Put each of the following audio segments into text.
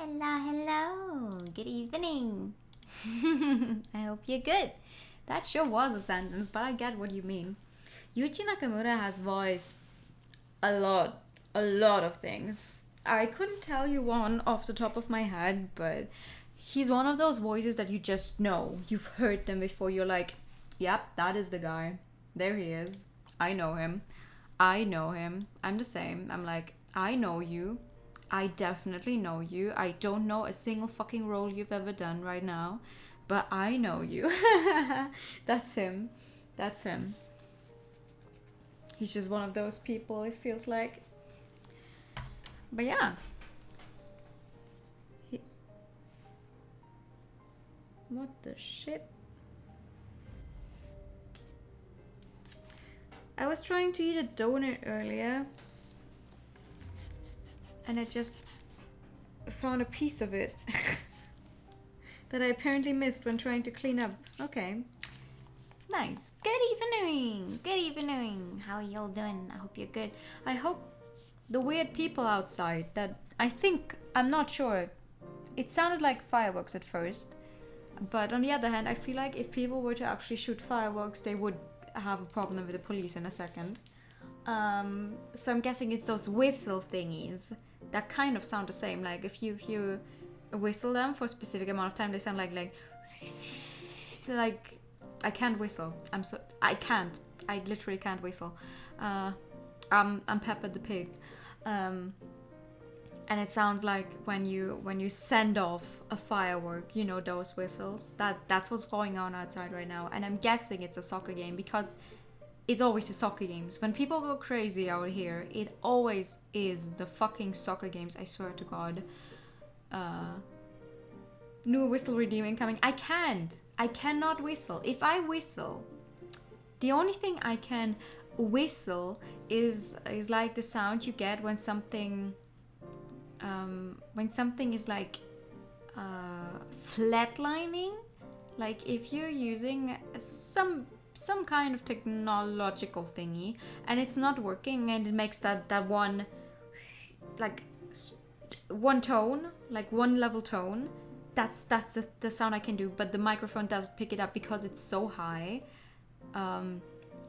Hello, hello. Good evening. I hope you're good. That sure was a sentence, but I get what you mean. Yuichi Nakamura has voiced a lot of things. I couldn't tell you one off the top of my head, but he's one of those voices that you just know. You've heard them before. You're like, yep, that is the guy. There he is. I know him. I know him. I'm the same. I'm like, I know you. I definitely know you. I don't know a single fucking role you've ever done right now, but I know you. That's him. That's him. He's just one of those people, it feels like. But yeah. What the shit? I was trying to eat a donut earlier, and I just found a piece of it that I apparently missed when trying to clean up. Okay. Nice. Good evening. Good evening. How are y'all doing? I hope you're good. I hope the weird people outside that I'm not sure. It sounded like fireworks at first. But on the other hand, I feel like if people were to actually shoot fireworks, they would have a problem with the police in a second. So I'm guessing it's those whistle thingies that kind of sound the same. Like if you whistle them for a specific amount of time, they sound like I can't whistle. I can't. I literally can't whistle. I'm Peppa the Pig. And it sounds like when you send off a firework, you know, those whistles. That's what's going on outside right now. And I'm guessing it's a soccer game because it's always the soccer games. When people go crazy out here, it always is the fucking soccer games, I swear to God. New whistle redeeming coming. I cannot whistle. If I whistle, the only thing I can whistle is like the sound you get when something is like flatlining. Like if you're using some kind of technological thingy and it's not working and it makes that one like one tone, like one level tone. That's the sound I can do, but the microphone doesn't pick it up because it's so high.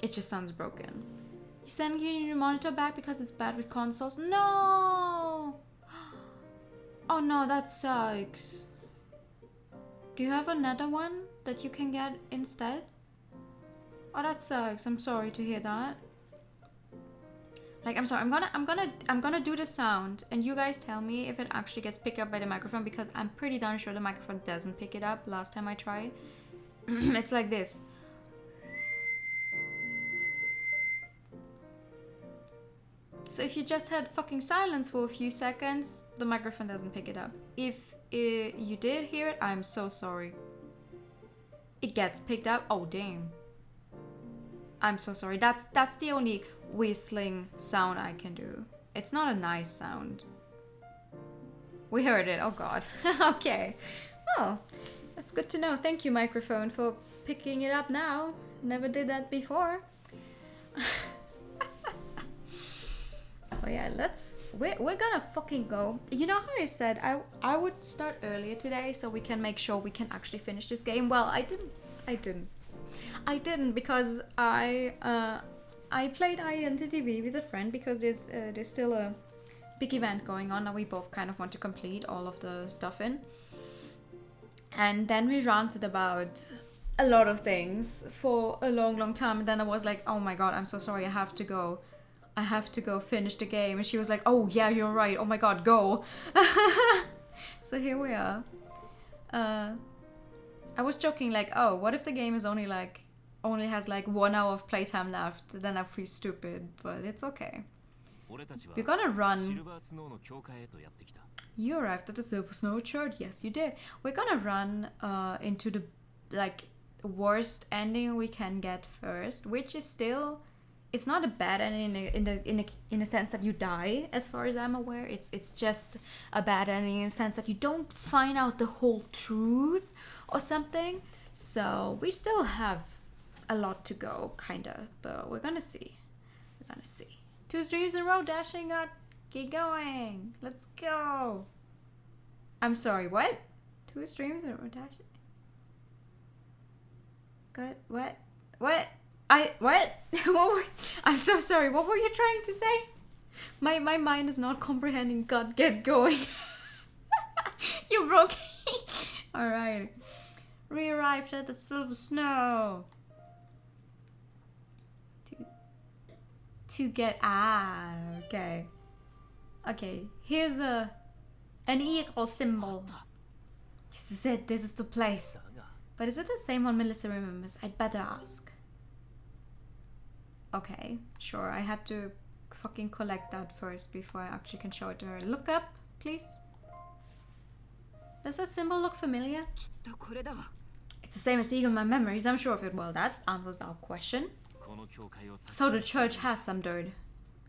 It just sounds broken. You sending your monitor back because it's bad with consoles? No! Oh no, that sucks. Do you have another one that you can get instead? Oh, that sucks. I'm sorry to hear that. Like, I'm sorry. I'm gonna do the sound, and you guys tell me if it actually gets picked up by the microphone, because I'm pretty darn sure the microphone doesn't pick it up. Last time I tried, it's like this. So if you just had fucking silence for a few seconds, the microphone doesn't pick it up. If you did hear it, I'm so sorry. It gets picked up. Oh damn. I'm so sorry. That's the only whistling sound I can do. It's not a nice sound. We heard it. Oh god. Okay. Oh, that's good to know. Thank you, microphone, for picking it up now. Never did that before. Oh yeah, we're gonna fucking go. You know how I said I would start earlier today so we can make sure we can actually finish this game? Well, I didn't because I played Identity V with a friend because there's still a big event going on that we both kind of want to complete all of the stuff in. And then we ranted about a lot of things for a long time, and then I was like, oh my god, I'm so sorry, I have to go finish the game. And she was like, oh yeah, you're right, oh my god, go. So here we are. I was joking like, oh, what if the game is only has like 1 hour of playtime left? Then I feel stupid, but it's okay. We're gonna run. You arrived at the Silver Snow Church. Yes, you did. We're gonna run into the like worst ending we can get first, which is still, it's not a bad ending in a sense that you die, as far as I'm aware. It's just a bad ending in the sense that you don't find out the whole truth or something. So we still have a lot to go, kinda, but we're gonna see. 2 streams in a row, dashing up. Keep going. Let's go. I'm sorry, what? 2 streams in rotation? Good, what? What? What? I'm so sorry, what were you trying to say? My mind is not comprehending. God, get going. You broke. Alright. Re-arrived at the Silver Snow. To get... okay. Okay, here's an eagle symbol. This is it, this is the place. But is it the same one Melissa remembers? I'd better ask. Okay, sure, I had to fucking collect that first before I actually can show it to her. Look up, please. Does that symbol look familiar? It's the same as the eagle in my memories, I'm sure of it. Well, that answers that question. So the church has some dirt.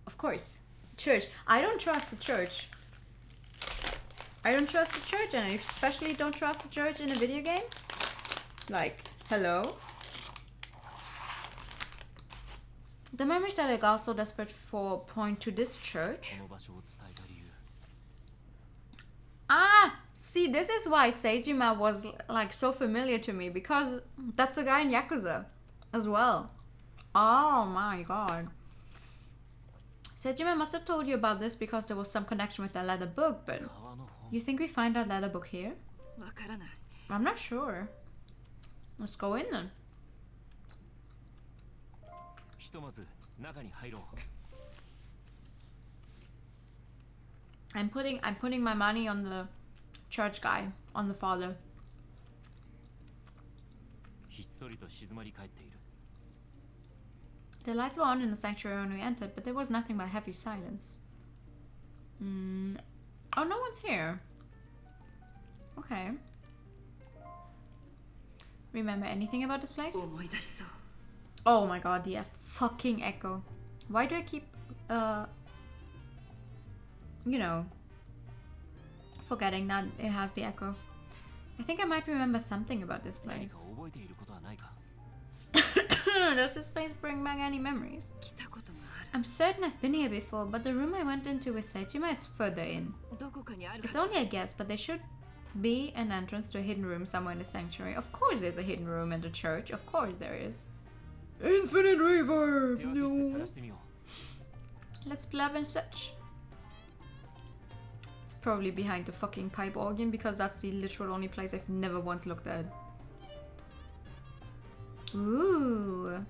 Of course. Church. I don't trust the church. I don't trust the church, and I especially don't trust the church in a video game. Like, hello? The memories that I got so desperate for point to this church. Ah! See, this is why Seijima was like so familiar to me, because that's a guy in Yakuza as well. Oh my god. Seijima must have told you about this because there was some connection with that leather book, but you think we find that leather book here? I'm not sure. Let's go in then. I'm putting my money on the church guy, on the father. The lights were on in the sanctuary when we entered, but there was nothing but heavy silence. Oh, no one's here. Okay. Remember anything about this place? Oh my god, the fucking echo. Why do I keep, you know, forgetting that it has the echo? I think I might remember something about this place. Does this place bring back any memories? I'm certain I've been here before, but the room I went into with Seijima is further in. It's only a guess, but there should be an entrance to a hidden room somewhere in the sanctuary. Of course there's a hidden room in the church. Of course there is. Infinite reverb! No. Let's blab and search. It's probably behind the fucking pipe organ, because that's the literal only place I've never once looked at. Ooh.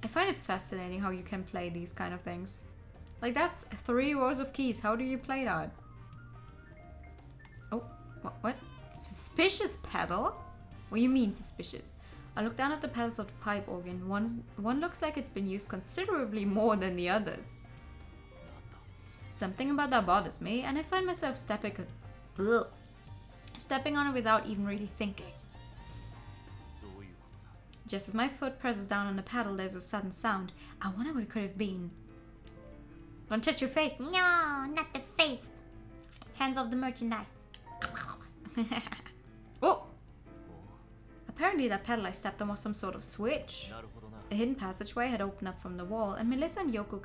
I find it fascinating how you can play these kind of things. Like, that's 3 rows of keys. How do you play that? Oh, what? Suspicious pedal? What do you mean suspicious? I look down at the pedals of the pipe organ. One looks like it's been used considerably more than the others. Something about that bothers me, and I find myself stepping on it without even really thinking. Just as my foot presses down on the pedal, there's a sudden sound. I wonder what it could have been. Don't touch your face. No, not the face. Hands off the merchandise. Oh! Apparently that pedal I stepped on was some sort of switch. A hidden passageway had opened up from the wall, and Melissa and Yoko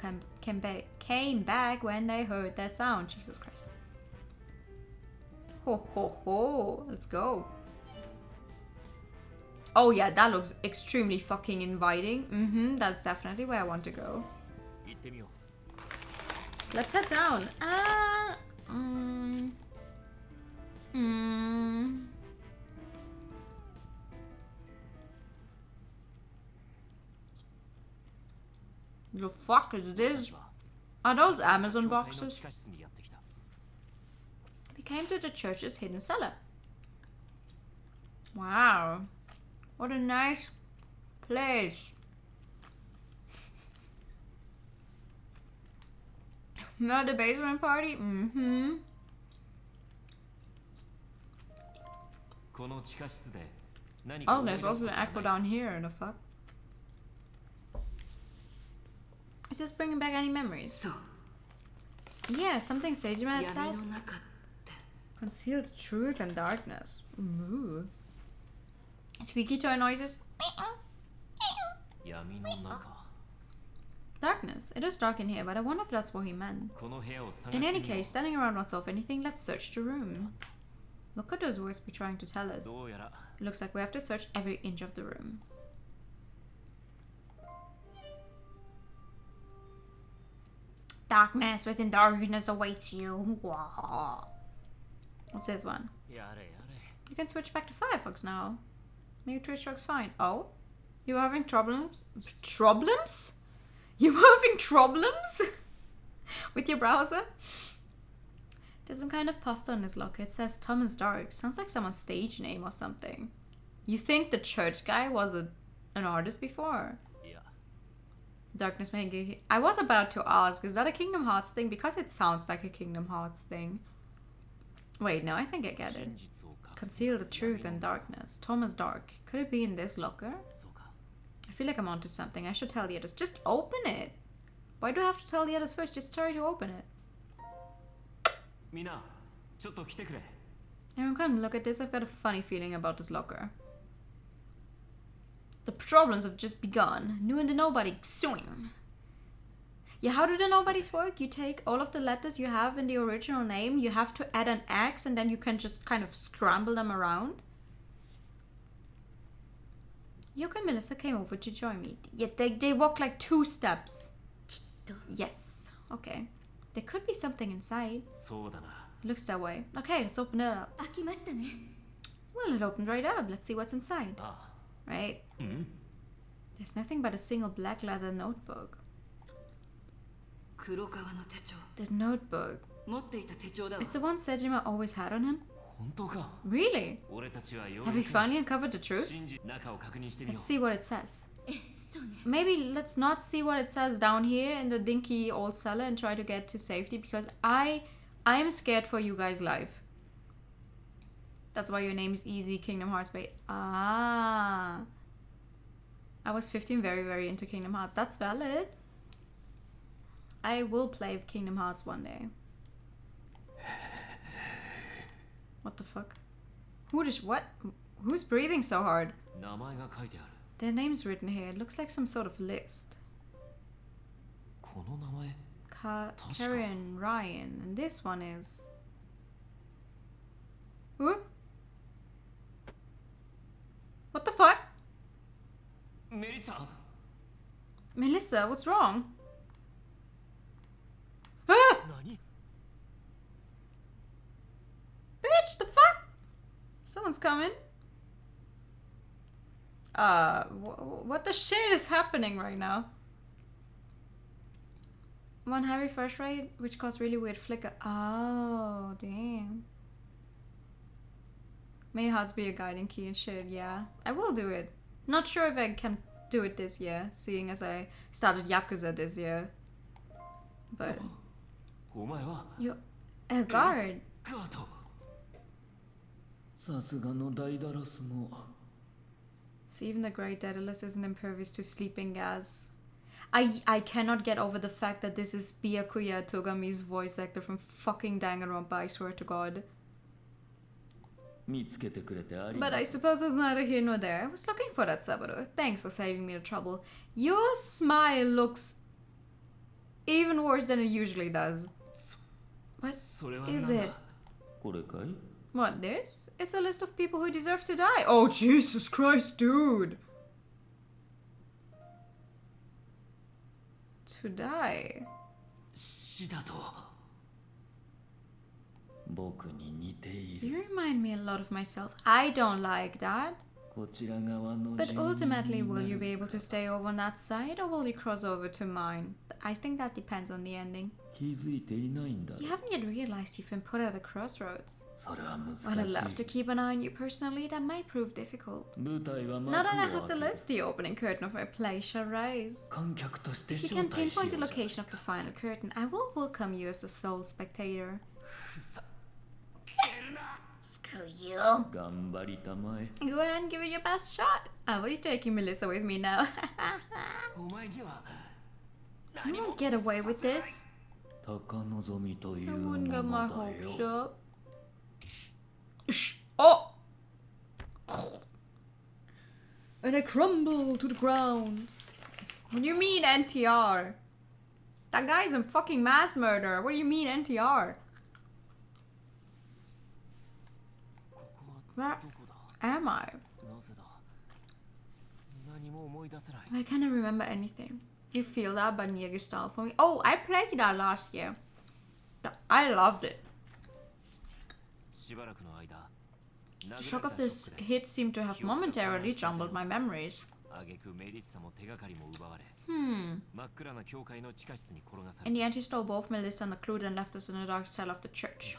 came back when they heard that sound. Jesus Christ. Ho ho ho. Let's go. Oh yeah, that looks extremely fucking inviting. That's definitely where I want to go. Let's head down. The fuck is this? Are those Amazon boxes? We came to the church's hidden cellar. Wow. What a nice place. Not the basement party? Oh, there's also an echo down here. The fuck? Is this bringing back any memories? Yeah, something Seijima had said. Concealed truth and darkness. Ooh. Squeaky toy noises. Darkness. It is dark in here, but I wonder if that's what he meant. In any case, standing around won't solve anything. Let's search the room. What could those words be trying to tell us? It looks like we have to search every inch of the room. Darkness within darkness awaits you. What's this one? You can switch back to Firefox now. Maybe Twitch works fine. Oh? You having problems? Problems? You having problems? With your browser? There's some kind of poster on this locker. It says Thomas Dark. Sounds like someone's stage name or something. You think the church guy was an artist before? Yeah. Darkness making. I was about to ask, is that a Kingdom Hearts thing? Because it sounds like a Kingdom Hearts thing. Wait, no, I think I get it. Conceal the truth in darkness. Thomas Dark. Could it be in this locker? I feel like I'm onto something. I should tell the others. Just open it. Why do I have to tell the others first? Just try to open it. Everyone come look at this. I've got a funny feeling about this locker. The problems have just begun. New and the nobody. Swing. Yeah, how do the nobodies work? You take all of the letters you have in the original name, you have to add an X, and then you can just kind of scramble them around. Yoko and Melissa came over to join me. Yeah, they walk like 2 steps. Yes. Okay. There could be something inside. It looks that way. Okay, let's open it up. Well, it opened right up. Let's see what's inside. Right? There's nothing but a single black leather notebook. The notebook. It's the one Sejima always had on him? Really? Have you finally uncovered the truth? Let's see what it says. Maybe let's not see what it says down here in the dinky old cellar and try to get to safety, because I am scared for you guys' life. That's why your name is Easy Kingdom Hearts. Wait. Ah. I was 15, very, very into Kingdom Hearts. That's valid. I will play Kingdom Hearts one day. What the fuck? What? Who's breathing so hard? Their name's written here. It looks like some sort of list. Karen, Ryan, and this one is... Who? What the fuck? Melissa, what's wrong? Ah! Bitch, the fuck? Someone's coming. What the shit is happening right now? One high refresh rate, which caused really weird flicker. Oh, damn. May hearts be a guiding key and shit, yeah. I will do it. Not sure if I can do it this year, seeing as I started Yakuza this year. But... You're a guard. See, even the great Daedalus isn't impervious to sleeping gas. I cannot get over the fact that this is Byakuya Togami's voice actor from fucking Danganronpa, I swear to God. But I suppose it's neither here nor there. I was looking for that Saburo. Thanks for saving me the trouble. Your smile looks even worse than it usually does. What is it? What, this? It's a list of people who deserve to die. Oh, Jesus Christ, dude. To die. You remind me a lot of myself. I don't like that. But ultimately, will you be able to stay over on that side, or will you cross over to mine? I think that depends on the ending. You haven't yet realized you've been put at a crossroads. While I'd love to keep an eye on you personally, that might prove difficult. Now that I have the list, the opening curtain of my play shall rise. If you can pinpoint the location of the final curtain, I will welcome you as the sole spectator. Screw you. Go ahead and give it your best shot. I will be taking Melissa with me now. You won't get away with this. I wouldn't get my hopes up. Shh! Oh! And I crumble to the ground. What do you mean, NTR? That guy's a fucking mass murderer. What do you mean, NTR? Where am I? I cannot remember anything. You feel that by Nier style for me? Oh, I played that last year. I loved it. The shock of this hit seemed to have momentarily jumbled my memories. In the end, he stole both Melissa and the clue and left us in the dark cell of the church.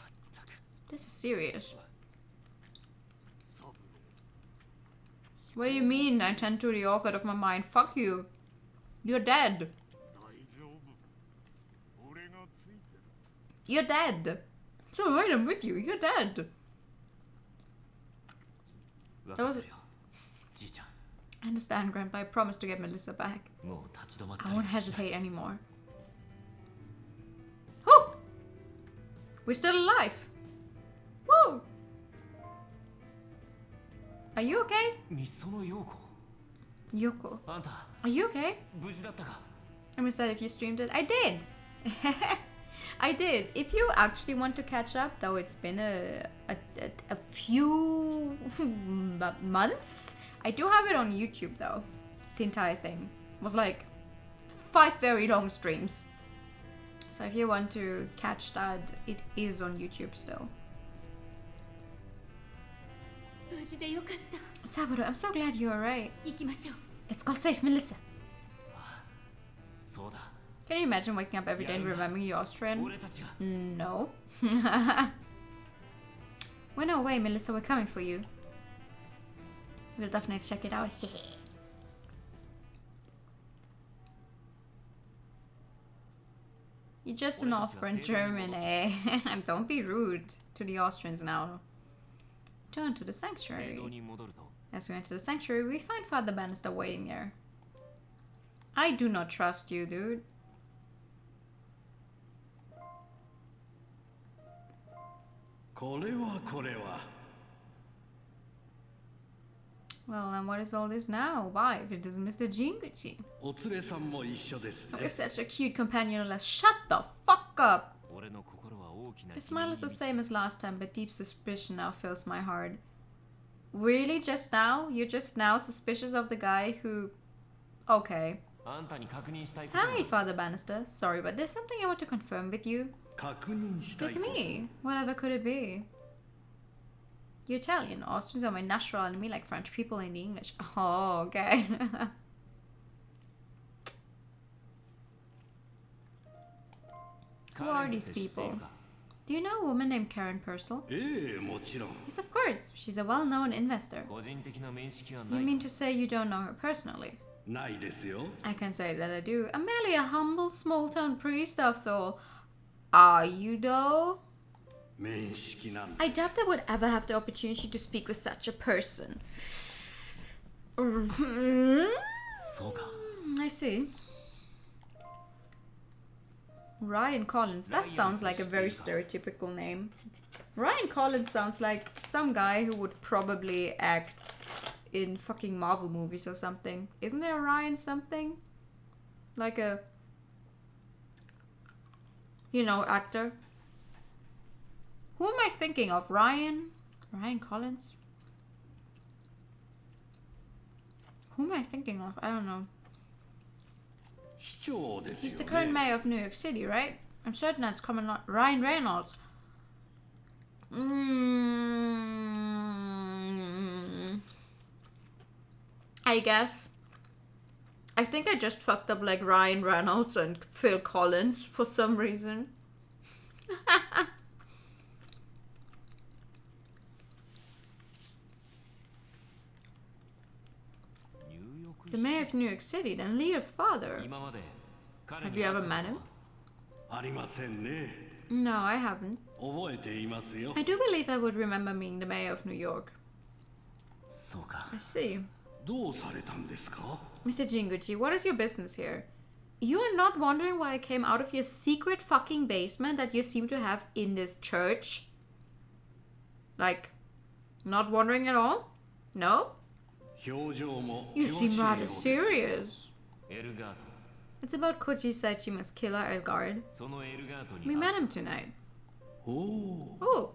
This is serious. What do you mean? I tend to the orchid of my mind. Fuck you. You're dead. You're dead. It's alright, I'm with you. You're dead. That was... I understand, Grandpa. I promise to get Melissa back. I won't hesitate anymore. Oh! We're still alive. Woo! Are you okay? Yoko. Are you okay? I missed that if you streamed it. I did! I did. If you actually want to catch up, though it's been a few months, I do have it on YouTube though. The entire thing was like 5 very long streams. So if you want to catch that, it is on YouTube still. Saburo, I'm so glad you're alright. Let's go save Melissa. Can you imagine waking up every day and remembering you're Austrian? No. We're no way, Melissa, we're coming for you. We'll definitely check it out. You're just an off-brand German, eh? Don't be rude to the Austrians now. Turn to the sanctuary. As we enter the sanctuary, we find Father Bannister waiting there. I do not trust you, dude. Well, and what is all this now? Why, if it isn't Mr. Jinguchi? Oh, he's such a cute companion. Unless shut the fuck up! The smile is the same as last time, but deep suspicion now fills my heart. Really? Just now? You're just now suspicious of the guy who... Okay. Hi, Father Bannister. Sorry, but there's something I want to confirm with you. With me? Whatever could it be? You're Italian. Austrians are my natural enemy, like French people in the English. Oh, okay. Who are these people? Do you know a woman named Karen Purcell? Yes, of course. She's a well-known investor. You mean to say you don't know her personally? I can say that I do. I'm merely a humble small-town priest after all. Are you though? I doubt I would ever have the opportunity to speak with such a person. I see. Ryan Collins. That sounds like a very stereotypical name. Ryan Collins sounds like some guy who would probably act in fucking Marvel movies or something. Isn't there a Ryan something? Like a... you know, actor. Who am I thinking of? Ryan Collins? Who am I thinking of? I don't know. He's the current mayor of New York City, right? I'm certain that's common. Ryan Reynolds. I guess. I think I just fucked up like Ryan Reynolds and Phil Collins for some reason. The mayor of New York City, then Leo's father. Have you ever met him? No, I haven't. I do believe I would remember being the mayor of New York. I see. Mr. Jinguchi, what is your business here? You are not wondering why I came out of your secret fucking basement that you seem to have in this church? Like, not wondering at all? No? You seem rather serious. It's about Koji Saichima's killer, Elgard. We met him tonight. Oh,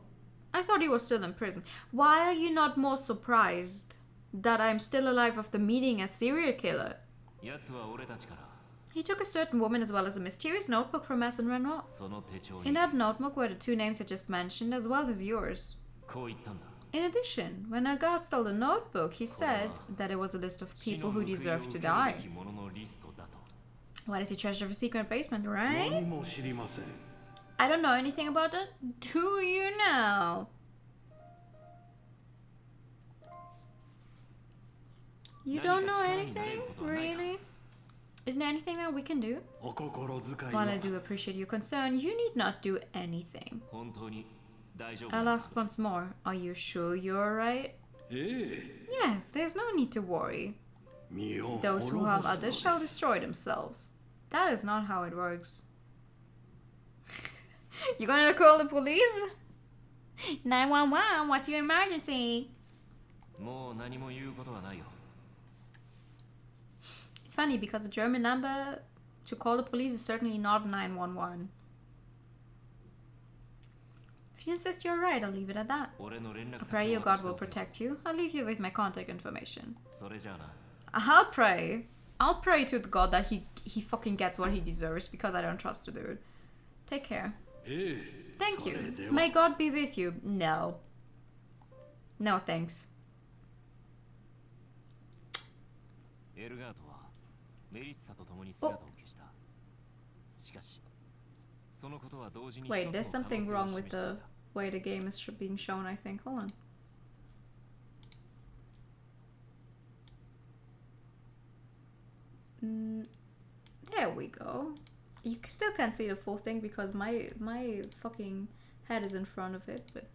I I thought he was still in prison. Why are you not more surprised that I'm still alive after meeting a serial killer? He took a certain woman as well as a mysterious notebook from Mason Renoir. In that notebook were the 2 names I just mentioned as well as yours. In addition, when our guard stole the notebook, he said that it was a list of people who deserved to die. Why does he treasure a secret basement, right? I don't know anything about it. Do you now? You don't know anything? Really? Isn't there anything that we can do? While I do appreciate your concern, you need not do anything. I'll ask once more. Are you sure you're alright? Yes, there's no need to worry. Those who harm others shall destroy themselves. That is not how it works. You gonna call the police? 911, what's your emergency? It's funny because the German number to call the police is certainly not 911. If you insist you're right, I'll leave it at that. I pray your God will protect you. I'll leave you with my contact information. I'll pray. I'll pray to the God that he fucking gets what he deserves because I don't trust the dude. Take care. Thank you. May God be with you. No. No thanks. Oh. Wait, there's something wrong with the way the game is being shown, I think. Hold on. There we go. You still can't see the full thing because my fucking head is in front of it, but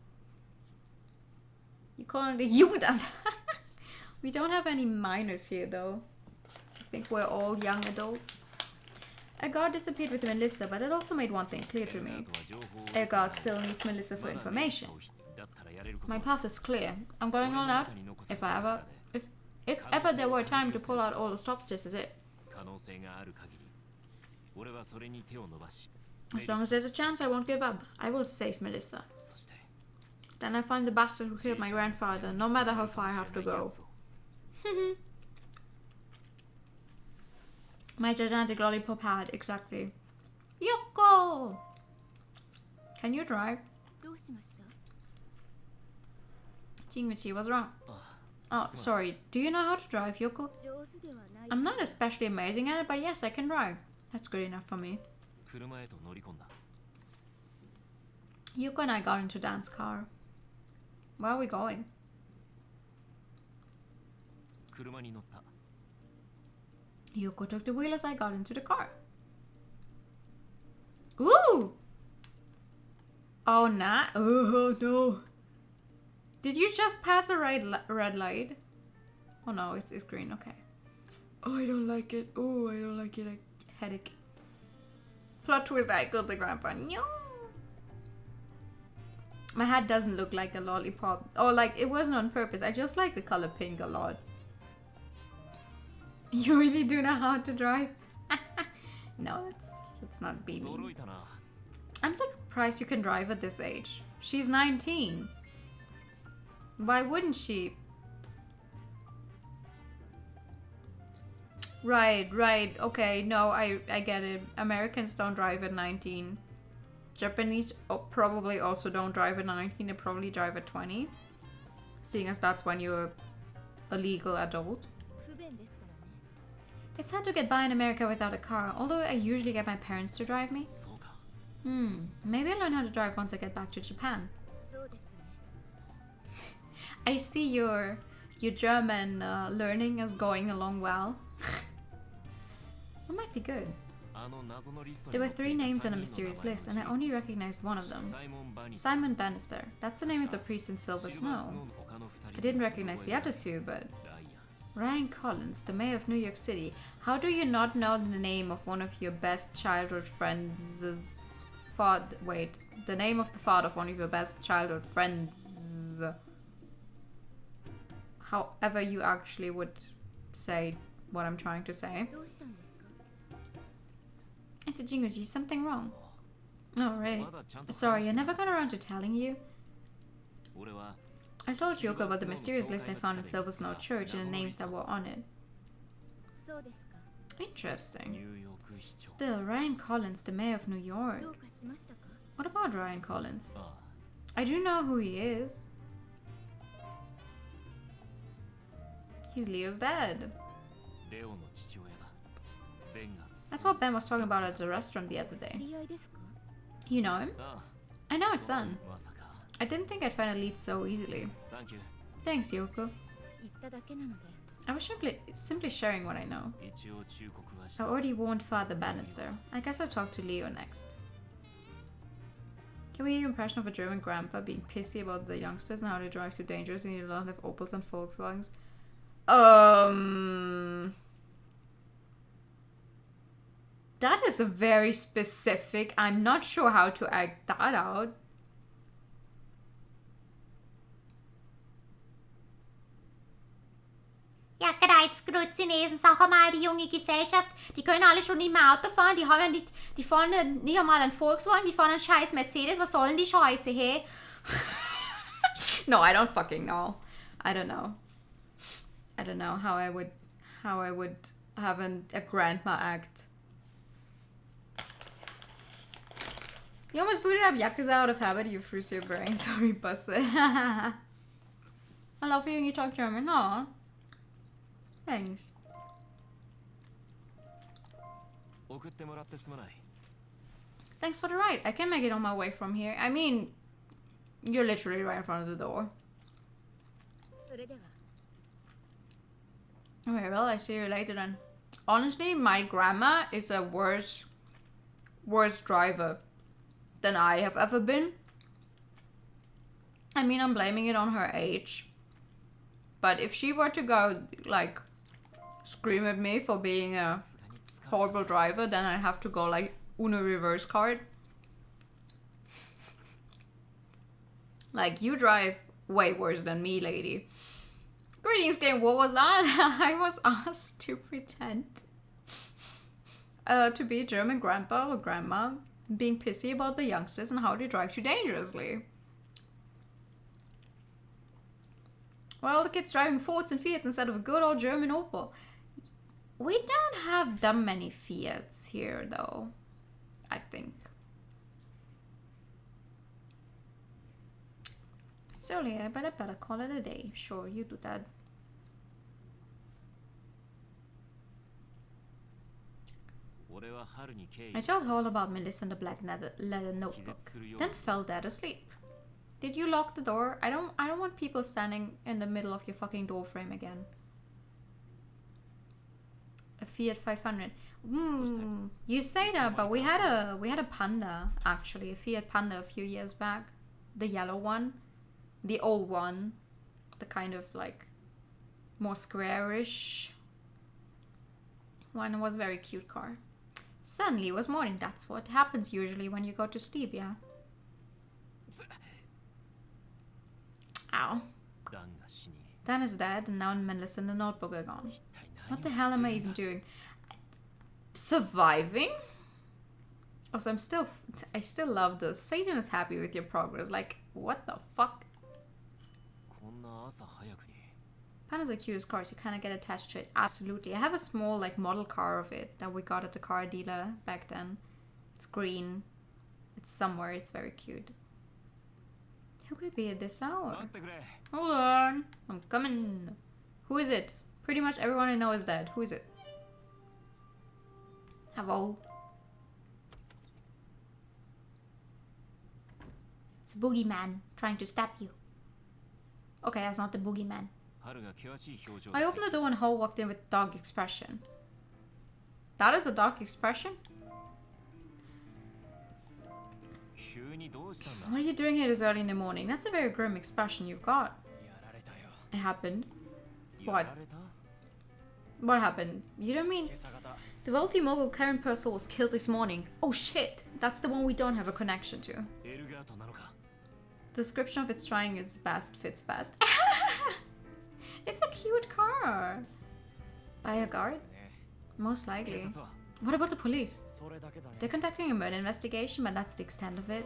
you call it a Jugendamt. We don't have any minors here though. I think we're all young adults. A guard disappeared with Melissa, but it also made one thing clear to me. A guard still needs Melissa for information. My path is clear. I'm going all out. If ever there were time to pull out all the stops, this is it. As long as there's a chance, I won't give up. I will save Melissa. Then I find the bastard who killed my grandfather, no matter how far I have to go. My gigantic lollipop hat, exactly. Yoko! Can you drive? Jinguchi was wrong. Oh, sorry. Do you know how to drive, Yoko? I'm not especially amazing at it, but yes, I can drive. That's good enough for me. Yoko and I got into Dan's car. Where are we going? Yoko took the wheel as I got into the car. Ooh! Oh, nah. Oh, no. Did you just pass a red light? Oh, no, it's green. Okay. Oh, I don't like it. Oh, I don't like it. Headache. Plot twist, I killed the grandpa. No. My hat doesn't look like a lollipop. Or like, it wasn't on purpose. I just like the color pink a lot. You really do know how to drive? No, let's not be mean. I'm surprised you can drive at this age. She's 19. Why wouldn't she? Right. Okay, no, I get it. Americans don't drive at 19. Japanese probably also don't drive at 19. They probably drive at 20. Seeing as that's when you're a legal adult. It's hard to get by in America without a car, although I usually get my parents to drive me. Maybe I'll learn how to drive once I get back to Japan. I see your German learning is going along well. That might be good. There were 3 names on a mysterious list, and I only recognized one of them. Simon Bannister. That's the name of the priest in Silver Snow. I didn't recognize the other 2, but... Ryan Collins, the mayor of New York City. How do you not know the name of one of your best childhood friends' father? Wait, the name of the father of one of your best childhood friends. However you actually would say what I'm trying to say. I said, Jinguji, something wrong? Oh, right. Sorry, I never got around to telling you. I told Yoko about the mysterious list I found at Silver Snow Church and the names that were on it. Interesting. Still, Ryan Collins, the mayor of New York. What about Ryan Collins? I do know who he is. He's Leo's dad. That's what Ben was talking about at the restaurant the other day. You know him? I know his son. I didn't think I'd find a lead so easily. Thanks, Yoko. I was simply sharing what I know. I already warned Father Bannister. I guess I'll talk to Leo next. Can we hear your impression of a German grandpa being pissy about the youngsters and how they drive too dangerous and you don't have Opels and Volkswagens? That is a very specific. I'm not sure how to act that out. Ja, Kreuzgrützenesen, sag mal, die junge Gesellschaft, die können alle schon nicht mehr Auto fahren, die haben ja nicht, die fahren nicht einmal einen Volkswagen, die fahren einen scheiß Mercedes, was sollen die Scheiße, hey? No, I don't fucking know. I don't know. I don't know how I would have a grandma act. You almost booted up Yakuza out of habit, you freeze your brain, sorry, bust it. I love hearing you talk German, no. Thanks. Thanks for the ride. I can make it on my way from here. I mean, you're literally right in front of the door. Okay, well, I see you later then. Honestly, my grandma is a worse driver than I have ever been. I mean, I'm blaming it on her age. But if she were to go, like, scream at me for being a horrible driver, then I'd have to go, like, Uno reverse card. Like, you drive way worse than me, lady. Greetings, game. What was that? I was asked to pretend to be a German grandpa or grandma, being pissy about the youngsters and how they drive too dangerously. Well, the kids driving Fords and Fiats instead of a good old German Opel. We don't have that many Fiats here, though, I think. So, yeah, but I better call it a day. Sure, you do that. I told her all about Melissa and the black leather notebook, then fell dead asleep. Did you lock the door? I don't want people standing in the middle of your fucking door frame again. A Fiat 500. You say that, but we had a Panda, actually, a Fiat Panda a few years back. The yellow one. The old one. The kind of like more squarish one. It was a very cute car. Suddenly it was morning. That's what happens usually when you go to sleep, yeah. Ow. Dan is dead, and now Melissa and the notebook are gone. What the hell am I even doing? Surviving? Also, I still love this. Satan is happy with your progress. Like, what the fuck? Pandas are cute as cars. You kind of get attached to it. Absolutely. I have a small, like, model car of it that we got at the car dealer back then. It's green. It's somewhere. It's very cute. Who could be at this hour? Hold on. I'm coming. Who is it? Pretty much everyone I know is dead. Who is it? Hello. It's a boogeyman trying to stab you. Okay, that's not the boogeyman. I opened the door and Ho walked in with dog expression. That is a dog expression? What are you doing here this early in the morning? That's a very grim expression you've got. It happened. What? What happened? You don't mean... The wealthy mogul Karen Purcell was killed this morning. Oh shit! That's the one we don't have a connection to. The description of it's trying its best fits best. It's a cute car. By a guard? Most likely. What about the police? They're conducting a murder investigation, but that's the extent of it.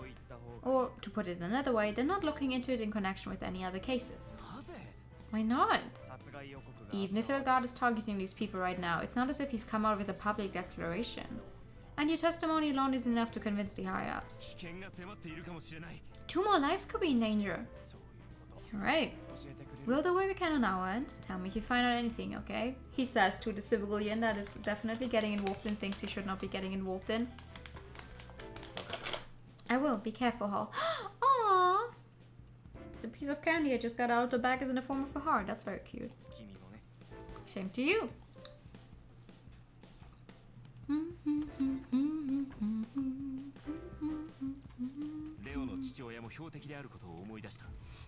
Or, to put it another way, they're not looking into it in connection with any other cases. Why not? Even if Elgard is targeting these people right now, it's not as if he's come out with a public declaration. And your testimony alone isn't enough to convince the higher-ups. 2 more lives could be in danger. Alright. We'll do what we can on our end. Tell me if you find out anything, okay? He says to the civilian that is definitely getting involved in things he should not be getting involved in. I will. Be careful, Hall. Aww! The piece of candy I just got out of the bag is in the form of a heart. That's very cute. Same to you.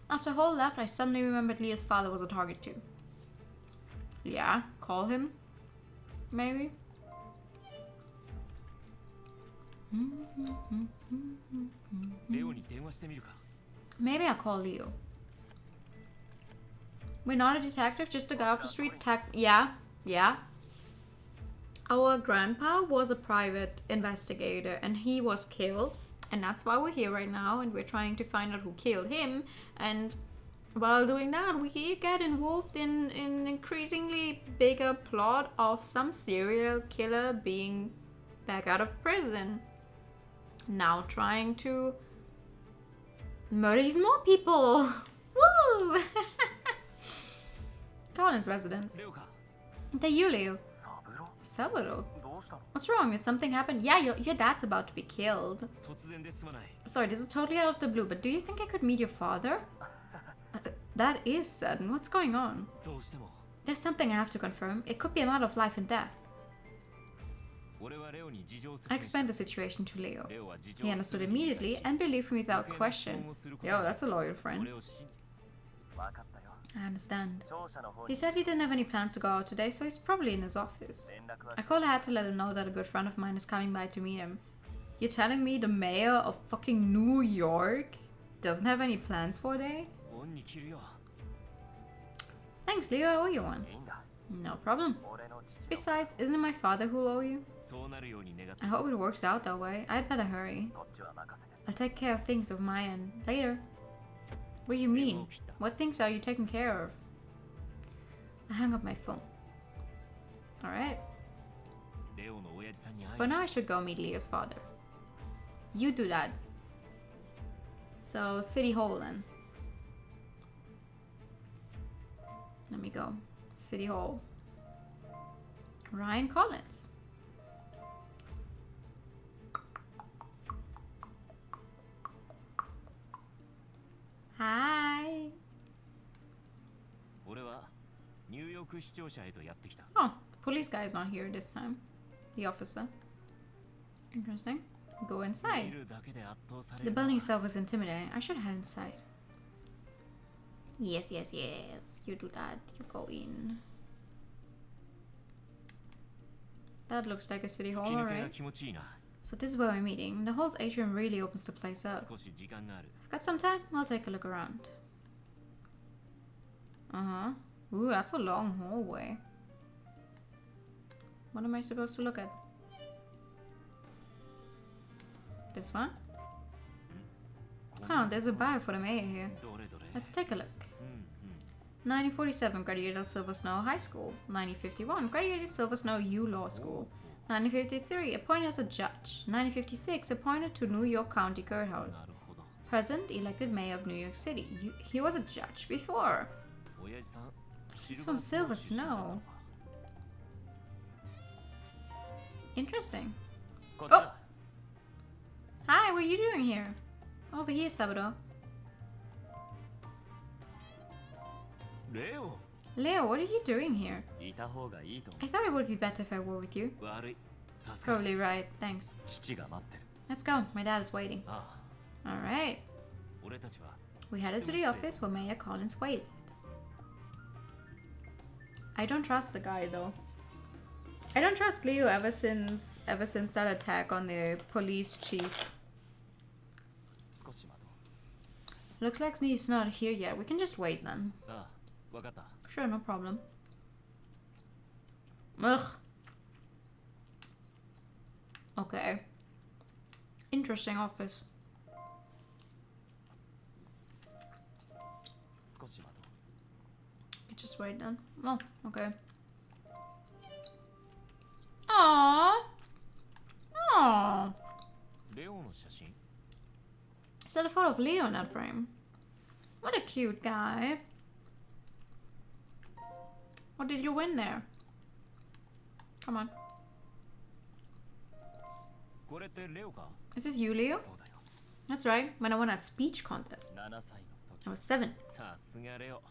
After Hall left, I suddenly remembered Leo's father was a target too. Yeah, call him. Maybe. Maybe I'll call Leo. We're not a detective, just a guy off the street. Yeah. Our grandpa was a private investigator and he was killed. And that's why we're here right now, and we're trying to find out who killed him. And while doing that, we get involved in an increasingly bigger plot of some serial killer being back out of prison. Now trying to murder even more people. Woo! Colin's residence. They're you, Leo. Saburo? What's wrong? Did something happen? Yeah, your dad's about to be killed. Sorry, this is totally out of the blue, but do you think I could meet your father? That is sudden. What's going on? There's something I have to confirm. It could be a matter of life and death. I explained the situation to Leo. He understood immediately and believed me without question. Yo, that's a loyal friend. I understand. He said he didn't have any plans to go out today, so he's probably in his office. I called ahead to let him know that a good friend of mine is coming by to meet him. You're telling me the mayor of fucking New York doesn't have any plans for a day? Thanks, Leo. I owe you one. No problem. Besides, isn't it my father who'll owe you? I hope it works out that way. I'd better hurry. I'll take care of things of my end later. What do you mean? What things are you taking care of? I hung up my phone. Alright. For now I should go meet Leo's father. You do that. So, City Hall then. Let me go. City Hall. Ryan Collins. Hi. Oh, the police guy is not here this time. The officer. Interesting. Go inside. The building itself is intimidating. I should head inside. Yes. You do that. You go in. That looks like a city hall, alright. So this is where we're meeting. The hall's atrium really opens the place up. I've got some time. I'll take a look around. Ooh, that's a long hallway. What am I supposed to look at? This one? Oh, there's a bio for the mayor here. Let's take a look. 1947, graduated at Silver Snow High School. 1951, graduated Silver Snow U Law School. 1953, appointed as a judge. 1956, appointed to New York County Courthouse. Present, elected mayor of New York City. He was a judge before. He's from Silver Snow. Interesting. Oh! Hi, what are you doing here? Over here, Saburo. Leo, what are you doing here? I thought it would be better if I were with you. Probably right, thanks. Let's go, my dad is waiting. Alright. We headed to the office where Mayor Collins waited. I don't trust the guy though. I don't trust Leo ever since that attack on the police chief. Looks like he's not here yet. We can just wait then. Sure, no problem. Ugh. Okay. Interesting office. 少し待とう。 You just wait then. Oh, okay. Aww. Aww. レオの写真 Is that a photo of Leo in that frame? What a cute guy. What did you win there? Come on. これってレオか Is this you, Leo? そうだよ。 That's right. When I won that speech contest. 7歳の I 時 was 7. さすがレオ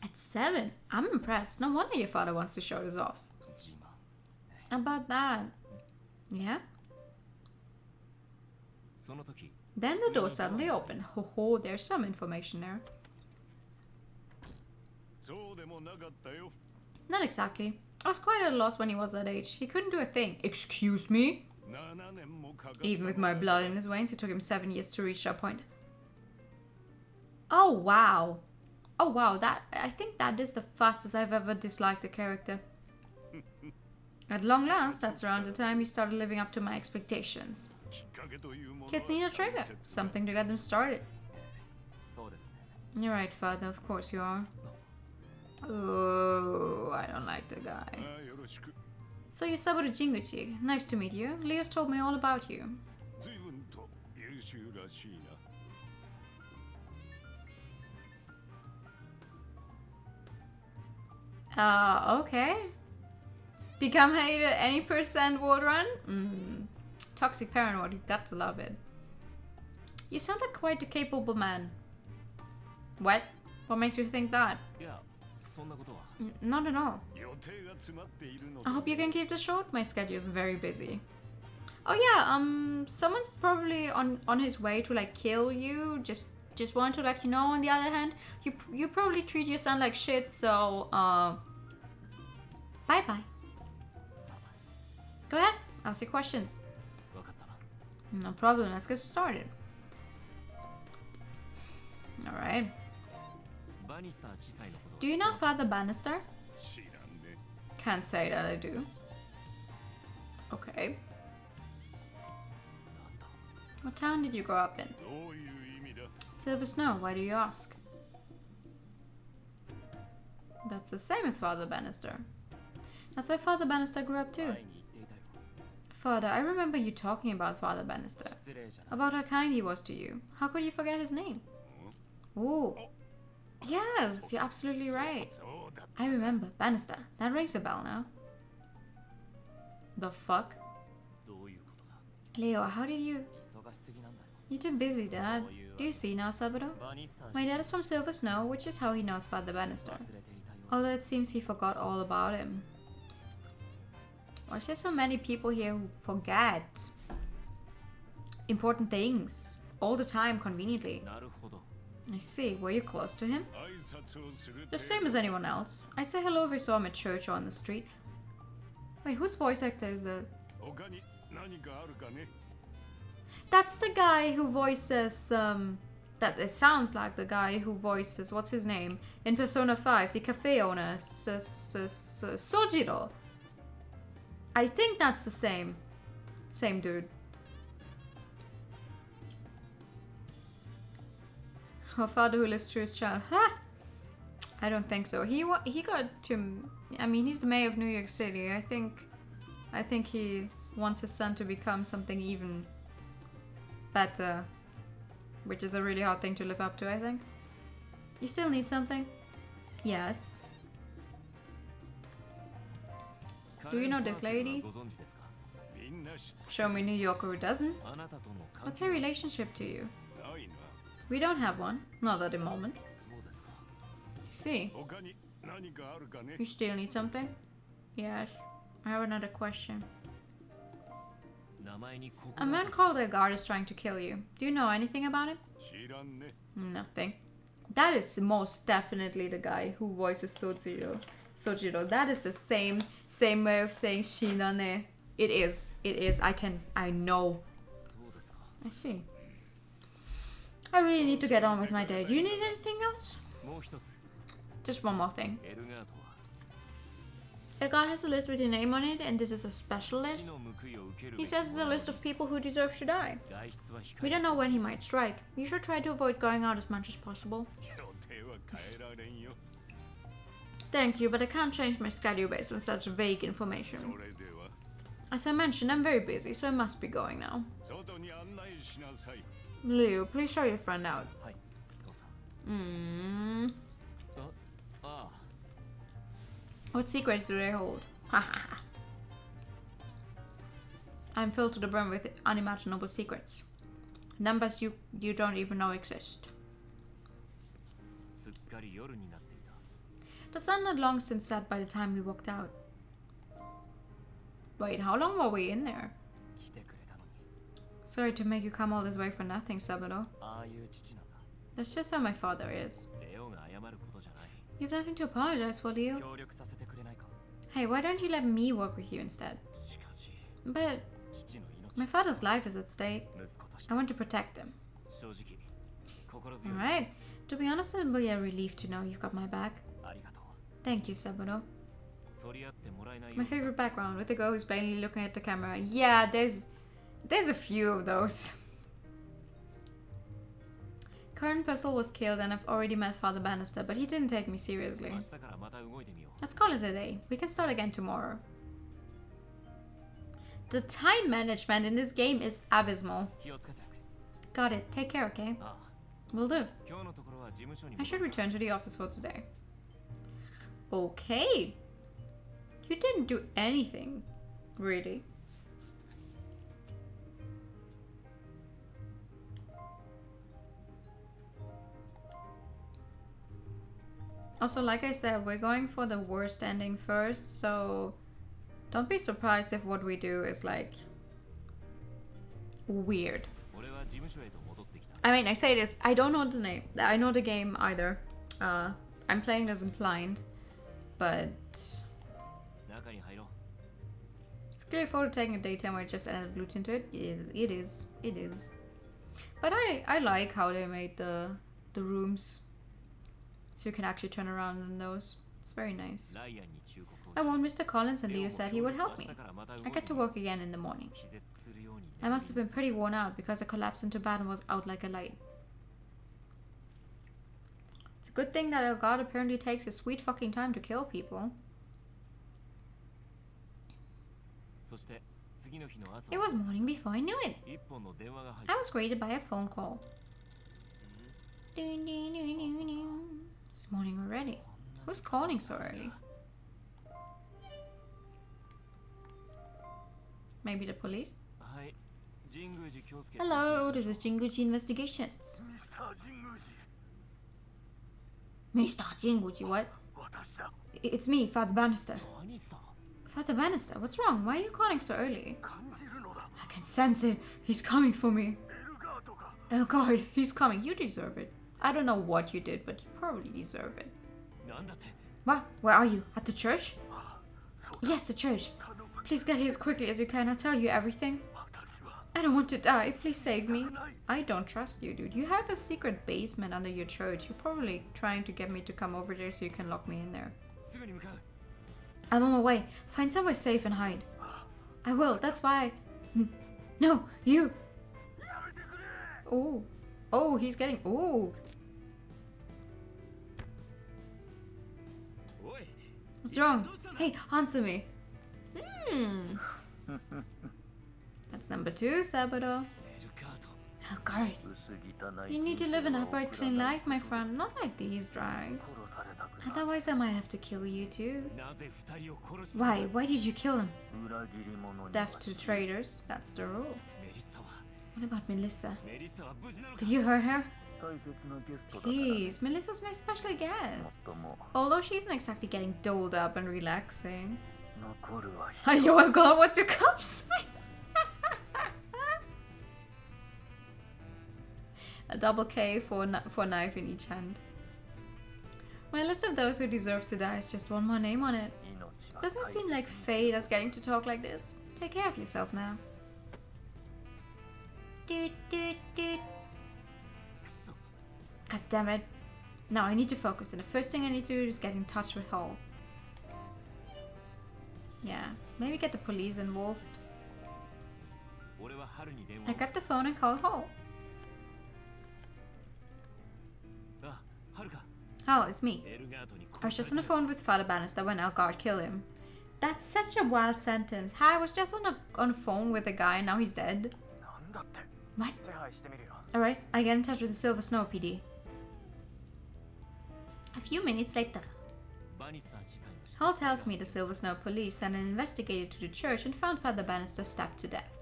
At 7? I'm impressed. No wonder your father wants to show this off. 自慢 How about that? Yeah? その時 Then the door suddenly opened. Ho ho, there's some information there. そうでもなかったよ Not exactly. I was quite at a loss when he was that age. He couldn't do a thing. Excuse me? 7年もかかった Even with my blood in his veins, it took him 7 years to reach that point. Oh wow. Oh wow, I think that is the fastest I've ever disliked a character. At long last, that's around the time he started living up to my expectations. きっかけというものは Kids need a trigger. Something to get them started. そうですね You're right, father. Of course you are. Oh, I don't like the guy. ああよろしく So you're Saburo Jinguchi. Nice to meet you. Leo's told me all about you. 随分と優秀らしいな Okay. Become hated at any percent world run? Toxic paranoid, you got to love it. You sound like quite a capable man. What? What makes you think that? いやそんなことは Not at all. 予定が詰まっているの I hope you can keep this short. My schedule is very busy. Oh yeah, someone's probably on his way to like kill you. Just want to let you know. On the other hand, you probably treat your son like shit. So bye bye. さ Go ahead. Ask your questions. あ分かったな No problem. Let's get started. All right. バニスター司祭のこと Do you know Father Bannister? 知らんね Can't say that I do. Okay. なんだ What town did you grow up in? どういう意味だ Silver Snow. Why do you ask? That's the same as Father Bannister. That's why Father Bannister grew up 前 too. に言っていたよ Father, I remember you talking about Father Bannister. 失礼じゃない About how kind he was to you. How could you forget his name? Oh. Yes, you're absolutely right. そうだ I remember. Bannister. That rings a bell now. The fuck? どういうことだ Leo, how did you... 忙しすぎなんだよ You're too busy, Dad. Do you see now, Saburo? バニスター My 司 dad 祭 is from Silver Snow, which is how he knows Father Bannister. 忘れていたよ Although it seems he forgot all about him. Why is there so many people here who forget important things all the time conveniently? なるほど I see. Were you close to him? 挨拶をする The same as anyone else. I'd say hello if I saw him at church or on the street. Wait, whose voice actor is that? 他に何かあるかね That's the guy who voices, that it sounds like the guy who voices, what's his name? In Persona 5, the cafe owner, Sojiro. I think that's the same dude. A father who lives through his child. Ha! I don't think so. He got to. I mean, he's the mayor of New York City. I think he wants his son to become something even better, which is a really hard thing to live up to. I think. You still need something? Yes. Do you know this lady? ご存知ですか みんな知って Show me a New Yorker who doesn't. あなたとの関 What's 係 her relationship to you? ないな We don't have one. Not at the moment. そうですか See, 他に何かあるかね you still need something? Yes. I have another question. 名前にここ A man called a guard is trying to kill you. Do you know anything about him? 知らんね Nothing. That is most definitely the guy who voices Sojiro. That is the same way of saying Shinane. It is. I know. そうですか I see. I really need to get on with my day. Do you need anything else? もう一つ Just one more thing. エルガートは A god has a list with your name on it, and this is a special list. He says it's a list of people who deserve to die. We don't know when he might strike. You should try to avoid going out as much as possible. 予定は変えられんよ。 Thank you, but I can't change my schedule based on such vague そ information. れでは As I mentioned, I'm very busy, so I must be going now. 外に案内しなさい。 Leo, please show your friend out. はい父さん Mm. あ What secrets do they hold? Haha. I'm filled to the brim with unimaginable secrets. Numbers you don't even know exist. すっかり夜になっていた The sun had long since set by the time we walked out. Wait, how long were we in there? 来てくれたのに Sorry to make you come all this way for nothing, Saburo. ああいう父なんだ That's just how my father is. レオが謝ることじゃない You have nothing to apologize for, Leo. 協力させてくれないか Hey, why don't you let me work with you instead? しかし But 父の命 my father's life is at stake. 息子として I want to protect him. 正直心強い Alright. To be honest, it'll be a relief to know you've got my back. ありがとう Thank you, Saburo. 取り合ってもらえない My 様子だ favorite background with the girl who's plainly looking at the camera. Yeah, there's a few of those. Current Puzzle was killed and I've already met Father Bannister, but he didn't take me seriously. 明日からまた動いてみよう Let's call it a day. We can start again tomorrow. The time management in this game is abysmal. 気をつけて Got it. Take care, okay? ああ Will do. 今日のところは事務所に I 戻 should る return to the office for today. Okay. You didn't do anything, really. Also, like I said, we're going for the worst ending first, so don't be surprised if what we do is like weird. 俺は事務所へと戻ってきた I mean, I say this, I don't know the name. I know the game either. I'm playing as blind, but 中に入ろう it's clear photo taking a daytime where it just added gluten to it. It is. But I like how they made the rooms, so you can actually turn around in those. It's very nice. ライアンに忠告を I し warned Mr. Collins and レオ Leo も said he would help me. 明日からまた動い I て get to みよう work again in the morning. 気絶するように I must have been pretty worn out because I collapsed into bed and was out like a light. It's a good thing that El God apparently takes his sweet fucking time to kill people. そして次の日の朝 It was morning before I knew it. 一本の電話が入っ I た was greeted by a phone call. It's morning already. Who's calling so early? Maybe the police? はい神宮寺京介 Hello, this is Jinguji Investigations. ミスター神宮寺 Mr. Jinguji, what? 私だ It's me, Father Bannister. 何した Father Bannister, what's wrong? Why are you calling so early? 感じるのだ I can sense it. He's coming for me. エルガートか Elgard, he's coming. You deserve it. I don't know what you did, but you probably deserve it. なんだって What? Where are you? At the church? そうだ Yes, the church. 頼む Please get here as quickly as you can. I'll tell you everything. 私は I don't want to die. Please save me. I don't trust you, dude. You have a secret basement under your church. You're probably trying to get me to come over there so you can lock me in there. すぐに向かう I'm on my way. Find somewhere safe and hide. I will. That's why. No, you. やめてくれ Oh. Oh, he's getting. Oh. おい What's wrong? Hey, answer me. That's number 2, Sabado. エルガート Elgard. 薄汚い You need to live an upright, clean life, my friend. Not like these drags. 殺されたくない Otherwise, I might have to kill you too. なぜ二人を殺したんだ Why? Why did you kill them? 裏切り者に Death to traitors. That's the rule. メリッサは What about Melissa? メリッサは無事なのか Did you hurt her? 大切なゲストだから Please, Melissa's my special もっ guest. とも Although she isn't exactly getting doled up and relaxing. 残るは Hi, yo, I've got. What's your cup size? A double K for a knife in each hand. My list of those who deserve to die is just one more name on it. 命が Doesn't it seem like fate us getting to talk like this? Take care of yourself now. Doot, doot, doot. クソ God damn it. Now I need to focus, and the first thing I need to do is get in touch with Hall. Yeah, maybe get the police involved. 俺は春に電 I 話 grabbed the phone and called home. あ、春か Oh, it's me. エルガートに I was 殺 just さ on れ the たよ phone with Father Bannister when Elgard killed him. That's such a wild sentence. Hi, I was just on a phone with a guy and now he's dead. なんだって What? 手配してみるよ Alright, I get in touch with the Silver Snow PD. A few minutes later. バニスター司祭の施設 Hall tells me the Silver Snow police sent an investigator to the church and found Father Bannister stabbed to death.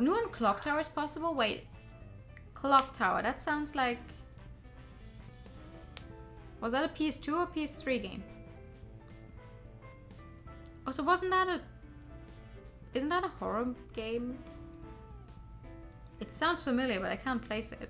New and Clock Tower is possible? Wait. Clock Tower, that sounds like... Was that a PS2 or PS3 game? Oh, so wasn't that a... Isn't that a horror game? It sounds familiar, but I can't place it.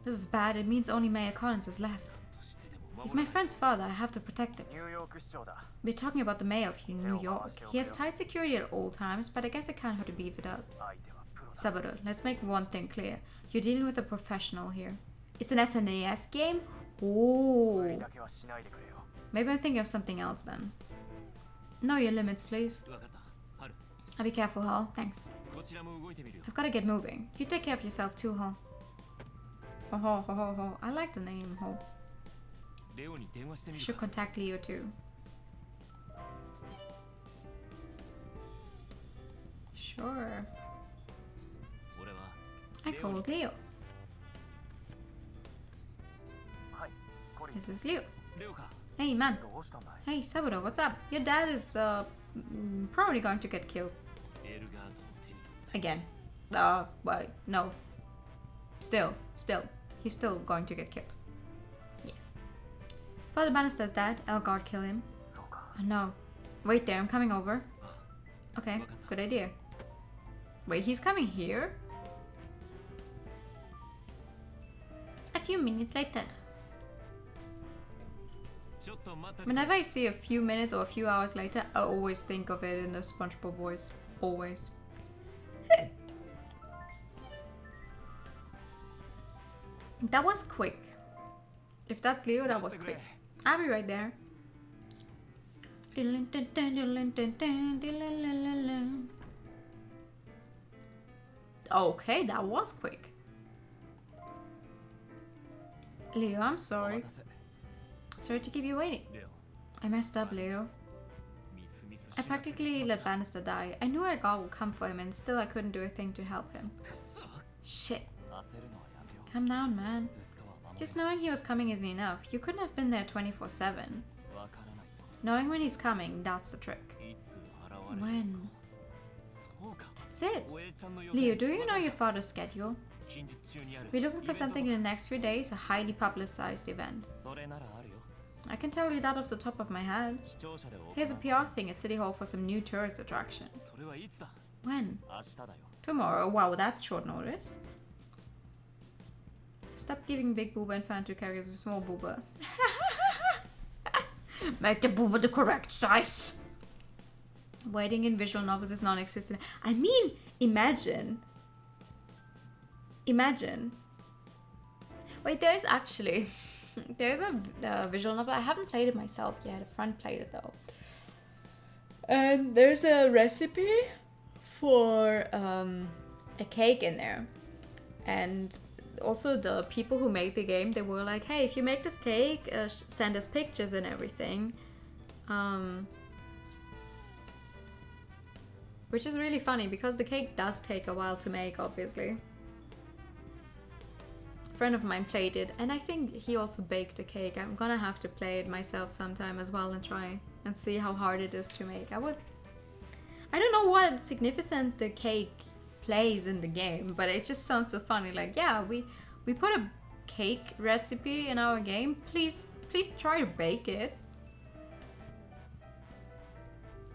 This is bad. It means only Mayor Collins is left. としてでも He's 守 my らない friend's father. I have to protect him. ニューヨーク市長だ We're talking about the mayor of New York. He has tight security at all times, but I guess I can't hurt to beef it up. 相手はプロだ Saburo, let's make one thing clear. You're dealing with a professional here. It's an SNES game? 無 Oh. 理だけはしないでくれよ Maybe I'm thinking of something else then. Know your limits, please. 分かった春 I'll be careful, Hall. Thanks. こちらも動いてみるよ I've gotta get moving. You take care of yourself too, Hall. Ho ho ho ho ho. I like the name, Hall. レオに電話してみ I る should か contact Leo too. Sure. 俺は I called Leo. はいコリン This is Leo. レオか Hey, man. どうしたんだい Hey, Saburo, what's up? Your dad is, probably going to get killed. エルガートの手に取った Again. Well, no. Still. He's still going to get killed. Yes. Father Bannister's dead. Elgard killed him. そうか Oh no. Wait there, I'm coming over. あ Okay, わかった good idea. Wait, he's coming here? A few minutes later. ちょっと待ってて Whenever I see a few minutes or a few hours later, I always think of it in the SpongeBob voice. Always. That was quick. If that's Leo, that was quick. I'll be right there. Okay, that was quick. Leo, I'm お sorry. 待たせ Sorry to keep you waiting. レオ I messed up, Leo. ミスミス I しなせて practically しま let った Bannister die. I knew Elgar would come for him and still I couldn't do a thing to help him. くそ Shit. 焦るのはやめよ Calm down, man. うずっとは守 Just knowing he was coming isn't enough. You couldn't have been there 24/7. わからないと Knowing when he's coming, that's the trick. いつ現れる When? そうか That's it. 親父さんの予 Leo, 定 do you know your father's schedule? 近日中にある We're looking for イベント something in the next few days, a highly publicized event. それならあるよ I can tell you that off the top of my head. 視聴者で行う Here's a PR thing at City Hall for some new tourist attraction. それはいつだ When? 明日だよ Tomorrow. Wow, that's short notice. Stop giving big booba and fan two characters with small booba. Make the booba the correct size. Waiting in visual novels is non-existent. I mean, imagine. Wait, there's actually there's a visual novel. I haven't played it myself yet. A friend played it though. And there's a recipe for a cake in there. And also the people who made the game, they were like, hey, if you make this cake, send us pictures and everything. Which is really funny because the cake does take a while to make, obviously. A friend of mine played it and I think he also baked the cake. I'm gonna have to play it myself sometime as well and try and see how hard it is to make. I don't know what significance the cake plays in the game, but it just sounds so funny. Like, yeah, we put a cake recipe in our game. Please try to bake it.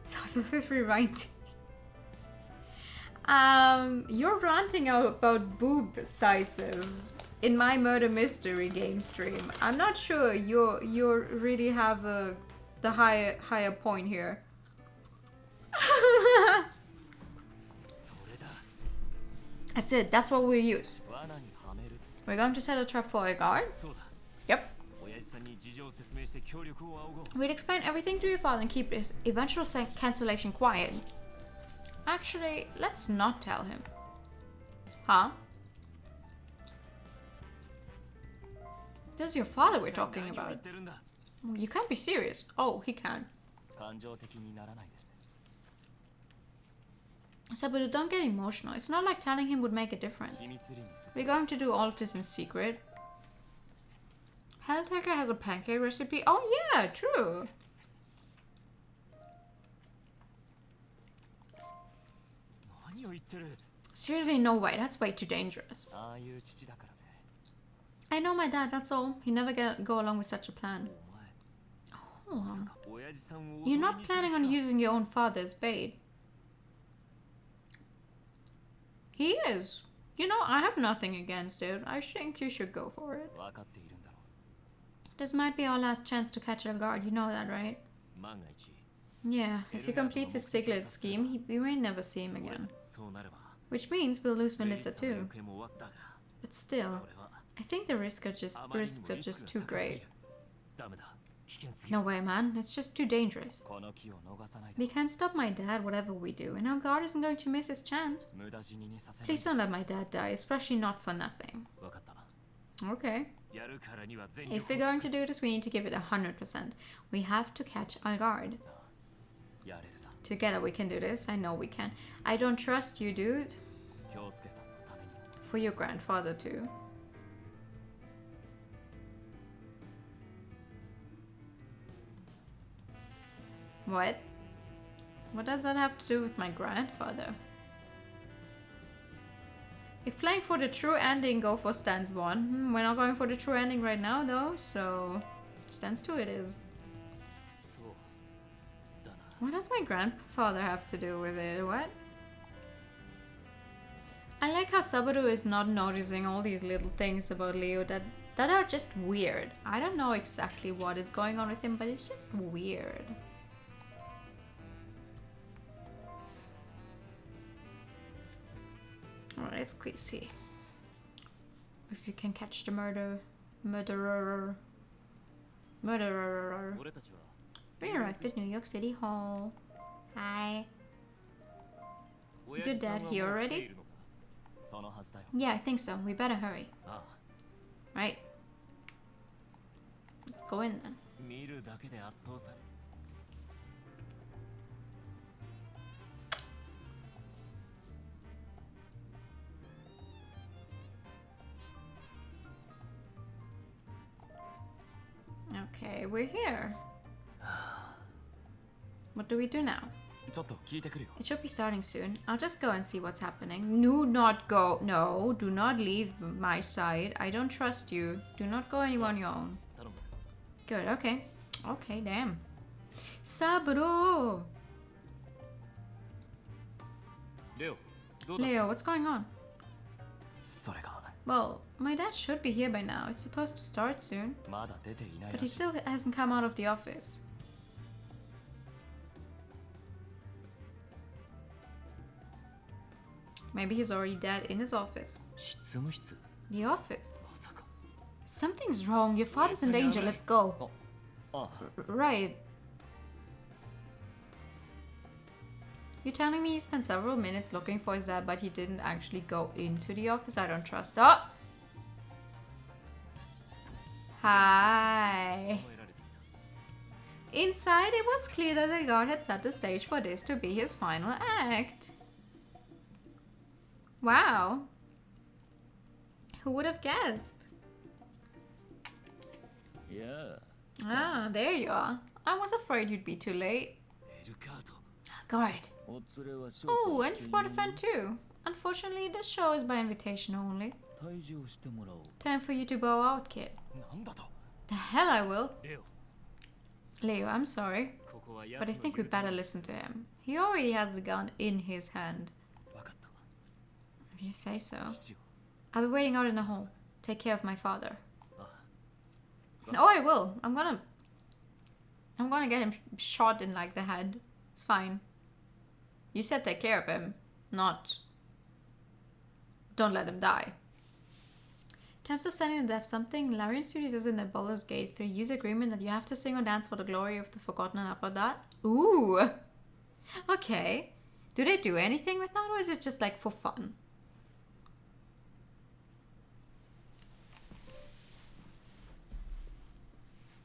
So free ranting. You're ranting about boob sizes in my murder mystery game stream. I'm not sure you really have the higher point here. それだ That's it. That's what we use. 罠にはめる We're going to set a trap for a guard. そうだ Yep. 親父さんに事情を説明して協力を仰ごう。 We'd explain everything to your father and keep his eventual cancellation quiet. Actually, let's not tell him. Huh? This is your father we're talking 何を言 about. ってるんだ。 You can't be serious. Oh, he can. 感情的にならないで。 Sabaru, don't get emotional. It's not like telling him would make a difference. 秘密裏に進 We're going to do all of this in secret. Helltaker has a pancake recipe. Oh yeah, true. 何を言ってる。 Seriously, no way. That's way too dangerous. ああいう父だからね。 I know my dad, that's all. He never go along with such a plan. お前、 Hold まさ on. か親父さんをおと You're りに not する planning 気 on か。 using your own father as bait. He is. You know, I have nothing against it. I think you should go for it. 分かっているんだろ This might be our last chance to catch our guard. You know that, right? う。万が一、 Yeah, if he completes his Siglet scheme, we may never see him again. そうなれば、 Which means we'll lose メリッ Melissa サの too. 行方も終わったが、 But still, これは I think the risks are あまりに just もリスク too が高すぎ great. る。ダメだ。危険すぎる。 No way, man. It's just too dangerous. この機を逃さないで。 We can't stop my dad, whatever we do, and our guard isn't going to miss his chance. 無駄死ににさせない Please don't let my dad die, especially not for nothing. 分かった。 Okay. やるからには全 If 力 we're を going 尽 to く do this, we need to give it 100%. We have to catch our guard. す。やれるさ。 Together we can do this. I know we can. I don't trust you, dude. 京介さんのために。 For your grandfather, too. What? What does that have to do with my grandfather? If playing for the true ending, go for stance 1. We're not going for the true ending right now, though, so stance 2 it is. そうだな。 What does my grandfather have to do with it? What? I like how Sabaru is not noticing all these little things about Leo that are just weird. I don't know exactly what is going on with him, but it's just weird. Alright, let's see if you can catch the murderer. 俺たちは We arrived at New York City Hall. Hi. Is your dad here already? そのはずだよ。 Yeah, I think so. We better hurry. ああ、 Right. Let's go in then. 見るだけで圧倒される。 Okay, we're here. What do we do now? ちょっと聞いてくるよ。 It should be starting soon. I'll just go and see what's happening. Do not go. No, do not leave my side. I don't trust you. Do not go anywhere on your own. 頼む。 Good, okay. Okay, damn. Saburo! レオ、どうだ。 Leo, what's going on? それが Well, my dad should be here by now. It's supposed to start soon. まだ出ていない But ら he しい。 still hasn't come out of the office. Maybe he's already dead in his office. 執務室。 The office? まさか。 Something's wrong. Your father's in danger. Let's go. あ、 Right. You're telling me he spent several minutes looking for his dad, but he didn't actually go into the office? I don't trust. Oh! Hi. 考えられていた。 Inside, it was clear that the guard had set the stage for this to be his final act. Wow. Who would have guessed? いや、 Ah, there you are. I was afraid you'd be too late. エルカート。 Guard. お連れは招 Oh, 待 and して you い brought a る friend too. Unfortunately, this show is by invitation only. 退場してもらおう。 Time for you to bow out, kid. なんだと。 The hell I will. レオ、 Leo, I'm sorry, ここはや but I think we better listen to him. He already has the gun in his hand. わかった。 If you say so. 父を。 I'll be waiting out in the hall. Take care of my father. あ、 Oh, I will. I'm gonna get him shot in like the head. It's fine. You said take care of him, not don't let him die. Time terms of sending the deaf something, Larian Studios is in the Baldur's Gate 3 user agreement that you have to sing or dance for the glory of the Forgotten and upload that. Ooh! Okay. Do they do anything with that, or is it just like for fun?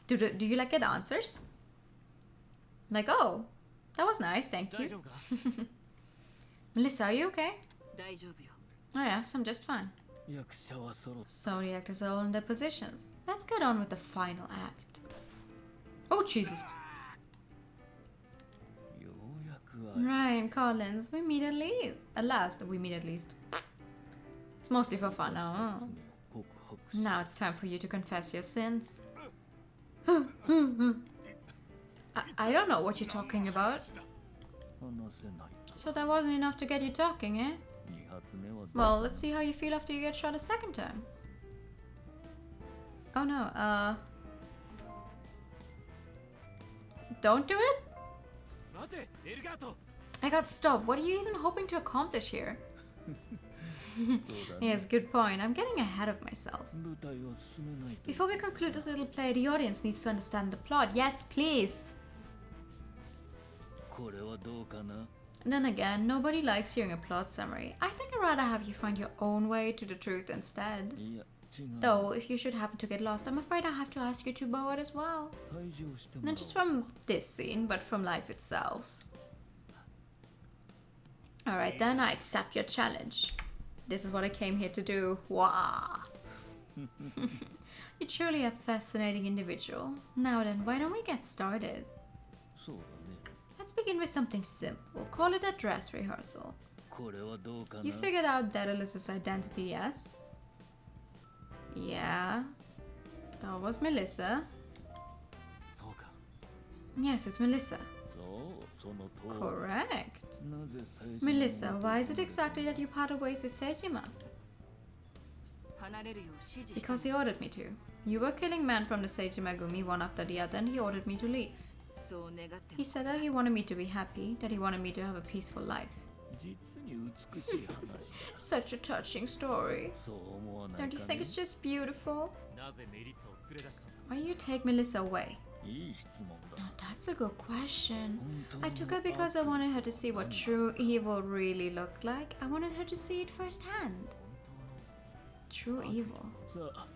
Do you like get answers? Like, oh, that was nice, thank 大 you. 丈夫か Melissa, are you okay? 大丈夫よ Oh yes, I'm just fine. 役者は揃っ So the actors are all in their positions. Let's get on with the final act. Oh Jesus. ようやく Ryan Collins, we meet at least. At last, we meet at least. It's mostly for fun now. 一つ目をホクホクし Now it's time for you to confess your sins. I don't know what you're talking about. 話せない So that wasn't enough to get you talking, eh? 二発目は Well, let's see how you feel after you get shot a second time. Oh no, don't do it? 待てエルガート I got stopped. What are you even hoping to accomplish here? そうだね Yes, good point. I'm getting ahead of myself. 舞台を進めないと Before we conclude this little play, the audience needs to understand the plot. Yes, please. これはどうかな And then again, nobody likes hearing a plot summary. I think I'd rather have you find your own way to the truth instead. いや違う Though, if you should happen to get lost, I'm afraid I have to ask you to bow it as well. 退場してもらお Not う just from this scene, but from life itself. Alright then, I accept your challenge. This is what I came here to do. Wah! You're truly a fascinating individual. Now then, why don't we get started? そうだね Let's begin with something simple. Call it a dress rehearsal. これはどうかな You figured out DAEDALUS' identity, yes? Yeah. That was Melissa. そうか Yes, it's Melissa. そうその通り Correct. なぜ最初 Melissa, why is it exactly that you parted ways with Seijima? 離れるよう指示した Because he ordered me to. You were killing men from the Seijima Gumi one after the other, and he ordered me to leave. そう願って He said that he wanted me to be happy, that he wanted me to have a peaceful life. 実に美しい話だ Such a touching story. そう思わない Don't you か think ね it's just beautiful? なぜメリッサを連れ出したんだ Why you take Melissa away? いい質問だ Now that's a good question. 本当 I に took her because I wanted her to see what true evil really looked like. I wanted her to see it firsthand. True evil. さあ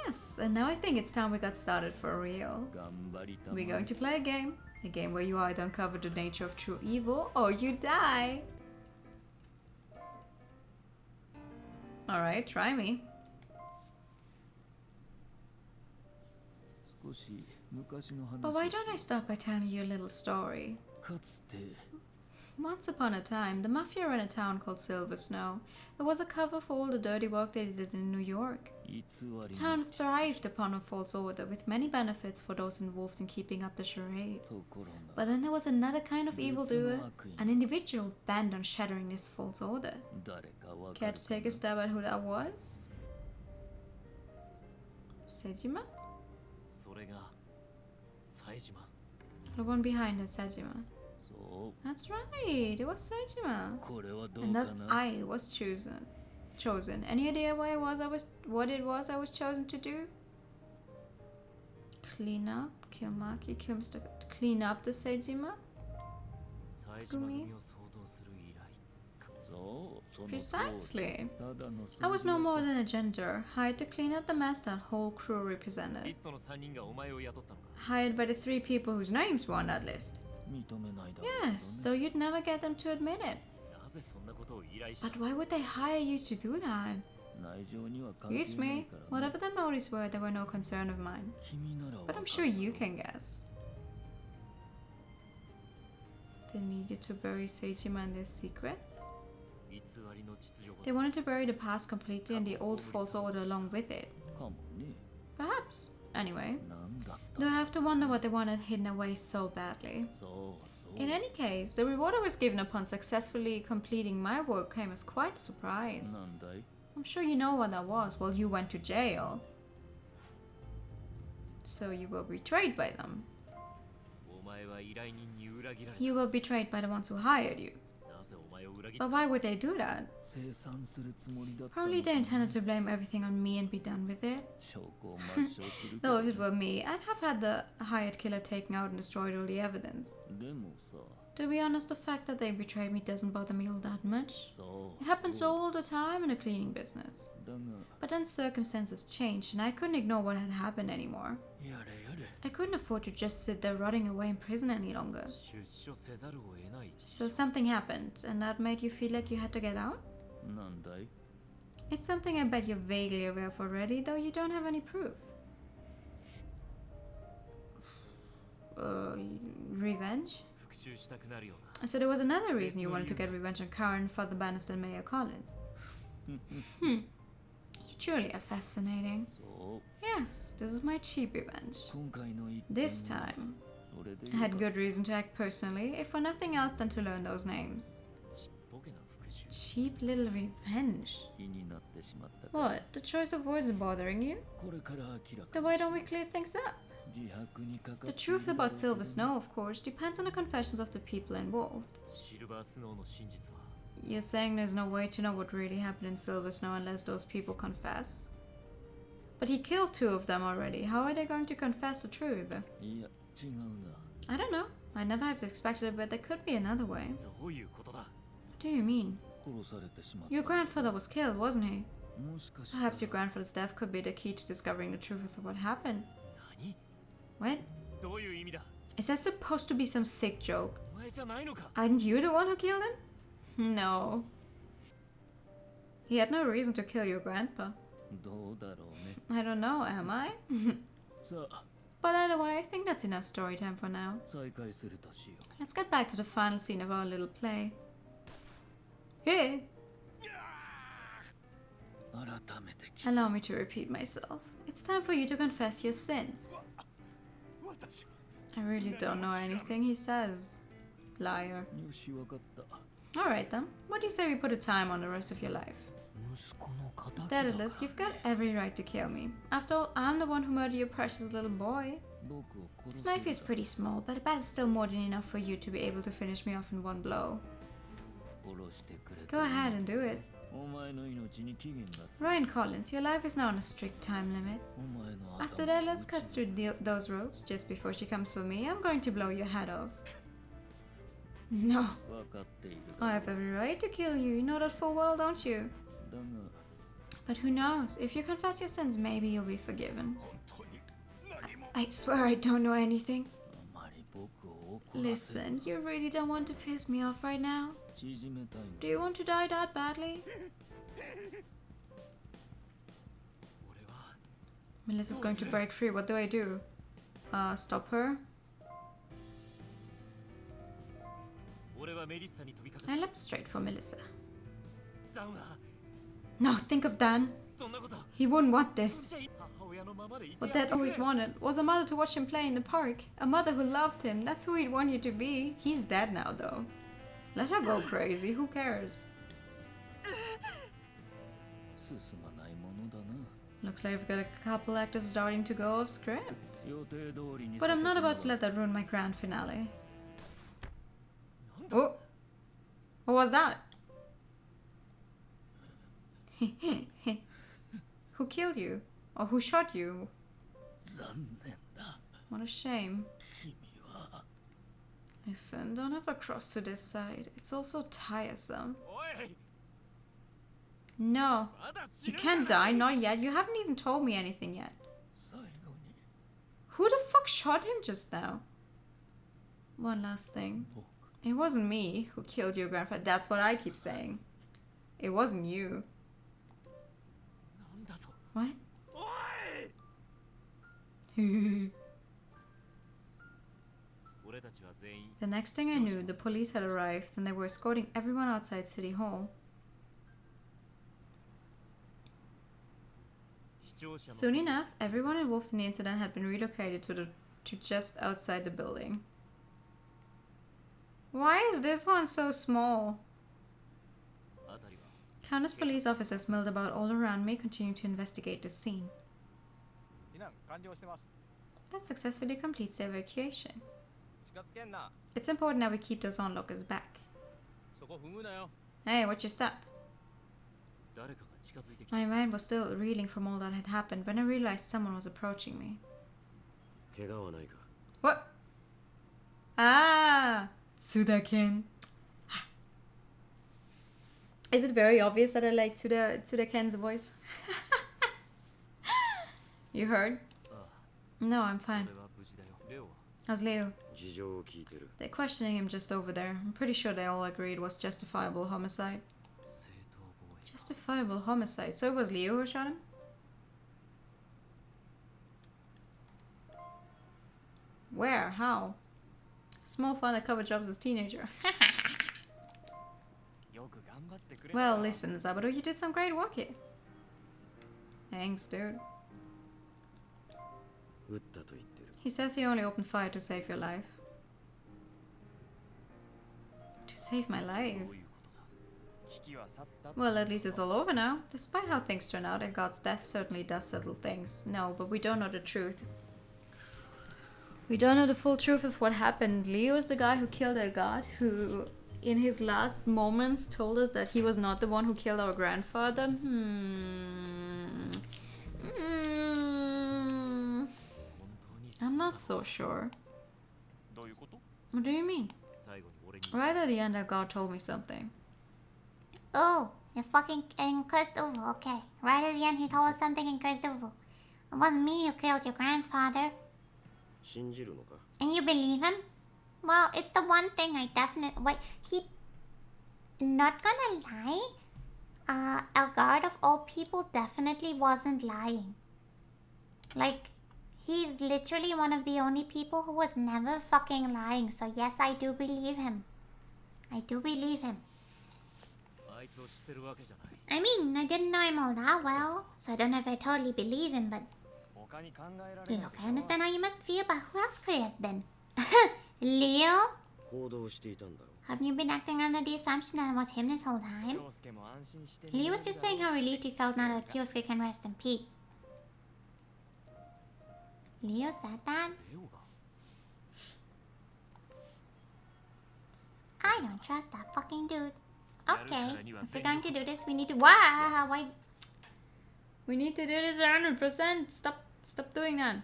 Yes, and now I think it's time we got started for real. 頑張りたま We're going to play a game. A game where you either uncover the nature of true evil or you die. Alright, try me. 少し昔の But why 話 don't I start by telling you a little story? かつて Once upon a time, the mafia ran a town called Silver Snow. It was a cover for all the dirty work they did in New York. 偽り The town の thrived upon a false order with many benefits for those involved in keeping up the charade. ところが But then there was another kind of evildoer, an individual bent on shattering this false order. 誰かわか Care る to take a stab at who that was? Seijima? それが冴島 The one behind her, Seijima. そう That's right, it was Seijima. これはどう And か thus な I was chosen. Any idea what it was I was chosen to do? Clean up, Kiyomaki, kill Mr. Clean up the Seijima? 冴島組を相当する依頼そうその通り Precisely. ただの I was no 数字 more で than a janitor, hired to clean up the mess that whole crew リ represented. ストの3人がお前を雇ったのか Hired by the 3 people whose names were on that list. 認めないだろうけどね Yes, though you'd never get them to admit it. なぜそんなことを依頼した But why would they hire you to do that? 内情には関係 Excuse ない me, からね whatever the motives were, they were no concern of mine. 君ならわ But か I'm る sure you can guess. They needed to bury Seijima and their secrets? 偽りの秩序ご They wanted to bury the past completely and the old false order along with it. かもね Perhaps. Anyway, なんだった though I have to wonder what they wanted hidden away so badly. そうそう In any case, the reward I was given upon successfully completing my work came as quite a surprise. なんだい I'm sure you know what that was. Well, you went to jail. So you were betrayed by them. お前は依頼人に裏切られた You were betrayed by the ones who hired you. なぜお前前を裏切っ But why would they do that? 清算するつもりだったの Probably they intended to blame everything on me and be done with it. 証拠を抹消するけ Though ど if it were me, I'd have had the hired killer taken out and destroyed all the evidence. でもさ To be honest, the fact that they betrayed me doesn't bother me all that much. そう It happens all the time in a cleaning business. だが But then circumstances changed and I couldn't ignore what had happened anymore. やれやれ I couldn't afford to just sit there rotting away in prison any longer. 出所せざるを得ない So something happened and that made you feel like you had to get out? なんだい It's something I bet you're vaguely aware of already, though you don't have any proof. Revenge? 復讐したくなるよ So there was another reason you wanted to get revenge on Karen, Father Bannister, and Mayor Collins. You truly are fascinating. なそう Yes, this is my cheap revenge. 今回の一件 This time, それで I had good reason to act personally, if for nothing else than to learn those names. ちっぽけな復讐 Cheap little revenge. 気になってしまったから What? The choice of words is bothering you? これから明らか Then why don't we clear things up? 自白にかかって The truth about Silver Snow, of course, depends on the confessions of the people involved. シルバースノーの真実は You're saying there's no way to know what really happened in Silver Snow unless those people confess? But he killed 2 of them already. How are they going to confess the truth? いや違うな I don't know. I never have expected it, but there could be another way. どういうことだ What do you mean? 殺されてしまった Your grandfather was killed, wasn't he? もしかして Perhaps your grandfather's death could be the key to discovering the truth of what happened. 何 What? どういう意味だ Is that supposed to be some sick joke? お前じゃないのか Aren't you the one who killed him? No. He had no reason to kill your grandpa. どうだろうね I don't know, am I? さあ But anyway, I think that's enough story time for now. 再開するとしよ Let's get back to the final scene of our little play. Hey! う改めて聞 Allow me to repeat myself. It's time for you to confess your sins. 私 I really don't know anything he says. Liar. よしわかった Alright then. What do you say we put a time on the rest of your life? 息子の仇だ Daedalus, you've got every right to kill me. After all, I'm the one who murdered your precious little boy. 僕を殺 This す knife is pretty small, but I bet it's still more than enough for you to be able to finish me off in one blow. 殺してくれて Go ahead and do it. お前の命に期限がつく Ryan Collins, your life is now on a strict time limit. お前の After 頭 that, let's cut through those ropes. Just before she comes for me, I'm going to blow your head off. No, 分かっている I だ have every right to kill you. You know that full well, don't you? だが But who knows? If you confess your sins, maybe you'll be forgiven. 本当に何も I swear I don't know anything. あまり僕を怒らせ Listen, you really don't want to piss me off right now? 縮めたいん Do you want to die that badly? 俺は Melissa's going to break free. What do I do? Stop her? 俺はメリッサに飛びかか I leapt straight for Melissa. ダウンは No, think of Dan. そんなこと He wouldn't want this. じゃ母親のままでいて What Dad always wanted was a mother to watch him play in the park. A mother who loved him. That's who he'd want you to be. He's dead now, though. Let her go crazy. Who cares? 進まないものだな Looks like we've got a couple actors starting to go off script. 予定通りに But さ I'm せて not もら about う to let that ruin my grand finale. Oh! What was that? Who killed you? Or who shot you? 残念だ What a shame. 君は Listen, don't ever cross to this side. It's all so tiresome. おい No, まだ死 you ぬ can't から die, not yet. You haven't even told me anything yet. 最後に Who the fuck shot him just now? One last thing. 僕 It wasn't me who killed your grandfather. That's what I keep saying. It wasn't you. なんだと What? おい The 俺たちは全員 next thing I knew, the police had arrived and they were escorting everyone outside City Hall. 視聴者の Soon enough, everyone involved in the incident had been relocated to just outside the building. Why is this one so small? あたりは Countless police officers milled about all around me, continuing to investigate the scene. 避難完了してます。 That successfully completes the evacuation. 近づけんな。 It's important that we keep those onlookers back. そこ踏むなよ。 Hey, what'd you stop? 誰かが近づいてきた。 My mind was still reeling from all that had happened when I realized someone was approaching me. 怪我はないか。 What? Ah! Suda-ken. Is it very obvious that I like Suda-ken's voice? You heard? No, I'm fine. 俺は無事だよ。レオは How's Leo? 事情を聞いてる。 They're questioning him just over there. I'm pretty sure they all agreed it was justifiable homicide. 正当防衛。 Justifiable homicide. So it was Leo who shot him? Where? How? Small fun undercover jobs as teenager. よく頑張ってくれた。 Well, listen, Zaburo, you did some great work here. Thanks, dude. 撃ったと言ってる。 He says he only opened fire to save your life. To save my life? どういうことだ。危機は去ったって。 Well, at least it's all over now. Despite how things turn out, and God's death certainly does settle things. No, but we don't know the truth. We don't know the full truth of what happened. Leo is the guy who killed our god, who in his last moments told us that he was not the one who killed our grandfather. I'm not so sure. どういうこと。 What do you mean? 最後に俺に。 Right at the end, our god told me something. Oh, the fucking in Kosovo. Okay. Right at the end, he told us something in Kosovo. It wasn't me who killed your grandfather. 信じるのか。 And you believe him? Well, it's the one thing I definitely... Wait, he... Not gonna lie? Our guard of all people definitely wasn't lying. Like, he's literally one of the only people who was never fucking lying. So yes, I do believe him. I do believe him. あいつを知ってるわけじゃない。 I mean, I didn't know him all that well. So I don't know if I totally believe him, but... 他に考えられない Look, I understand how you must feel, but who else could it have been? Leo? 行動していたんだろ Haven't you been acting under the assumption that it was him this whole time? 京介も安心して。 Leo was just saying how relieved he felt now that Kyosuke can rest in peace. Leo said that? レオが。 I don't trust that fucking dude. Okay, if we're going to do this, we need to... Wow, why... We need to do this 100%. Stop doing that.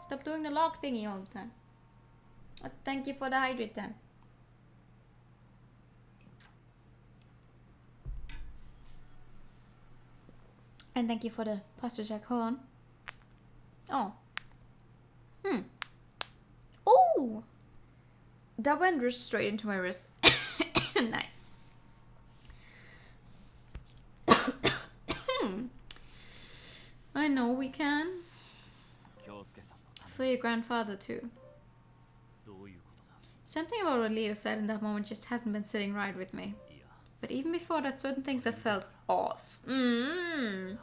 Stop doing the log thingy all the time. Thank you for the hydrate time. And thank you for the posture check. Hold on. Oh. Oh! That went just straight into my wrist. Nice. I know we can. 京介さんのため。 For your grandfather too. どういうことだ。 Something about what Leo said in that moment just hasn't been sitting right with me. いや、 But even before that, certain things have felt off. な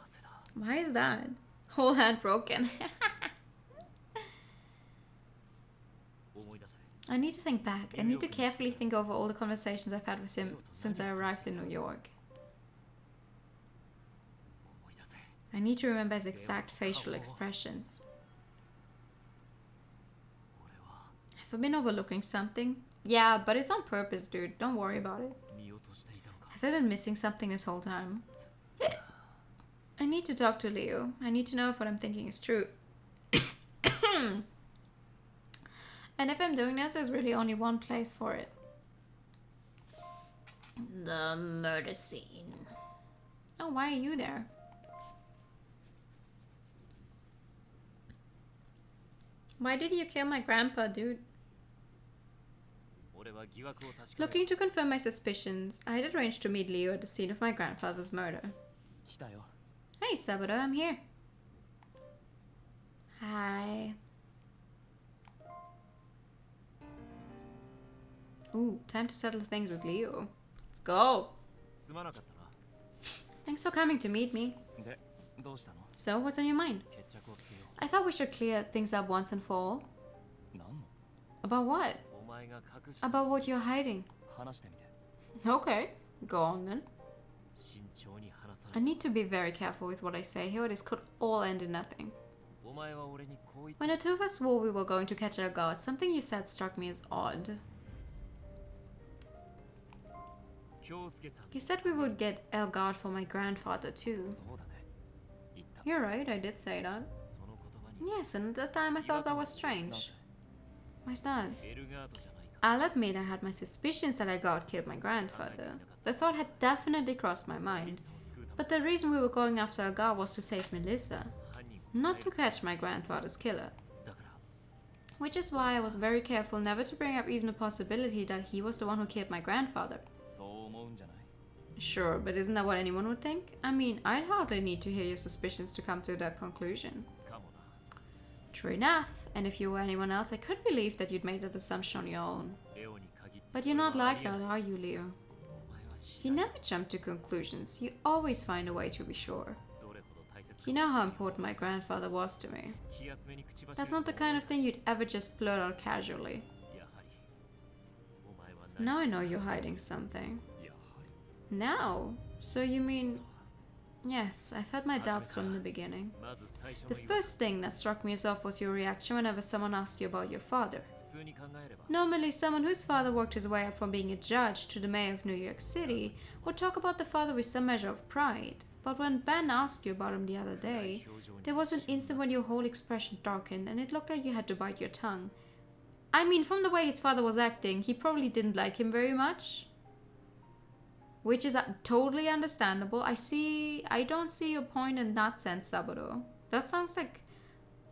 ぜだ。 Why is that? Whole hand broken. 思い出せ。 I need to think back. I need to carefully think over all the conversations I've had with him since I arrived in New York. 思い出せ。 I need to remember his exact facial expressions. 俺は Have I been overlooking something? Yeah, but it's on purpose, dude. Don't worry about it. 見落としていたのか。 Have I been missing something this whole time? I need to talk to Leo. I need to know if what I'm thinking is true. And if I'm doing this, there's really only one place for it. The murder scene. Oh, why are you there? Why did you kill my grandpa, dude? 俺は疑惑を確かめ。 Looking to confirm my suspicions, I had arranged to meet Leo at the scene of my grandfather's murder. 来たよ。 Hey, Saburo, I'm here. Hi. Ooh, time to settle things with Leo. Let's go. すまなかったな。 Thanks for coming to meet me. で、どうしたの。 So, what's on your mind? 決着をつけよ I thought we should clear things up once and for all. う。なんの。 About what? お前が隠した。 About what you're hiding. 話してみて。 Okay, go on then. 慎重に話さ I ない。 need to be very careful with what I say here, or this could all end in nothing. お前は俺にこう言っ When the two of us swore we were going to catch our gods, something you said struck me as odd. You said we would get Elgard for my grandfather too. そうだね。言った。 You're right, I did say that. その言葉に Yes, and at that time I thought that was な strange. ぜ Why's that? エルガートじゃないか。 I'll admit I had my suspicions that Elgard killed my grandfather. The thought had definitely crossed my mind. そう救うため But the reason we were going after Elgard was to save Melissa, 犯人を not to catch my grandfather's killer. だから Which is why I was very careful never to bring up even the possibility that he was the one who killed my grandfather. そう思うんじゃない。 Sure, but isn't that what anyone would think? I mean, I'd hardly need to hear your suspicions to come to that conclusion. かもな。 True enough, and if you were anyone else, I could believe that you'd made that assumption on your own. レオに限って But you're not like that, are you, Leo? お前は知 You らない never jump to conclusions. You always find a way to be sure. どれほど大切か You know how important my grandfather was to me. 気休めに口走る That's not the kind of thing you'd ever just blurt out casually. やはりお前は何 Now I know you're hiding something. やはり Now? So you mean... そう Yes, I've had my doubts from the beginning. まず最初の The 違和感 first thing that struck me as off was your reaction whenever someone asked you about your father. 普通に考えれば Normally, someone whose father worked his way up from being a judge to the mayor of New York City would talk about the father with some measure of pride. But when Ben asked you about him the other day, there was an instant when your whole expression darkened and it looked like you had to bite your tongue. I mean, from the way his father was acting, he probably didn't like him very much. Which is totally understandable. I don't see your point in that sense, Saburo. That sounds like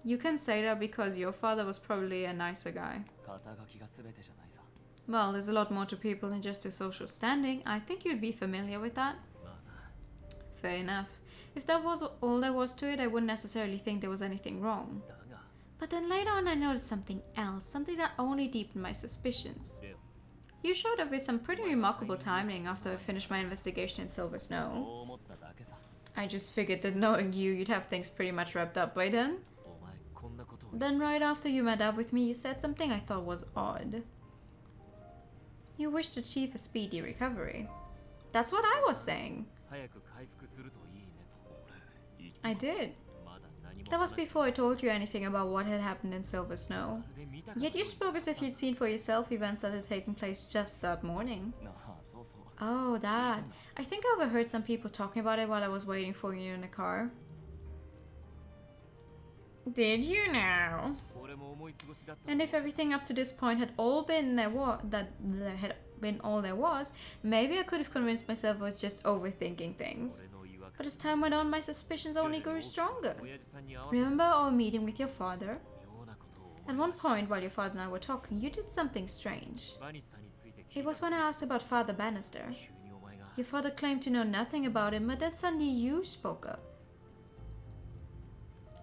you can say that because your father was probably a nicer guy. 肩書きが全てじゃないさ Well, there's a lot more to people than just their social standing. I think you'd be familiar with that. まあな Fair enough. If that was all there was to it, I wouldn't necessarily think there was anything wrong. だが But then later on, I noticed something else, something that only deepened my suspicions. レオ You showed up with some pretty remarkable timing after I finished my investigation in Silver そ Snow. う思っただけさ I just figured that knowing you, you'd have things pretty much wrapped up by then. お前こんなことを Then right after you met up with me, you said something I thought was odd. You wished to achieve a speedy recovery. That's what I was saying. 早く回復するといいねと俺言った I did. まだ何も That was 話して before I told you anything about what had happened in Silver Snow. まるで見たか Yet の you ように spoke as if you'd seen for yourself events that had taken place just that morning. なあそうそう Oh, that. I think I overheard some people talking about it while I was waiting for you in the car. Did you now? 俺も思い過ごしだった And if everything up to this point had all been there had been all there was, maybe I could have convinced myself I was just overthinking things. 俺の違和感 But as time went on, my suspicions only grew stronger. 親父さんに合わせ Remember our meeting with your father? 妙なことを At 思い one 出した point, while your father and I were talking, you did something strange. バニスタについて聞い It た was when I asked about Father Bannister. 急にお前が Your father claimed to know nothing about him, but then suddenly you spoke up.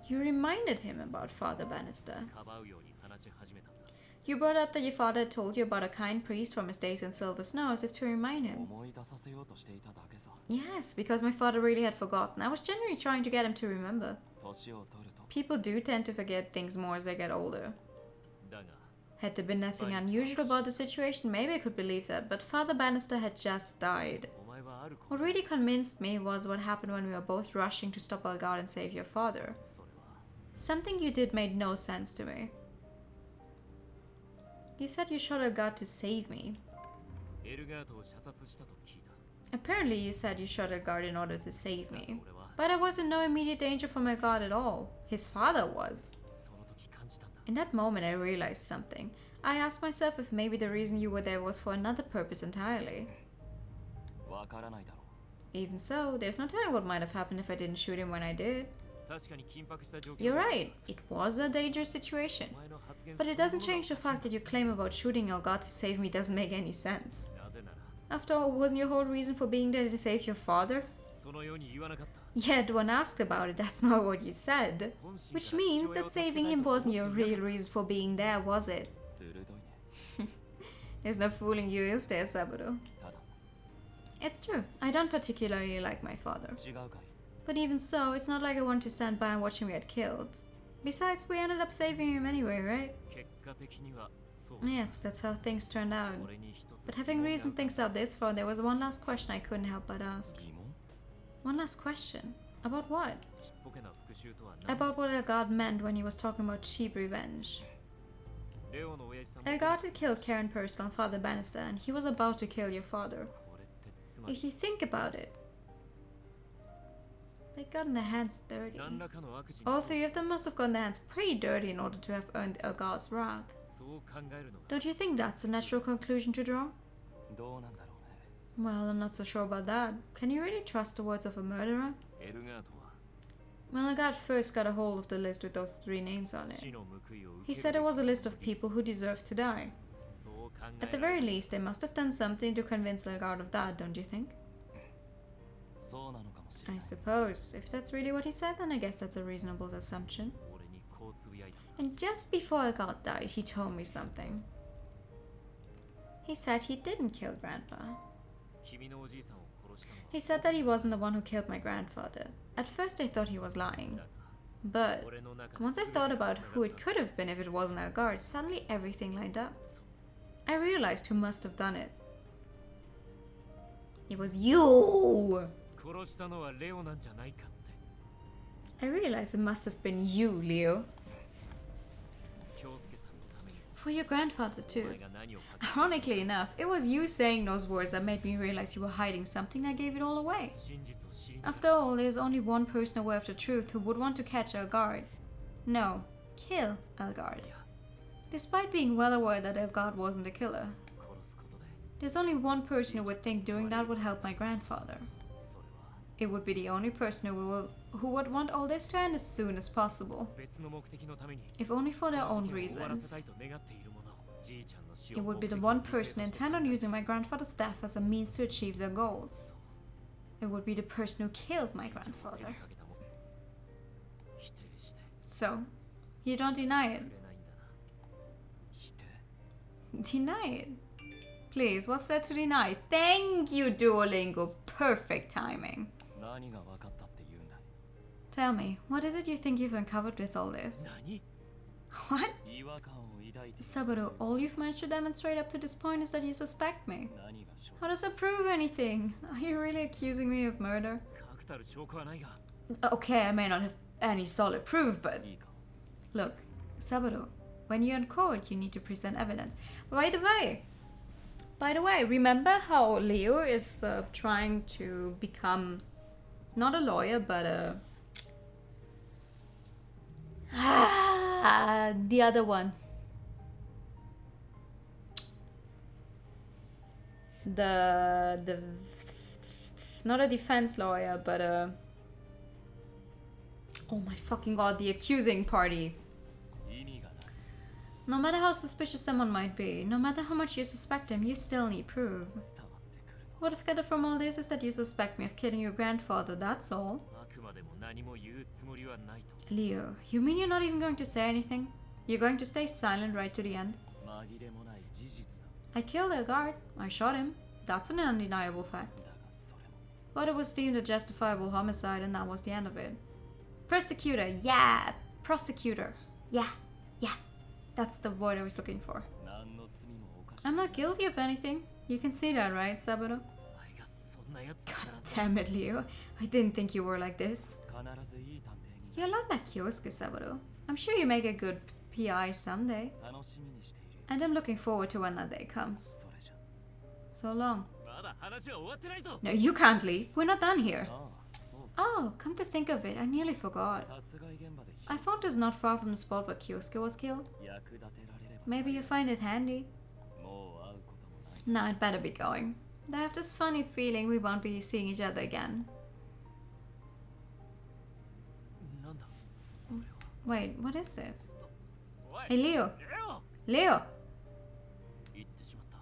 You reminded him about Father Bannister. かばうように話し始めたんだ You brought up that your father had told you about a kind priest from his days in Silver Snow as if to remind him. 思い出させようとしていただけさ Yes, because my father really had forgotten. I was genuinely trying to get him to remember. 年を取ると People do tend to forget things more as they get older. だが Had there been nothing unusual about the situation, maybe I could believe that, but Father Bannister had just died. お前はあるこ What really convinced me was what happened when we were both rushing to stop Elgard and save your father. それは Something you did made no sense to me. You said you shot Elgard to save me. エルガートを射殺したと聞いた Apparently, you said you shot Elgard in order to save me. 俺は But I was in no immediate danger from Elgard at all. His father was. その時感じたんだ In that moment, I realized something. I asked myself if maybe the reason you were there was for another purpose entirely. わからないだろ Even so, there's no telling what might have happened if I didn't shoot him when I did. う確かに緊迫した状況 You're right, it was a dangerous situation. お前の発言 But it そ doesn't のもの change the fact that your claim about shooting Elgard to save me doesn't make any sense. なぜなら After all, wasn't your whole reason for being there to save your father? そのように言わなかった Yet, when asked about it, that's not what you said. 本心 Which から means 父親を that 助けた saving い him と wasn't 思 your っていな real かっ reason for being there, was it? た鋭いね There's no fooling you, is there, Saburo? ただ It's true, I don't particularly like my father. 違うかい But even so, it's not like I want to stand by and watch him get killed. Besides, we ended up saving him anyway, right? 結果的にはそう Yes, that's how things turned out. 俺に一つ But having reasoned things out this far, there was one last question I couldn't help but ask. 疑問 One last question. About what? ちっぽけな復讐とは何 About what Elgard meant when he was talking about cheap revenge. レオの親父さんも Elgard had killed Karen Purcell and Father Bannister, and he was about to kill your father. これって If you think about it, they gotten their hands dirty. 何らかの悪事に All three of them must have gotten their hands pretty dirty in order to have earned Elgar's wrath. そう考えるのが Don't you think that's the natural conclusion to draw? どうなんだろうね。 Well, I'm not so sure about that. Can you really trust the words of a murderer? エルガートは Well, Elgard first got a hold of the list with those 3 names on it. 死の報いを He 受け said る it was a list of people who deserved to die. そう考 At え the られ very る least, they must have done something to convince Elgard of that, don't you think? そうなのかもしれ I ない。 suppose. If that's really what he said, then I guess that's a reasonable assumption. 俺にこうつぶやいた。 And just before Elgard died, he told me something. He said he didn't kill Grandpa. 君のおじいさんを殺したのは He said that he wasn't the one who killed my grandfather. At first, I thought he was lying. だが But 俺の中で once I 全て thought が about 繋が who っ it た。 could have been if it wasn't Elgard, suddenly everything lined up. そう I realized who must have done it. It was you! 殺したのはレオなんじゃないかって。 I realized it must have been you, Leo. 京介さんのためにも For your grandfather, お too. 前が何を隠し Ironically enough, it was you saying those words that made me realize you were hiding something that gave it all away. 真実を知りながら After all, there's only one person aware of the truth who would want to catch Elgard. No, kill Elgard. Despite being well aware that Elgard wasn't the killer, 殺すことで there's only one person who would think doing that would help my grandfather. それは It would be the only person who would want all this to end as soon as possible, 別の目的のために if only for their こ own の事件を終わらせた reasons. いと願っているもの。じいちゃんの死を It would be the 目的 one に犠牲と person して intent on using my grandfather's death as a means to achieve their goals. It would be the person who killed my じいちゃんを手 grandfather. にかけたもの否定して So, you don't deny it. くれないんだな。否定 Deny it. Please, what's there to deny? Thank you, Duolingo. Perfect timing. 何が分かったって言うんだ。 Tell me, what is it you think you've uncovered with all this? 何 What? 違和感を抱いて Saburo, all you've managed to demonstrate up to this point is that you suspect me. 何が証 How does that prove anything? Are you really accusing me of murder? 確たる証拠はないが Okay, I may not have any solid proof, but いいか look, Saburo, when you're in court, you need to present evidence. By the way, remember how Leo is trying to become not a lawyer, but the other one. The not a defense lawyer, but oh my fucking god, the accusing party. 意味がない。 No matter how suspicious someone might be, no matter how much you suspect him, you still need proof. 伝わってくる What I've gathered from all this is that you suspect me of killing your grandfather, that's all. の。あくまでも何も言うつもりはないと。 Leo, you mean you're not even going to say anything? You're going to stay silent right to the end? 紛れもない事実だ。 I killed Elgard. I shot him. That's an undeniable fact. だがそれも But it was deemed a justifiable homicide and that was the end of it. Persecutor, yeah! Prosecutor. Yeah. That's the word I was looking for. 何の罪も犯して I'm not guilty of anything. You can see that, right, Saburo? お前がそんなやつだったら Damn it, Leo. I didn't think you were like this. 必ずいい探偵に You're not like Kyosuke, Saburo. I'm sure you make a good PI someday. 楽しみにしている。 And I'm looking forward to when that day comes. それじゃ So long. まだ話は終わってないぞ。 No, you can't leave. We're not done here. ああ、そうそう。 Oh, come to think of it, I nearly forgot. 殺害現場で I found this not far from the spot where Kyosuke was killed. 役立てられれば Maybe you find it handy. もう会うこともない。 Now I'd better be going. I have this funny feeling we won't be seeing each other again. なんだこれは。 Wait, what is this? おい Hey, Leo. レオ Leo! 言ってしまった。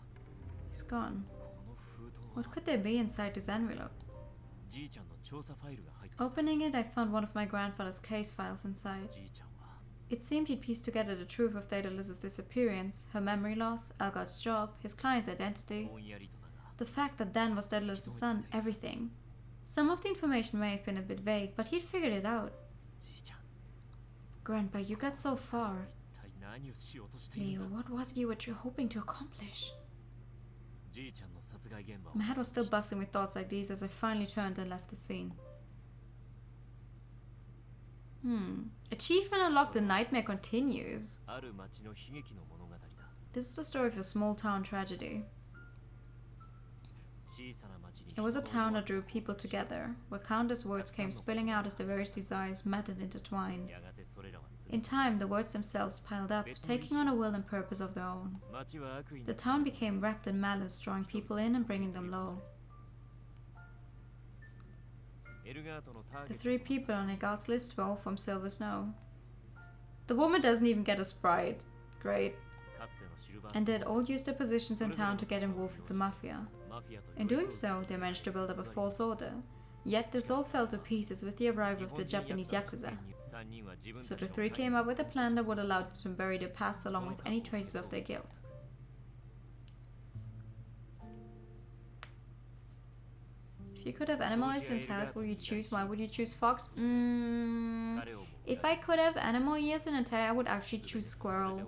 He's gone. この封筒は What could there be inside this envelope? じいちゃんの調査ファイルが入って Opening it, I found one of my grandfather's case files inside. じいちゃんは It seemed he'd pieced together the truth of DAEDALUS' disappearance, her memory loss, Elgard's job, his client's identity, ぼんやりとだが the fact that Dan was DAEDALUS' son, everything. Some of the information may have been a bit vague, but he'd figured it out. じいちゃん Grandpa, you got so far. 一体何をしようとしている Leo, んだ what was it you were hoping to accomplish? じいちゃんの殺害現場を My head was still buzzing with thoughts like these as I finally turned and left the scene. Achievement unlocked, the nightmare continues. ある町の悲劇の物語だ This is the story of a small town tragedy. It was a town that drew people together, where countless words came spilling out as their various desires met and intertwined. In time, the words themselves piled up, taking on a will and purpose of their own. The town became wrapped in malice, drawing people in and bringing them low. The 3 people on Egart's list were all from Silver Snow. The woman doesn't even get a sprite. Great. And they'd all used their positions in town to get involved with the Mafia. In doing so, they managed to build up a false order. Yet this all fell to pieces with the arrival of the Japanese Yakuza. So the 3 came up with a plan that would allow them to bury their past along with any traces of their guilt. If you could have animal ears and tails, would you choose? Why would you choose fox? If I could have animal ears and a tail, I would actually choose squirrel.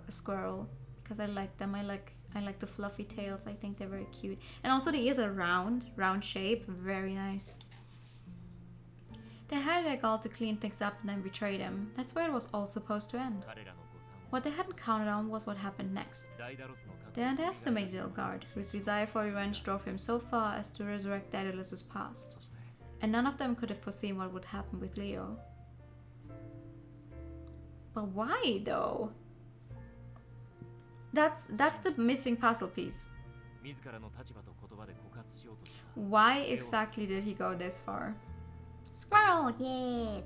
A squirrel, because I like them. I like the fluffy tails. I think they're very cute. And also the ears are round shape, very nice. They hired Egalt to clean things up and then betrayed him. That's where it was all supposed to end. What they hadn't counted on was what happened next. They underestimated Elgard, whose desire for revenge drove him so far as to resurrect Daedalus' past. And none of them could have foreseen what would happen with Leo. But why, though? That's the missing puzzle piece. Why exactly did he go this far? Squirrel, yes.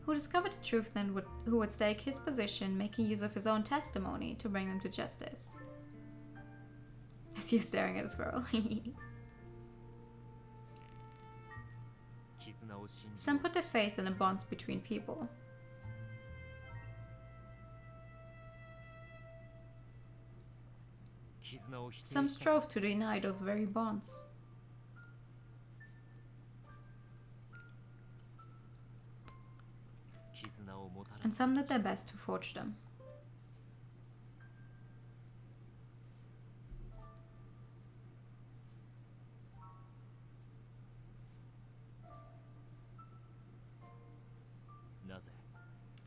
Who discovered the truth then who would stake his position, making use of his own testimony to bring them to justice. As you staring at a squirrel. Some put their faith in the bonds between people. Some strove to deny those very bonds. And some did their best to forge them.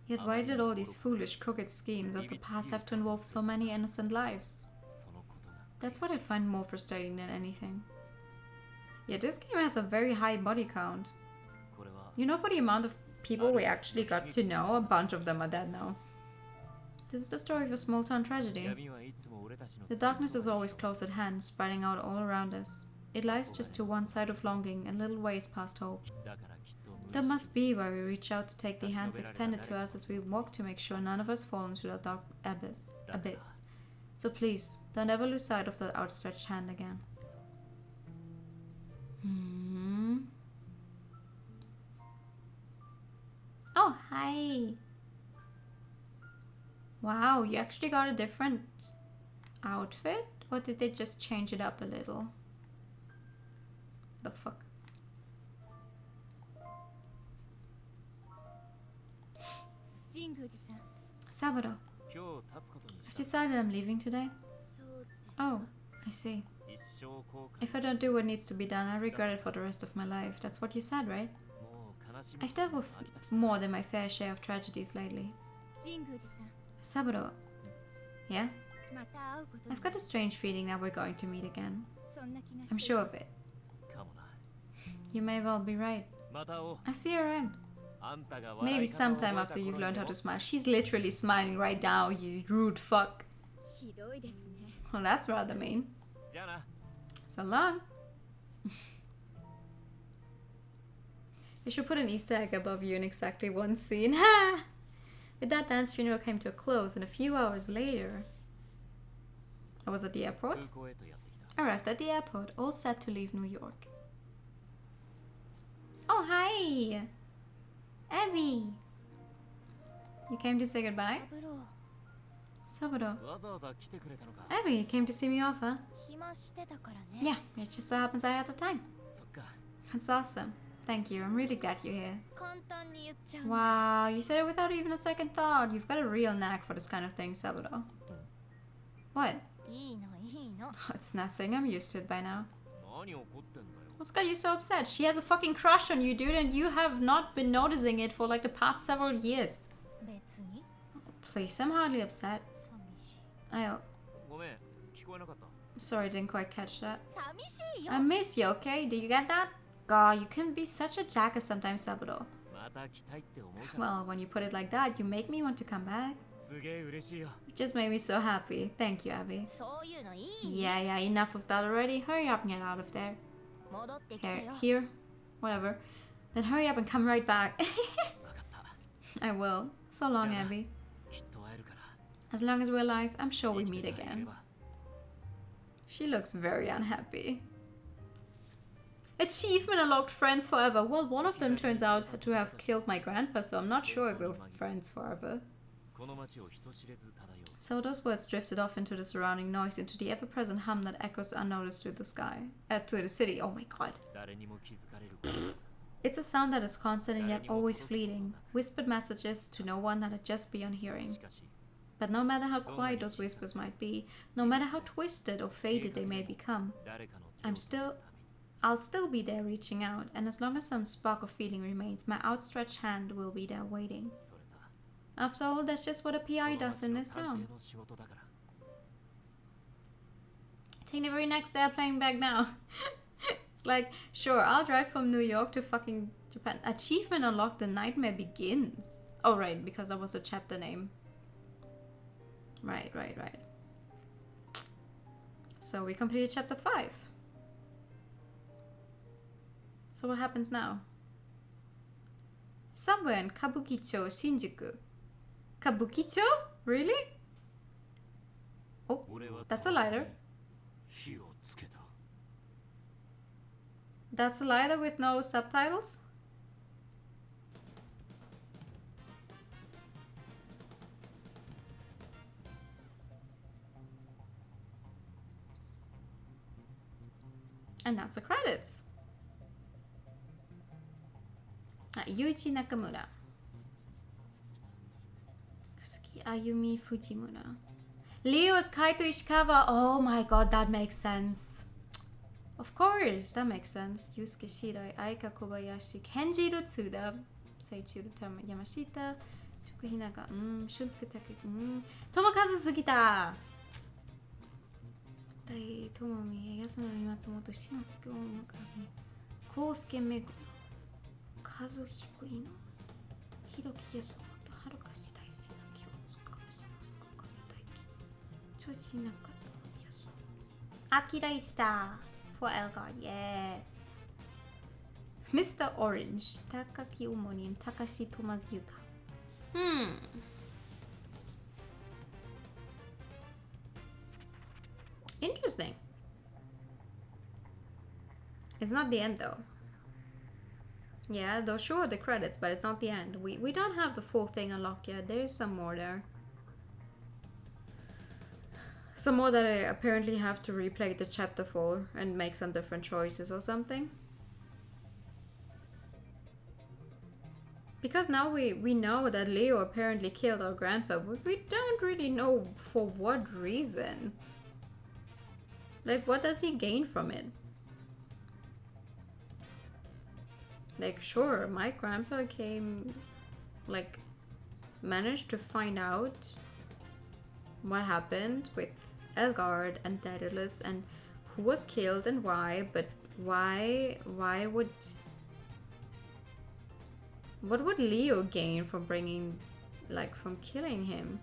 Yet why did all these foolish, crooked schemes of the past have to involve so many innocent lives? That's what I find more frustrating than anything. Yet this game has a very high body count. You know, for the amount of people we actually got to know, a bunch of them are dead now. This is the story of a small town tragedy. The darkness is always close at hand, spreading out all around us. It lies just to one side of longing and little ways past hope. That must be why we reach out to take the hands extended to us as we walk to make sure none of us fall into the dark abyss. So please, don't ever lose sight of that outstretched hand again. Oh, hi. Wow, you actually got a different outfit? Or did they just change it up a little? The fuck? Saburo, I've decided I'm leaving today. Oh, I see. If I don't do what needs to be done, I regret it for the rest of my life. That's what you said, right? I've dealt with more than my fair share of tragedies lately. Saburo. Yeah? I've got a strange feeling that we're going to meet again. I'm sure of it. You may well be right. I'll see you around. Maybe sometime after you've learned how to smile. She's literally smiling right now, you rude fuck. Well, that's rather mean. So long. You should put an Easter egg above you in exactly one scene. Ha! With that, Dan's funeral came to a close, and a few hours later... I was at the airport. Arrived at the airport, all set to leave New York. Oh, hi! Abby! You came to say goodbye? Saburo. Abby, you came to see me off, huh? Yeah, it just so happens I had the time. That's awesome. Thank you, I'm really glad you're here. Wow, you said it without even a second thought. You've got a real knack for this kind of thing, Saburo. What? It's nothing, I'm used to it by now. What's got you so upset? She has a fucking crush on you, dude, and you have not been noticing it for like the past several years. Please, I'm hardly upset. Sorry, I didn't quite catch that. 寂しいよ I miss you, okay? Did you get that? God, you can be such a jackass sometimes, Saburo. また来たいって思うから Well, when you put it like that, you make me want to come back. すげえ嬉しいよ You just made me so happy. Thank you, Abby. そういうのいい Yeah, yeah, enough of that already. Hurry up and get out of there. 戻ってきて Here, よ here, whatever. Then hurry up and come right back. 分かった I will. So long, Abby. きっと会えるから As long as we're alive, I'm sure we 生き meet てさえいれ again. ば She looks very unhappy. Achievement unlocked friends forever. Well, one of them turns out to have killed my grandpa, so I'm not sure if we're friends forever. この街を人知れず漂う So those words drifted off into the surrounding noise, into the ever-present hum that echoes unnoticed through the sky, through the city. Oh my god. 誰にも気づかれることなく It's a sound that is constant and yet always fleeting. Whispered messages to no one that are just beyond hearing. しかし But no matter how quiet those whispers might be, no matter how twisted or faded they may become, 誰かの手を I'm 取る still, I'll still be there reaching out, and as long as some spark of feeling remains, my outstretched hand will be there waiting. それな After all, that's just what a こ PI の does in 街 this の探 town. 偵の仕事だから Take the very next airplane back now. It's like, sure, I'll drive from New York to fucking Japan. Achievement unlocked, the nightmare begins. Oh, right, because that was a chapter name. Right. So we completed chapter 5. So what happens now? Somewhere in Kabukicho, Shinjuku. Kabukicho? Really? Oh, 俺は that's a lighter. 火をつけた That's a lighter with no subtitles? And that's the credits. Yuichi Nakamura. Kusuki Ayumi Fujimura. Leo's Kaito Ishikawa. Oh my god, that makes sense. Of course, that makes sense. Yusuke Shirai, Aika Kobayashi, Kenjiro Tsuda, Seiichiro Yamashita, Choku Hinaka, Shunsuke Takeki, Tomokazu Sugita. Dai Tomomi, Yasunori Matsumoto, Shinosuke Omokami, Kousuke Meguro, Kazuhiko Ino, Hiroki Yasumoto, Harukashi Daishin, Kyosuke Daiki, Choji Nakato, Yasu. Akira Ista for Elgard, yes. Mr. Orange, Takaki Omonin, Takashi Tomazuka. Interesting. It's not the end though. Yeah, they'll show the credits, but it's not the end. We don't have the full thing unlocked yet. There's some more there. Some more that I apparently have to replay the chapter for and make some different choices or something. Because now we know that Leo apparently killed our grandpa, but we don't really know for what reason. Like, what does he gain from it? Like, sure, my grandpa managed to find out what happened with Elgard and DAEDALUS and who was killed and why, but why would... What would Leo gain from from killing him?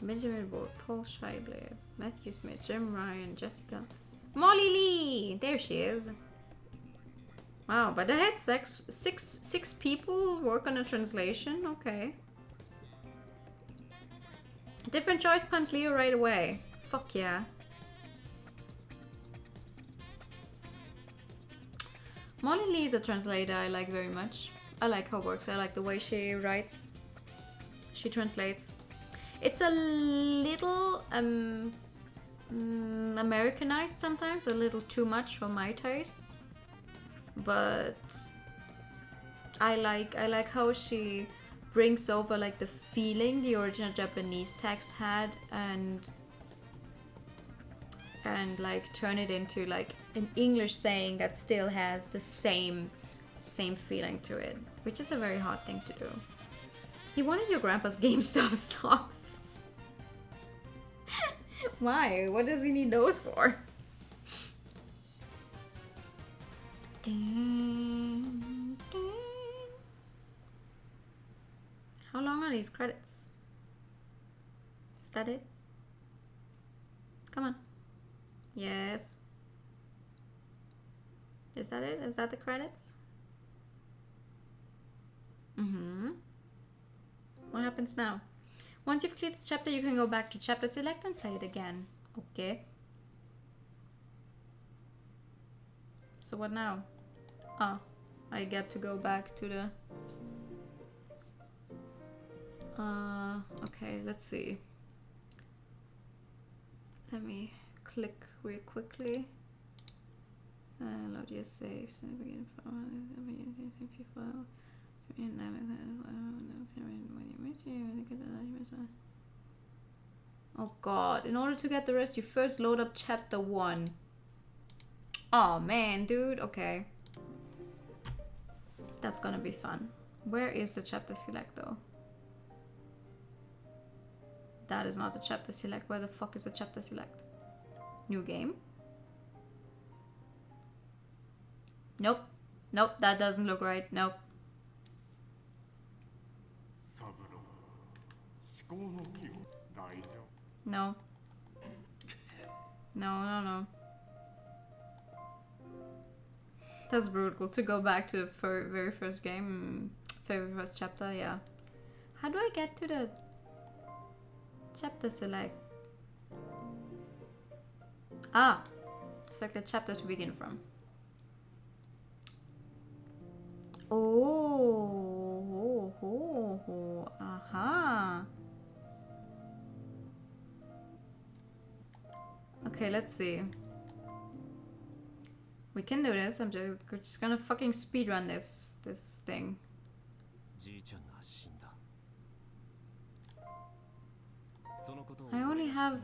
Benjamin Ward, Paul Scheibler, Matthew Smith, Jim Ryan, Jessica... Molly Lee! There she is. Wow, but I had six people work on a translation? Okay. Different choice, punch Leo right away. Fuck yeah. Molly Lee is a translator I like very much. I like her works. I like the way she writes. She translates. It's a little Americanized sometimes, a little too much for my tastes. But I like how she brings over like the feeling the original Japanese text had and like turn it into like an English saying that still has the same feeling to it, which is a very hard thing to do. He wanted your grandpa's GameStop stocks. Why? What does he need those for? How long are these credits? Is that it? Come on. Yes. Is that it? Is that the credits? What happens now? Once you've cleared the chapter, you can go back to chapter select and play it again. Okay. So what now? Ah, I get to go back to the... okay, let's see. Let me click real quickly. Load your saves. Oh god, in order to get the rest, you first load up chapter 1. Oh man, dude, okay. That's gonna be fun. Where is the chapter select though? That is not the chapter select. Where the fuck is the chapter select? New game? Nope. Nope, that doesn't look right. Nope. No. No. That's brutal to go back to the very first game. Very first chapter, yeah. How do I get to the chapter select? Ah! Select the chapter to begin from. Oh, aha. Okay, let's see. We can do this. We're just gonna fucking speedrun this thing. I only have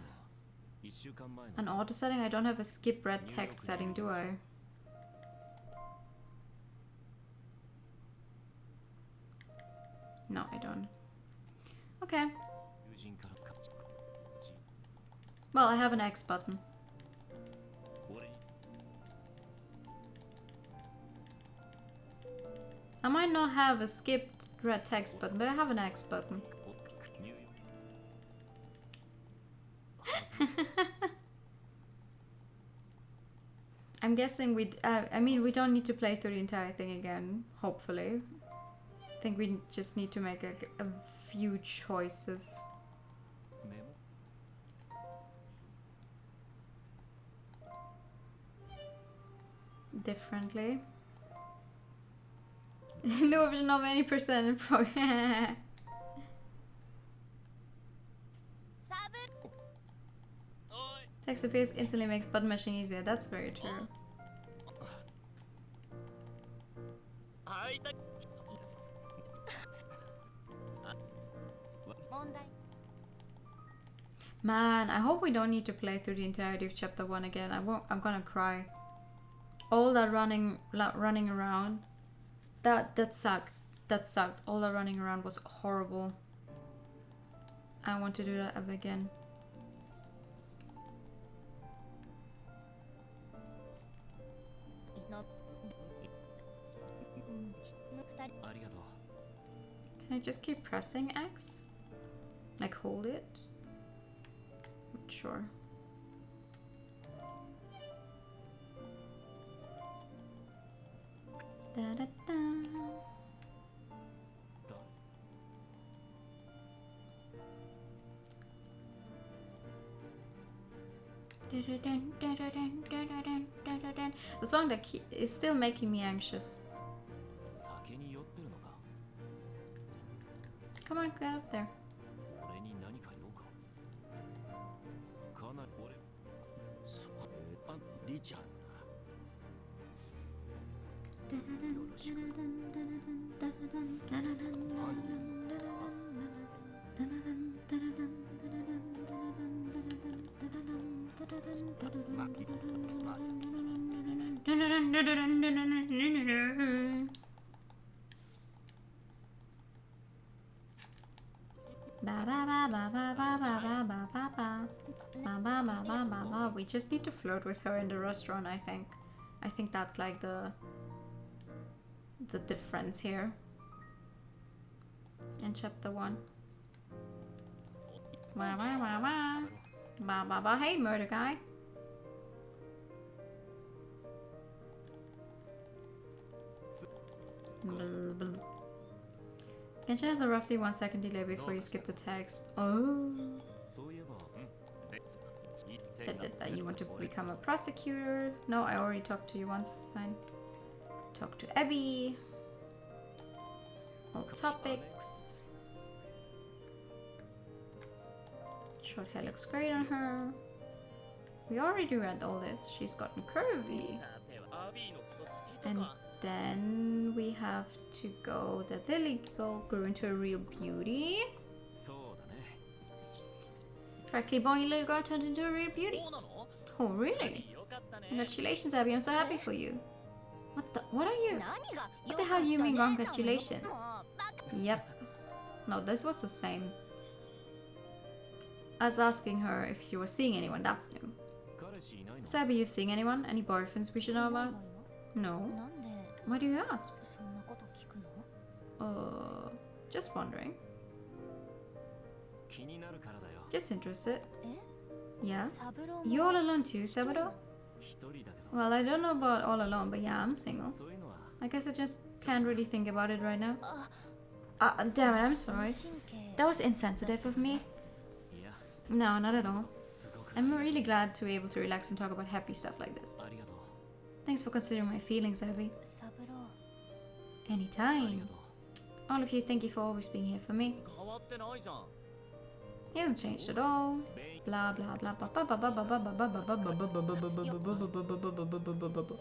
an auto setting. I don't have a skip red text setting, do I? No, I don't. Okay. Well, I have an X button. I might not have a skipped red text button, but I have an X button. I'm guessing I mean, we don't need to play through the entire thing again, hopefully. I think we just need to make a few choices. Differently. No option of any percent in progress. Text appears instantly makes button mashing easier. That's very true. Man, I hope we don't need to play through the entirety of chapter 1 again. I'm gonna cry. All that running around. That sucked. That sucked. All that running around was horrible. I want to do that ever again. Can I just keep pressing X? Like hold it? Not sure. Da da da. The song that is still making me anxious. Come on, get up there. Ba ba ba ba ba ba ba ba ba ba ba. Ba ba ba ba ba ba. We just need to flirt with her in the restaurant, I think. I think that's like the difference here. In chapter 1. Wah wah wah wah. Ba ba ba. Hey, murder guy. Blah, blah. Genshin has a roughly 1 second delay before you skip the text. Oh. That you want to become a prosecutor? No, I already talked to you once. Fine. Talk to Abby. All topics. Short hair looks great on her. We already read all this. She's gotten curvy. And then we have to go that Lily girl grew into a real beauty. Frankly, bony little girl turned into a real beauty. Oh, really? Congratulations, Abby. I'm so happy for you. What are you? What the hell do you mean congratulations? Yep. No, this was the same. I was asking her if she was seeing anyone. That's new. So, Abby, you seeing anyone? Any boyfriends we should know about? No. Why do you ask? Just wondering. Just interested. Yeah? You all alone too, Saburo? Well, I don't know about all alone, but yeah, I'm single. I guess I just can't really think about it right now. Damn it, I'm sorry. That was insensitive of me. No, not at all. I'm really glad to be able to relax and talk about happy stuff like this. Thanks for considering my feelings, Abby. Anytime. All of you, thank you for always being here for me. He hasn't changed at all. Blah blah blah blah blah blah blah blah blah blah blah blah.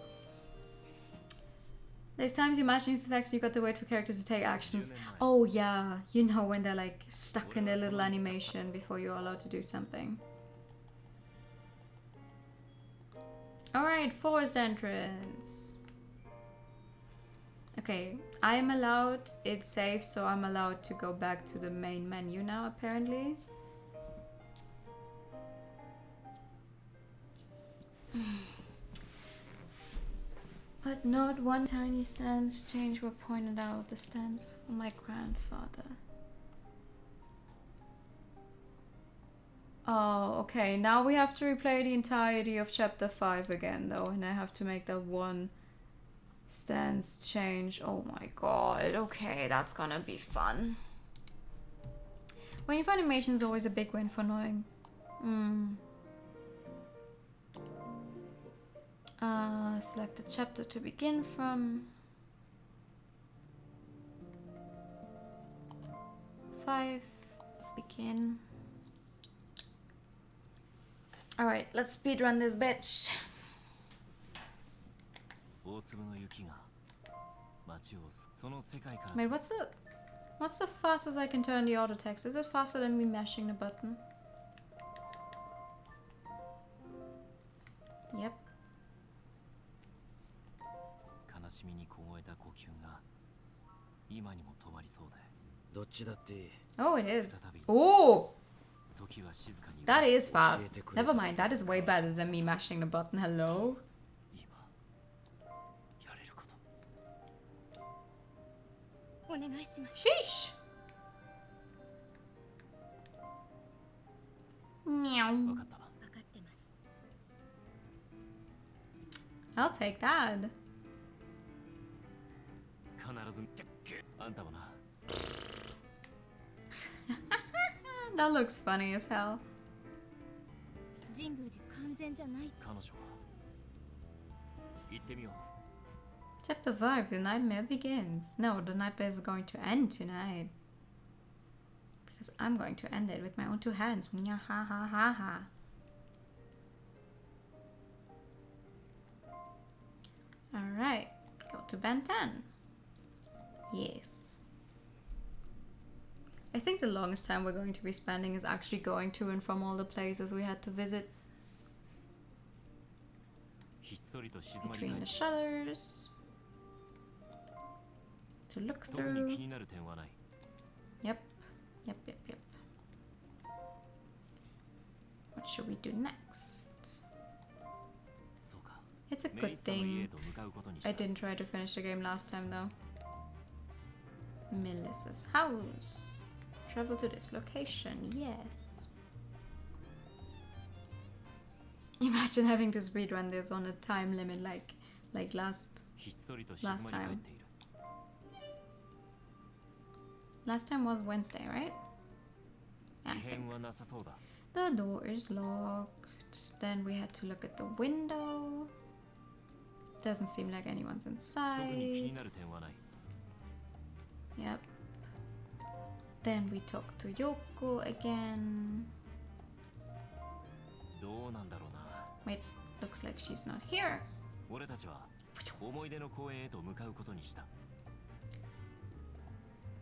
There's times you're matching the text, you got to wait for characters to take actions. Oh yeah, you know when they're like stuck in their little animation before you're allowed to do something. Alright, forest entrance. Okay, I'm allowed, it's safe, so I'm allowed to go back to the main menu now, apparently. But not one tiny stance change were pointed out, the stance for my grandfather. Oh, okay, now we have to replay the entirety of chapter 5 again though, and I have to make that one stance change. Oh my god, okay, that's gonna be fun. Waiting for animation is always a big win for annoying. Select the chapter to begin from. 5, begin. Alright, let's speedrun this bitch. Wait, what's the fastest I can turn the auto text? Is it faster than me mashing the button? Yep. Oh, it is. Oh! That is fast. Never mind, that is way better than me mashing the button. Hello? Sheesh! Meow. I'll take that. That looks funny as hell. Chapter 5, the nightmare begins. No, the nightmare is going to end tonight. Because I'm going to end it with my own 2 hands. Ha ha ha ha. Alright, go to Ben 10. Yes. I think the longest time we're going to be spending is actually going to and from all the places we had to visit. Between the shutters. To look through. Yep. what should we do next? そうか It's a メ good リッサの家 thing へと向かうことにした I didn't try to finish the game last time though. Melissa's house. Travel to this location, yes. Imagine having to speedrun this on a time limit like last ひっそりと静まり返っている last time was Wednesday, right? 異 Yeah, I 変 think. はなさそうだ The door is locked. Then we had to look at the window. Doesn't seem like anyone's 特に気に inside. なる点はない Yep. Then we talk to Yoko again. どうなんだろうな Wait, looks like she's not here. 俺たちは思い出の公園へと向かうことにした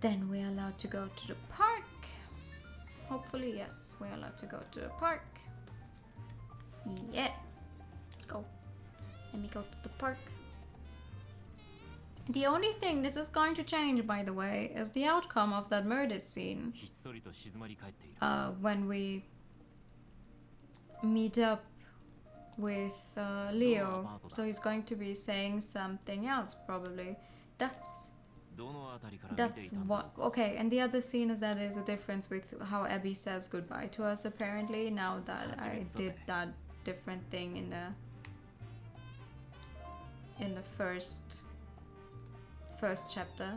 Then we're allowed to go to the park. Hopefully, yes, we're allowed to go to the park. Yes. Go. Let me go to the park. The only thing this is going to change, by the way, is the outcome of that murder scene. ひっそりと静まり返っている When we meet up with Leo. So he's going to be saying something else, probably. That's どのあたりから見てい That's たんだ what. Okay, and the other scene is that there's a difference with how Abby says goodbye to us. Apparently, now that I did that different thing in the first chapter.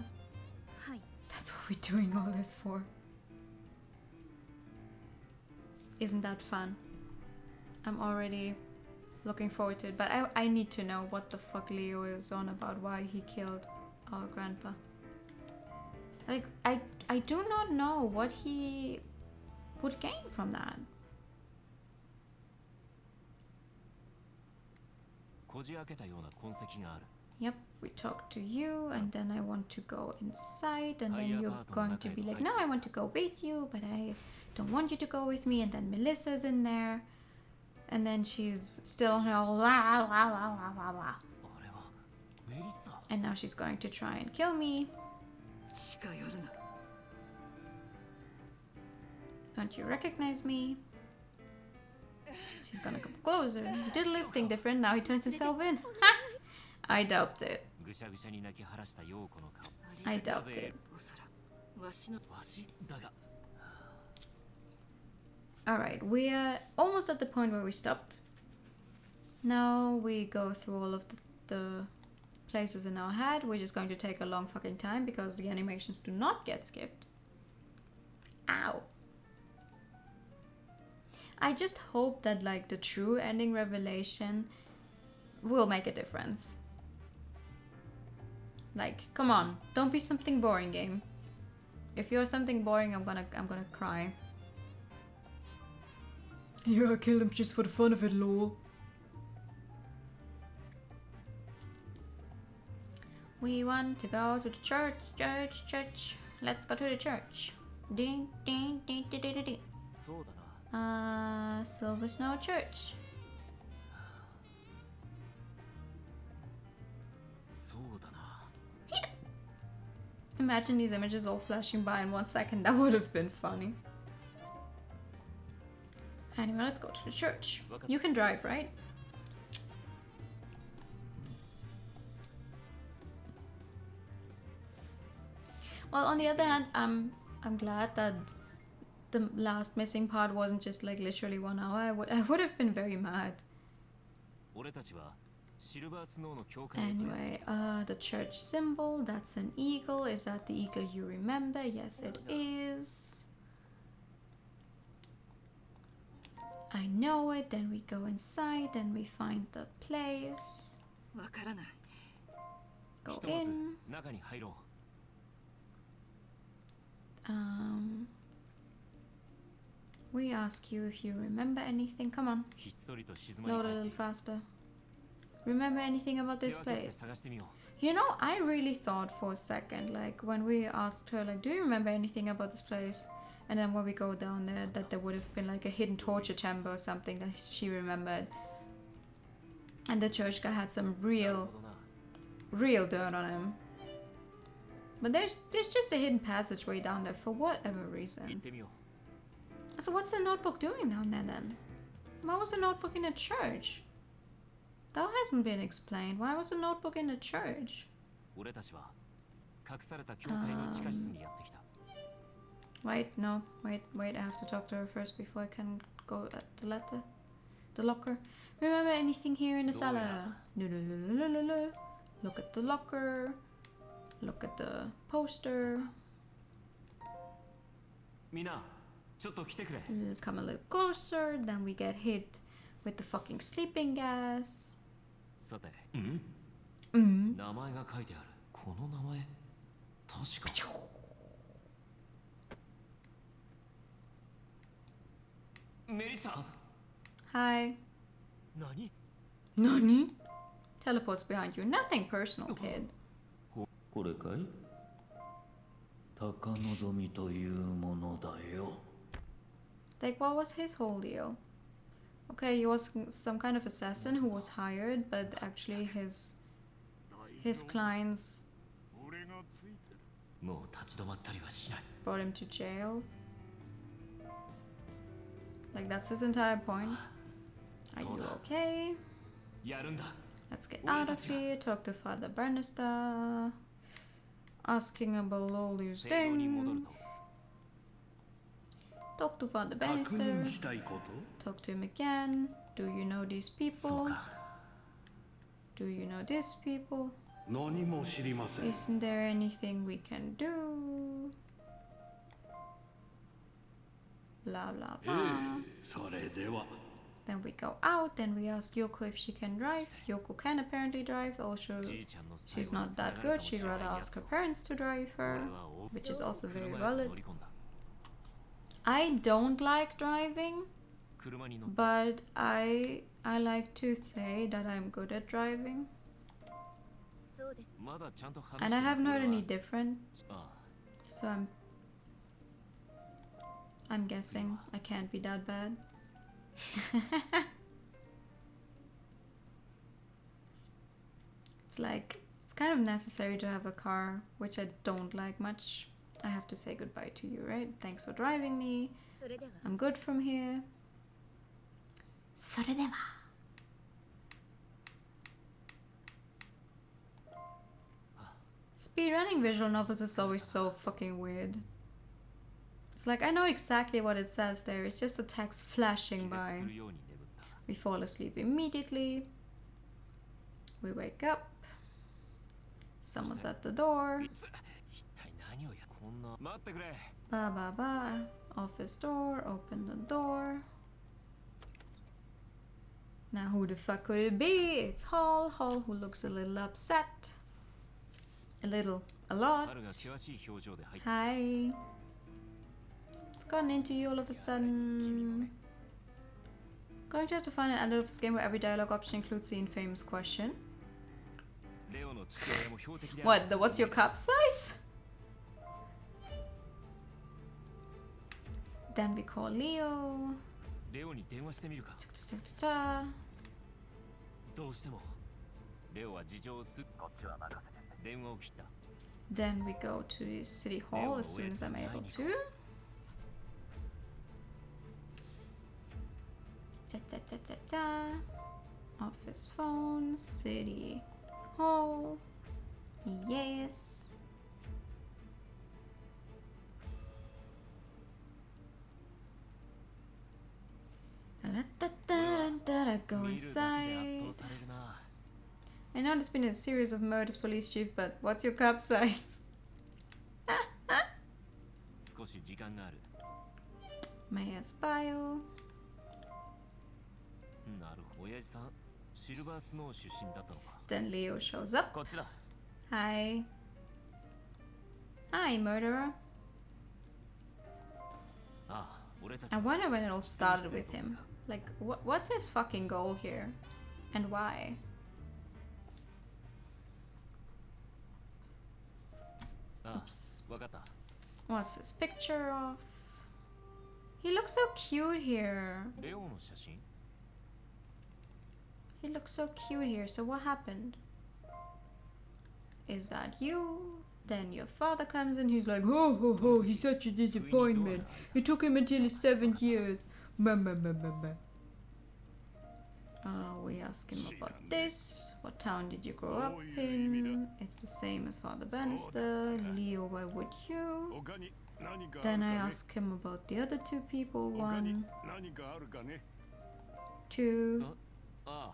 はい That's what we're doing all this for. Isn't that fun? I'm already looking forward to it, but I need to know what the fuck Leo is on about. Why he killed our grandpa. Like, I do not know what he would gain from that. こじ開けたような痕跡がある Yep, we talked to you, and then I want to go inside, and then you're going to be like, no, I want to go with you, but I don't want you to go with me, and then Melissa's in there, and then she's still on her wah, wah, wah, wah, wah, wah. あれはメリッサ And now she's going to try and kill me. 近寄るな Don't you recognize me? She's gonna come closer. He did a little thing different, now he turns himself in. I doubt it. ぐしゃぐしゃに泣き晴らした陽子の顔 I doubt it. おそらくわしのわしだが Alright, we are almost at the point where we stopped. Now we go through all of the places in our head, which is going to take a long fucking time because the animations do not get skipped. Ow. I just hope that like the true ending revelation will make a difference. Like, come on, don't be something boring, game. If you're something boring, I'm gonna cry. Yeah, I killed him just for the fun of it, lol. We want to go to the church. Let's go to the church. Ding, ding, ding, ding, ding, ding. そうだな Silver Snow Church. そうだな Imagine these images all flashing by in 1 second. That would have been funny. Anyway, let's go to the church. You can drive, right? Well, on the other hand, I'm glad that the last missing part wasn't just like literally 1 hour. I would have been very mad. 俺たちはシルバースノーの教会へとやって Anyway, the church symbol, that's an eagle. Is that the eagle you remember? Yes, it is. I know it. Then we go inside and we find the place. わからない Go ひとまず in. 中に入ろう We ask you if you remember anything. Come on, ひっそりと静まり load a 返って little いる faster. Remember anything about 手 this 分けして place? 探してみよ You know, I really thought for a second, like when we asked her, like, do you remember anything about this place? And then when we go down there, that there would have been like a hidden torture chamber or something that she remembered. And the church guy had some うなる real, ほどな real dirt on him. But there's just a hidden passageway down there for whatever 行っ reason. てみよ So what's the notebook doing down there then? Why was the notebook in a church? That hasn't been explained. Why was the notebook in a church? 俺たちは隠された教会の地下室にやってきた。 Wait, no. Wait, I have to talk to her first before I can go at the letter. The locker. Remember anything here in the cellar? No. Look at the locker. Look at the poster. みんな、ちょっと来てくれ。 Come a little closer. Then we get hit with the fucking sleeping gas. さて、Mm. 名前が書いてある。この名前、確か。メリッサ。 Hi. 何？ Nani? Teleports behind you. Nothing personal, kid. これかい？高望みというものだよ。 Like, what was his whole deal? Okay, he was some kind of assassin who was hired, but actually his clients もう立ち止まったりはしない。 brought him to jail. Like, that's his entire point. Are you okay? やるんだ。 Let's get out of here. Talk to Father Bannister. Ask him about all these 正道に戻る things. と。 Talk to Father 確 Bannister. 認したいこと Talk to him again. Do you know these そう people? か。 Do you know these people? 何も知りません Isn't there anything we can do? Blah blah え blah. えそれでは Then we go out and we ask Yoko if she can drive. Yoko can apparently drive. Also, じいちゃんの最 she's 後の not つなが that りか good. もし She'd れない rather や ask つ her parents to drive 俺 her, は大 which is also very 車へと valid. 乗り込んだ。 I don't like driving, 車に乗っ but I like to say that I'm good at driving, まだちゃんと話 and I して haven't ない heard 俺は any different. あ So I'm guessing I can't be that bad. It's like it's kind of necessary to have a car, which I don't like much. I have to say goodbye to you, right? Thanks for driving me. I'm good from here. それでは Speedrunning visual novels is always so fucking weird. It's like I know exactly what it says there, it's just a text 気 flashing 絶 by. するように眠った。 We fall asleep immediately. We wake up. Someone's at the door. いつ一体何をやこんな待ってくれ。 Ba ba ba. Office door. Open the door. Now who the fuck could it be? It's Hall. Hall who looks a little upset. A little. A lot. 春が険しい表情で入って Hi. It's gotten into you all of a sudden. Going to have to find an end of this game where every dialogue option includes the infamous question. レオの父親も標的である。 What? What's your cup size? Then we call Leo. レオに電話してみるか。 Ta-ta-ta-ta. どうしても。レオは事情をすこっちは任せて。電話を切った。 Then we go to the city hall as soon as I'm able to. Ta-ta-ta-ta-ta. Office phone, city hall. Yes. La-da-da-da-da-da. Go 見るだけで圧 inside. 倒されるな。 I know there's been a series of murders, police chief, but what's your cup size? 少し時間がある。 Mayor's bio. なるほど。親父さん、シルバースノー出身だったのか。 Then Leo shows up. こっちだ。 Hi. Hi, murderer. ああ、俺たち I は wonder when it all started with him. Like, what's his fucking goal here? And why? あ Oops. あ、わかった。 What's his picture of? He looks so cute here. レオの写真 He looks so cute here. So what happened? Is that you? Then your father comes in. He's like, ho ho ho, he's such a 不意にドアが disappointment. 開い It た took him until his 7th year. Bah, bah, bah, bah, bah. We ask him about this. What town did you grow up in? It's the same as Father Bannister. Leo, why would you? 他に何かあ Then る I かね ask him about the other two people. 他に One, 何かあるかね two. ああ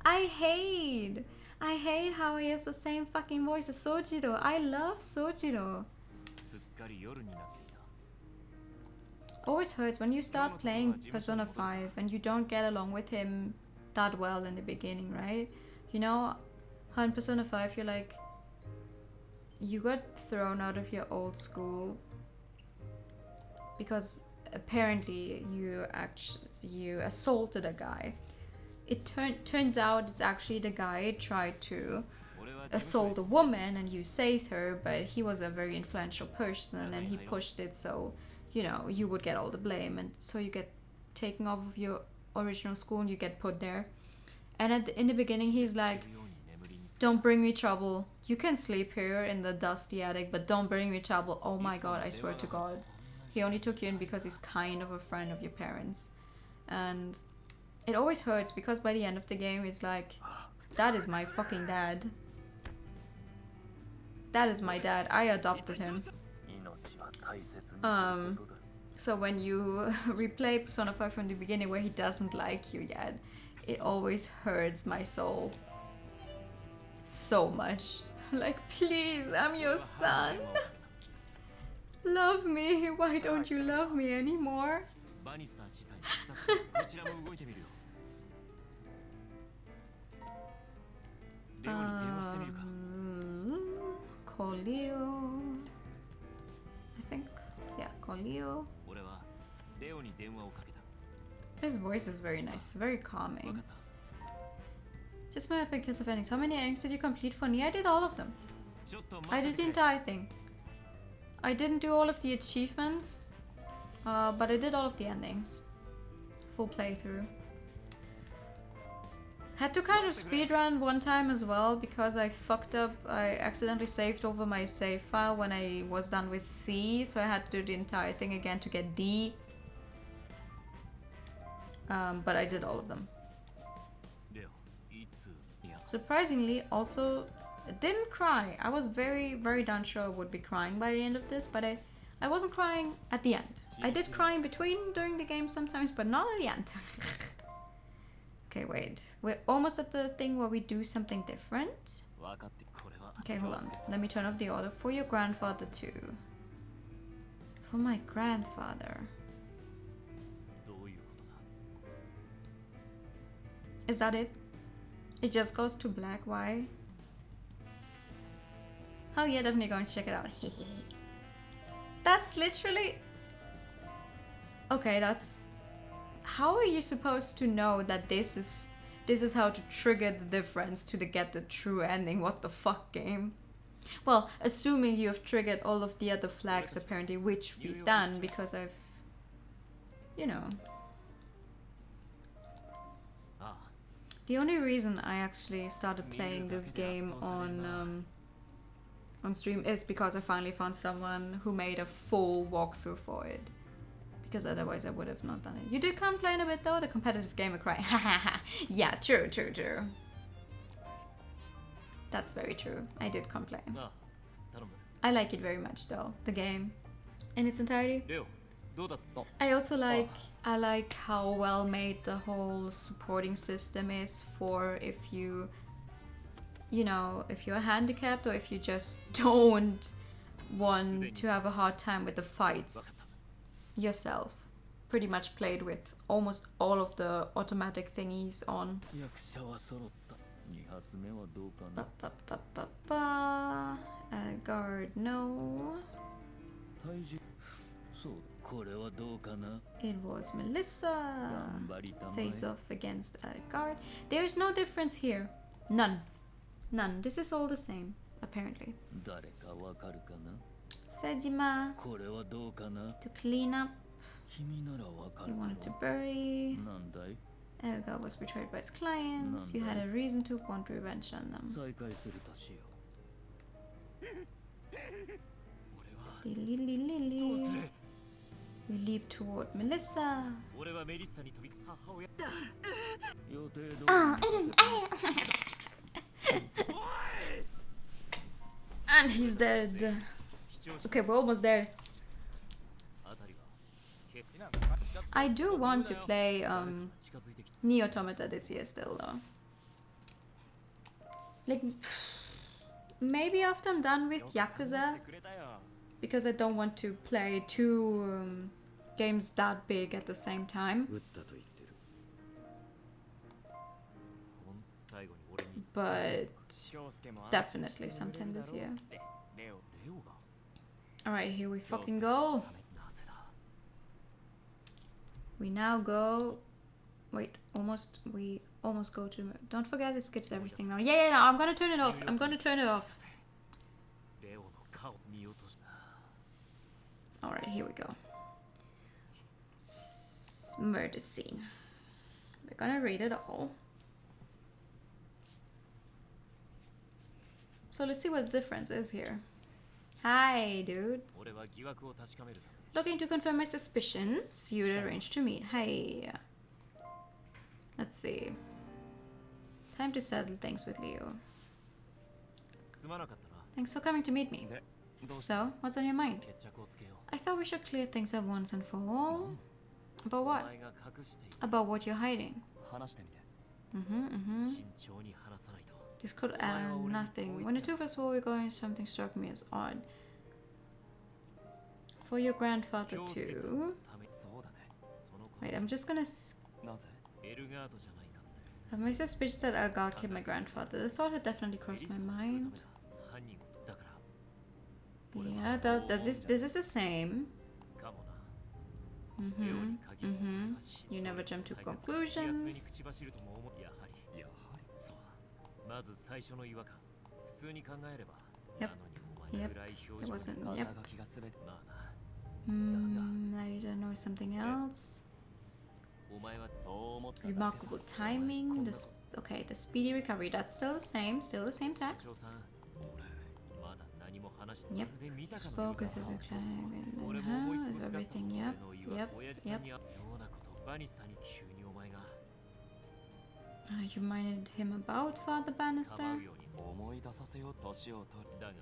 I hate how he has the same fucking voice as Sojiro. I love Sojiro. すっかり夜になっていた Always hurts when you start playing Persona 5 and you don't get along with him that well in the beginning, right? You know how in Persona 5 you're like, you got thrown out of your old school because apparently you assaulted a guy. It turns out it's actually the guy tried to 俺は assault a woman and you saved her, but he was a very influential person and he pushed it so, you know, you would get all the blame, and so you get taken off of your original school and you get put there. And in the beginning he's like, ように眠りにつ don't bring me trouble. You can sleep here in the dusty attic, but don't bring me trouble. Oh my god, I swear to god. He only took you in because he's kind of a friend of your parents. And it always hurts because by the end of the game he's like, that is my fucking dad. That is my dad. I adopted him. 命は大切にすることだ So when you replay Persona 5 from the beginning where he doesn't like you yet, it always hurts my soul so much. Like, please, I'm your son. Love me. Why don't you love me anymore? バニスター司祭の視察こちらも動いてみるよレオに電話してみるか Call Leo. I think. Yeah, call Leo. 俺はレオに電話をかけた His voice is very nice, very 分か calming. った Just my because of endings. How many endings did you complete for me? I did all of them. ちょっと I 待っ did て the くれ entire thing. I didn't do all of the achievements, but I did all of the endings. Full playthrough. Had to kind of speedrun one time as well because I fucked up. I accidentally saved over my save file when I was done with C, so I had to do the entire thing again to get D. But I did all of them. レオいついや Surprisingly, also didn't cry. I was very, very done sure I would be crying by the end of this, but I wasn't crying at the end. I did cry in between during the game sometimes, but not at the end. Okay, wait. We're almost at the thing where we do something different. 分かってこれは Okay, hold on. Let me turn off the order for your grandfather too. For my grandfather. どういうことだ Is that it? It just goes to black. Why? Hell yeah, definitely going to check it out. That's literally... Okay, that's... How are you supposed to know that this is how to trigger the difference to get the true ending? What the fuck, game? Well, assuming you have triggered all of the other flags apparently, which we've done because I've... You know... ああ The only reason I actually started playing this game on stream is because I finally found someone who made a full walkthrough for it. Because otherwise I would have not done it. You did complain a bit though, the competitive gamer cry. Yeah, true. That's very true. I did complain. ああ頼む I like it very much though, the game in its entirety. レオどうだった I also like how well made the whole supporting system is for if you know, if you're handicapped or if you just don't want to have a hard time with the fights yourself. Pretty much played with almost all of the automatic thingies on. 役者は揃った2発目はどうかな Guard, no. 体重そうこれはどうかな It was Melissa. 頑張りたまえ Face off against a guard. There's no difference here. None. This is all the same, apparently. 誰かわかるかな Sejima これはどうかな to clean up. 君ならわか You るだ wanted to ろ bury. うなんだい Elgar was betrayed by his clients. You had a reason to want revenge on them. 再会するとしよう俺はどうす Lily. る We leap toward Melissa. 俺はメリッサに飛び母親予定通り And he's dead. 視聴者 Okay, we're almost there. あたりは I do want to play 近づいてきた Nier Automata this year still though. Like maybe after I'm done with Yakuza, くれたよ because I don't want to play two games that big at the same time. 撃ったと言ってる。ほん最後に俺に But 京介も definitely sometime this year. レオが Alright, here we fucking go. なぜだ We now go. Wait, we almost go to. Don't forget it skips everything now. Yeah, no, I'm gonna turn it off. I'm gonna turn it off. レオの顔見落とした Alright, here we go. Murder scene. We're gonna read it all. So let's see what the difference is here. Hi, dude. 俺は疑惑を確かめるため Looking to confirm my suspicions, you'd arranged to meet. Hi. Let's see. Time to settle things with Leo. すまなかったな Thanks for coming to meet me. でどうした So, what's on your mind? 決着をつけよ I thought we should clear things up once and for all. う About お what? 前が隠している About what you're hiding. 話してみて Mm-hmm. 慎重に話さないと This could add nothing. When the two of us were going, something struck me as odd. For your grandfather 京介さん too. のためそうだねそのこと Wait, I'm just gonna なぜエルガートじゃないかって have my suspicions that Algard killed my grandfather. The thought had definitely crossed my mind. 犯人をだから Yeah, this is the same. かもなレオ Mm-hmm. に限る Mm-hmm. お前は死 You never jump to 大切な気休め conclusions. に口走るとも思うやはりそうまず最初の違和感普通に考えれば Yep. なのにお前 Yep. 暗い It 表情 wasn't. の Yep. 肩書きが全てまあな I don't know something else. お前はそう思っただけさ Remarkable timing. Okay, the speedy recovery. That's still the same. Still the same 社 text. 長さん俺まだ何も話して Yep. まるで見たかのよう Spoke な with his そうそう excitement. 俺も思い過 Uh-huh. ごしだった Everything. 俺 Yep. の Yep. 親父さ Yep. んにあったようなことバニスターに急にお前が You reminded him about Father かば Bannister. うように思い出させよう年を取るだが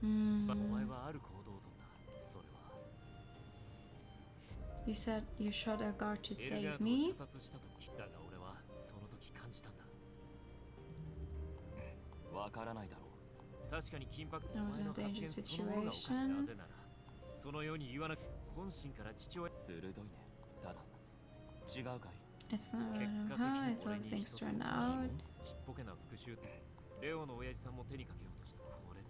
Hmm. お前はある行動をとったそれは You said you shot Algard to エルガー save トを me. 射殺した時だが俺はその時感じたんだわからないだろう確かに緊迫 That was お前の a 発 dangerous 言そのものがおかしい situation. なぜならそのように言わなく本心から父親鋭いねただ違うかい It's not 結果的 how に it's all 俺に things 一つ turn の out. ちっぽけな復讐レオの親父さんも手にかけようとしたこれって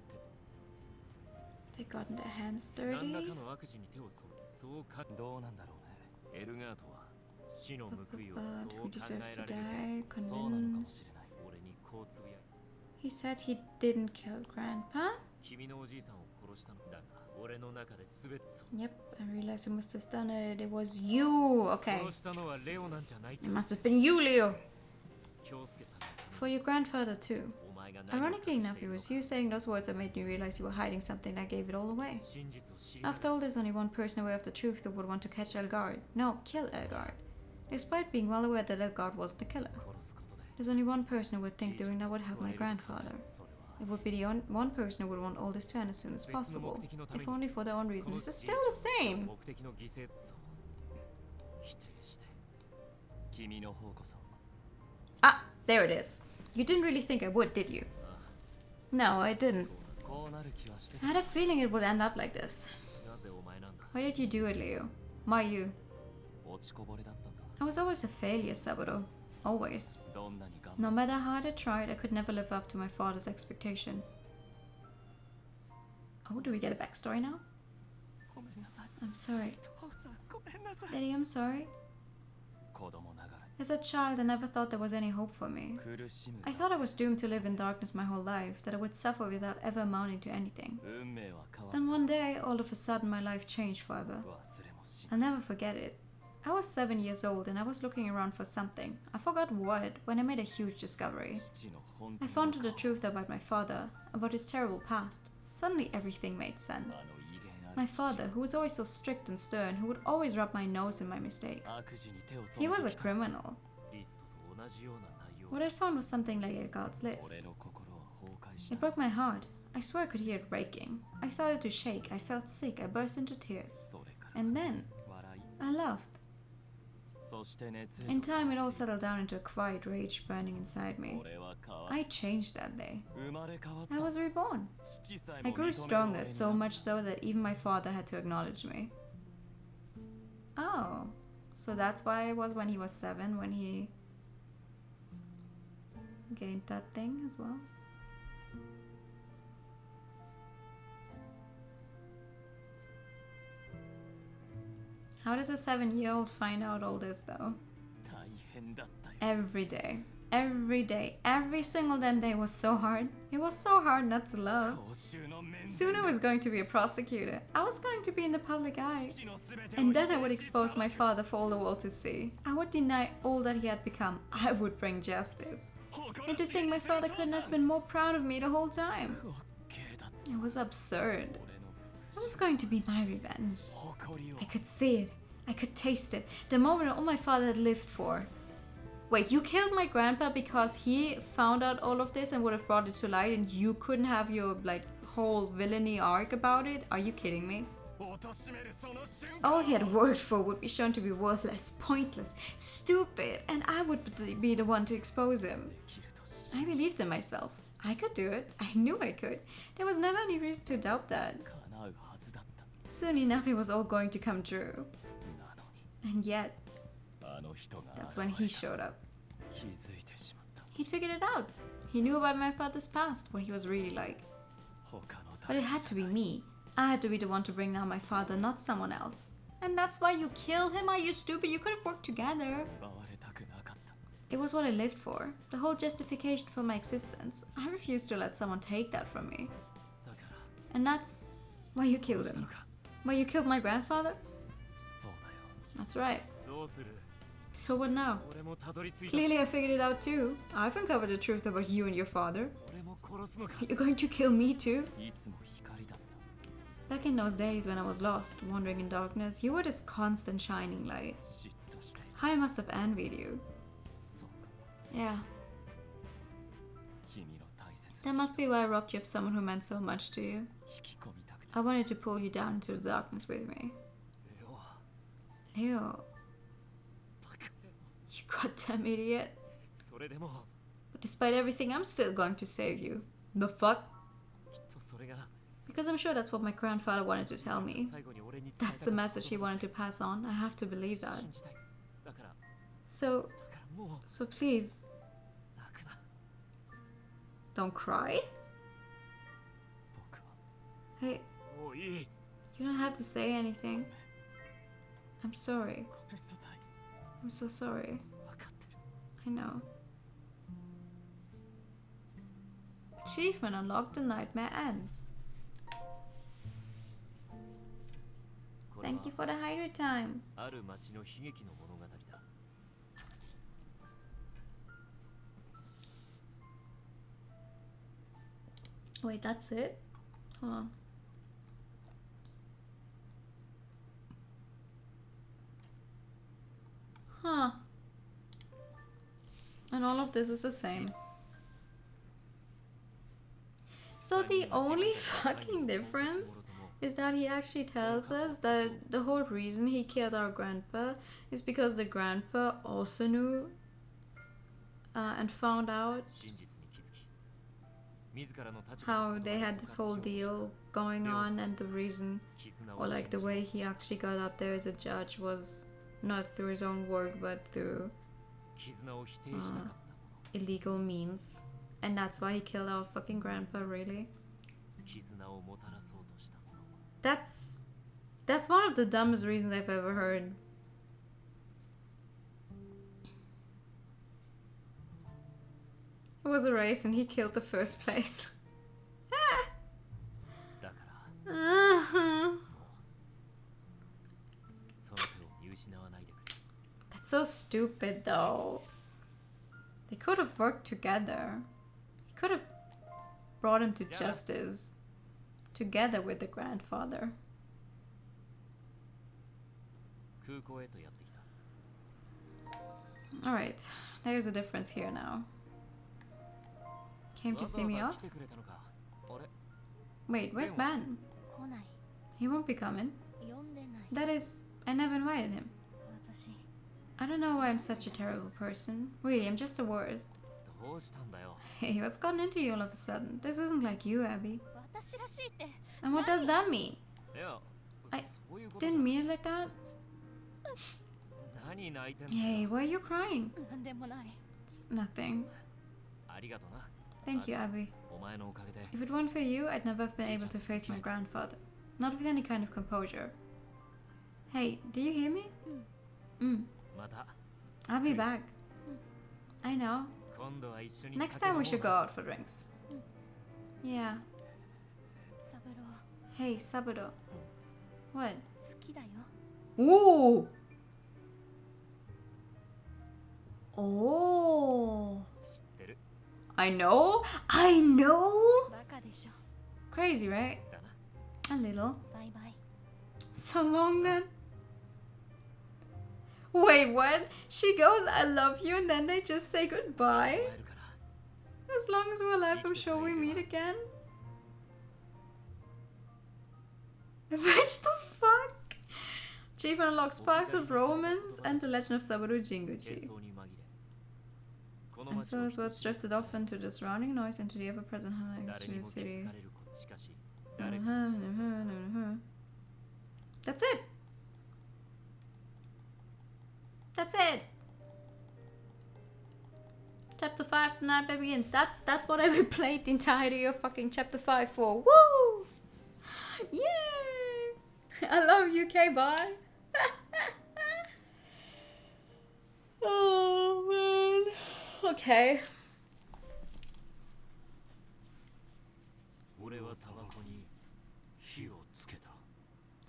They gotten their hands 何ら dirty. かの悪事に手を染めそうかどうなんだろうねエルガートは死の報いを But そう who 考 deserves え to られる die? そうなのかもし Convince. れない俺にこうつぶやい He said he didn't kill Grandpa. 君のおじいさんを殺したのだが俺の中で全てそ Yep, I realized he must have done it. It was you. Okay. 殺したのはレオなんじゃない It must have been you, Leo. 京介さんのため For your grandfather, too. お前が何を Ironically 隠し enough, てい it るの was か you saying those words that made me realize you were hiding something that gave it all away. 真実を知りなが After all, there's only one person aware of the truth that would want to catch Elgard. No, kill Elgard. Despite being well aware that Elgard wasn't the killer. ら殺すことで There's only one person who would think doing that would help my grandfather. それは It would be the one person who would want all this to end as soon as possible. If only for their own reasons. This is still the same. 目的の犠牲そう否定して君の方こそ Ah, there it is. You didn't really think I would, did you? No, I didn't. こうなる気はして I had a feeling it would end up like this. なぜお前なんだ Why did you do it, Leo? Why you? 落ちこぼれだったんだ I was always a failure, Saburo. Always. どんなに頑張 No matter how hard I tried, I could never live up to my father's expectations. Oh, do we get a backstory now? ごめんなさい I'm sorry. 父さんごめんなさい Daddy, I'm sorry. 子供ながら As a child, I never thought there was any hope for me. 苦しむ I thought I was doomed to live in darkness my whole life, that I would suffer without ever amounting to anything. 運命は変わ Then one day, all of a sudden, my life changed forever. 忘れもし I'll never forget it. I was 7 years old and I was looking around for something. I forgot what, when I made a huge discovery. 父の本 I 当の found out the truth about my father, about his terrible past. Suddenly everything made sense. あの威厳 My father, who was always so strict and stern, who would always rub my nose in my mistakes. 悪事に手を染 He め was て a きた criminal. リストと同じような内容 What I found was something like Elgar's list. 俺の心は崩壊し It た broke my heart. I swear I could hear it breaking. I started to shake. I felt sick. I burst into tears. それから And then 笑い I laughed. そして熱へ In と time, it all settled down into a quiet rage burning inside me. 俺は変わっ I changed that day. 生まれ変わっ I た was reborn. 父さえ I も grew 認める stronger, 俺に so な much so that even my father had to acknowledge me. Oh, so that's why it was when he was 7 when he gained that thing as well. How does a 7-year-old find out all this though? 大変だったよ Every day. Every day. Every single damn day was so hard. It was so hard not to love. 公衆の面 Soon I 前 was going to be a prosecutor. I was going to be in the public eye. で父の全てを And then I 否 would 定し expose my さ father for all the world to see. I would deny all that he had become. I would bring justice. 誇 And ら to しい think my father 父 couldn't さ have ん been more proud of me the whole time. 滑稽だった It was absurd. 俺の It was going to be my revenge. 誇りを I could see it. I could taste it. The moment all my father had lived for. Wait, you killed my grandpa because he found out all of this and would have brought it to light and you couldn't have your, like, whole villainy arc about it? Are you kidding me? 貶めるその瞬 All 間 he had worked for would be shown to be worthless, pointless, stupid, and I would be the one to expose him. できるとし I believed in myself. I could do it. I knew I could. There was never any reason to doubt that. 叶うはずだった Soon enough, it was all going to come true. なのに And yet, あの人が that's when he showed up. 気づいてしまった He'd figured it out. He knew about my father's past, what he was really like. 他の But it had to be me. I had to be the one to bring down my father, not someone else. And that's why you killed him? Are you stupid? You could have worked together. 奪われたくなかった It was what I lived for. The whole justification for my existence. I refused to let someone take that from me. だから And that's why you ど killed うしたの him. か Why you killed my grandfather? そうだよ That's right. どうする So what now? 俺もたどり着いた Clearly I figured it out too. I've uncovered the truth about you and your father. 俺も殺すのか You're going to kill me too? いつも光だった Back in those days when I was lost, wandering in darkness, you were this constant shining light. 嫉妬してい I must have envied you. そうか Yeah. 君の大切 That な must be why I robbed you of someone who meant so much to you. 引き込みたくて I wanted to pull you down into the darkness with me. レオ Leo, バカよ you goddamn idiot. それでも But despite everything, I'm still going to save you. The fuck? きっとそれが Because I'm sure that's what my grandfather wanted to tell me. 最後に俺に伝え That's た the かった message he wanted to pass on. I have to believe that. 信じたいだから So, も so please, う泣くな don't cry. 僕は Hey, もういい you don't have to say anything. I'm sorry. ごめんなさい I'm so sorry. 分かってる I know. Achievement unlocked. The nightmare ends. これ Thank you for the hydrate time. ある町の悲劇の物語だ Wait, that's it? Hold on. Huh. And all of this is the same. So the only fucking difference is that he actually tells us that the whole reason he killed our grandpa is because the grandpa also knew and found out 真実に気づき自らの立 how they had this whole deal going on, and the reason, 絆 or を like the way he actually got up there as a judge was not through his own work but through 絆を否定しなかったもの illegal means. And that's why he killed our fucking grandpa, really? 絆をもたらそうとしたもの That's one of the dumbest reasons I've ever heard. It was a race and he killed the first place. だから Uh-huh. その手を見失わないでくれ That's so stupid though. They could have worked together. He could have brought him to justice together with the grandfather. 空港へとやってきた。 Alright, there's a difference here now. Came to see me わざわ off? ざ来てくれたのか。あれ Wait, where's Ben? 来ない。 He won't be coming. 呼んでない。 That is, I never invited him. 私、 I don't know why I'm such a terrible person. Really, I'm just the worst. どうしたんだよ。 Hey, what's gotten into you all of a sudden? This isn't like you, Abby. 私らしいって。 And what does that mean? いや、 I そういうことじゃ Didn't mean it like that? 何泣いてんだ Hey, よ。 why are you crying? なんでもない。 It's nothing. ありがとな。 Thank you, Abby. お前のおかげで。 If it weren't for you, I'd never have been able to face my grandfather. Not with any kind of composure. Hey, do you hear me? また I'll be back. I know. 今度は一緒に Next 酒 time 飲も we う should な go out for drinks. Yeah. サブロ Hey, Saburo. What? 好きだよ。 Ooh! Oh! 知ってる I know? I know? バカでしょ。 Crazy, right? だな。 A little. バイバイ。 So long then. Wait, what? She goes, I love you, and then they just say goodbye? 会えるから As long as we're alive, I'm sure we meet again. What the fuck? Chief unlocks sparks of romance and the legend of Saburo 喧 Jinguchi. 騒に紛れこの And 街 so を as words 一つ drifted off into the surrounding noise into the ever-present 誰に Hana も気 city. づかれることしかし誰かに気づか That's it. That's it. Chapter 5 tonight begins. That's what I replayed the entirety of fucking chapter 5 for. Woo! Yay! I love UK, bye. Oh man. Okay. 俺はタバコに火をつけた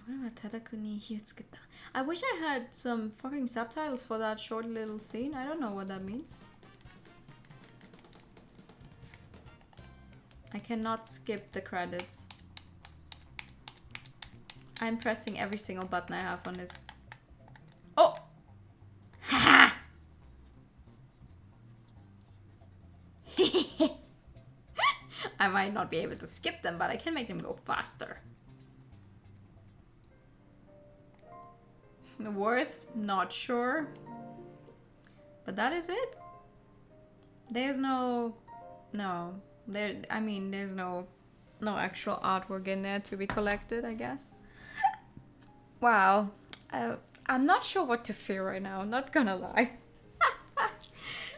What about Tadakuni Hyutsukita? I wish I had some fucking subtitles for that short little scene. I don't know what that means. I cannot skip the credits. I'm pressing every single button I have on this. Oh! Haha! I might not be able to skip them, but I can make them go faster. Worth? Not sure. But that is it. There's no... No. I mean, there's no actual artwork in there to be collected, I guess. Wow. I'm not sure what to feel right now, not gonna lie.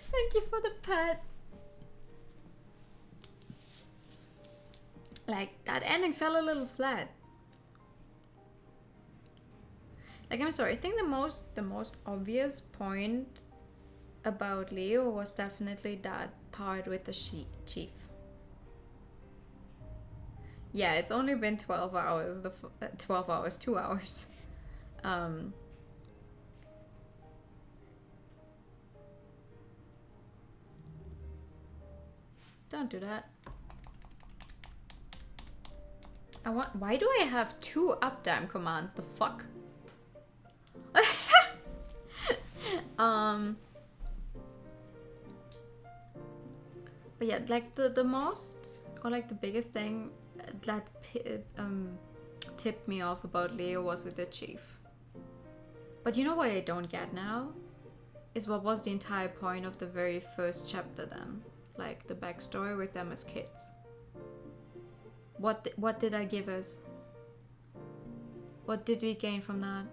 Thank you for the pet. Like, that ending fell a little flat. Like, I'm sorry, I think the most obvious point about Leo was definitely that part with the chief. Yeah, it's only been 12 hours, 12 hours, 2 hours. Don't do that. Why do I have 2 uptime commands? The fuck? But yeah, like the most, or like the biggest thing that tipped me off about Leo was with the chief. But you know what I don't get now? Is what was the entire point of the very first chapter then? Like the backstory with them as kids. What did I give us? What did we gain from that?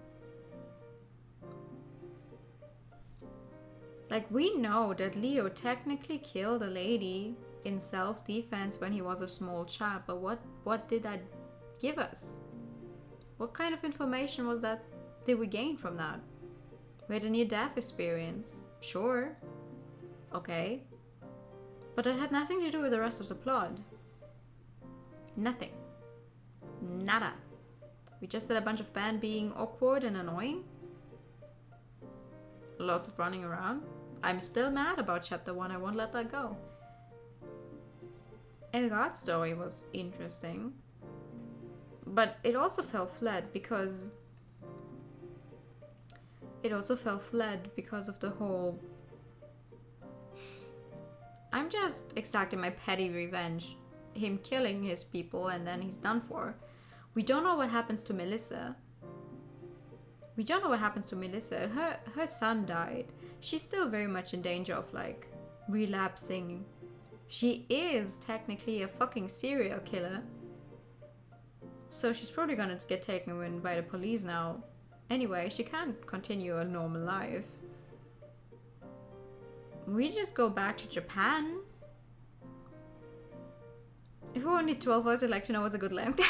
Like, we know that Leo technically killed a lady in self-defense when he was a small child, but what did that give us? What kind of information was that did we gain from that? We had a near-death experience. Sure. Okay. But it had nothing to do with the rest of the plot. Nothing. Nada. We just had a bunch of Ben being awkward and annoying. Lots of running around. I'm still mad about chapter 1. I won't let that go. Elgar's story was interesting. But it also fell flat because it also fell flat because of the whole... I'm just exacting my petty revenge. Him killing his people and then he's done for. We don't know what happens to Melissa. We don't know what happens to Melissa. Her son died. She's still very much in danger of like relapsing. She is technically a fucking serial killer. So she's probably gonna get taken in by the police now. Anyway, she can't continue a normal life. We just go back to Japan. If we're only 12 hours, I'd like to know what's a good length.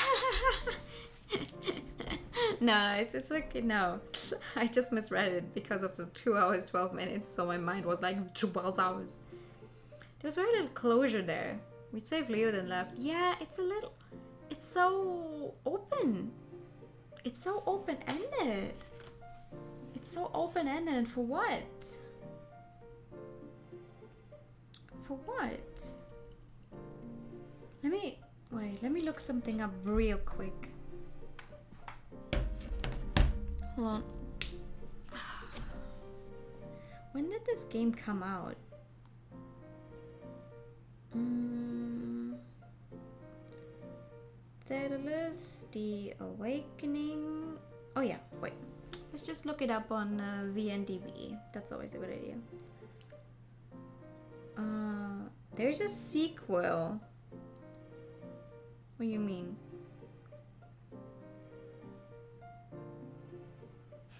No, it's like, no. I just misread it because of the 2 hours, 12 minutes, so my mind was like 12 hours. There's very little closure there. We saved Leo then left. Yeah, it's a little... It's so open. It's so open-ended. It's so open-ended, and for what? For what? Let me look something up real quick. Hold on. When did this game come out? DAEDALUS, The Awakening. Oh yeah, wait. Let's just look it up on VNDB. That's always a good idea. There's a sequel. What do you mean?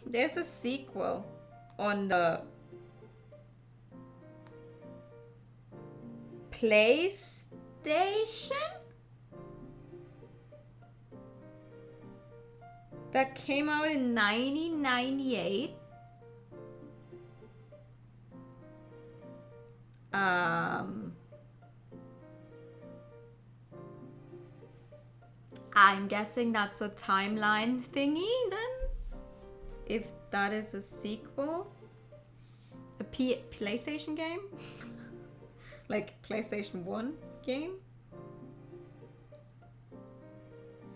There's a sequel on the PlayStation that came out in 1998. I'm guessing that's a timeline thingy then? If that is a sequel? A PlayStation game? Like PlayStation 1 game?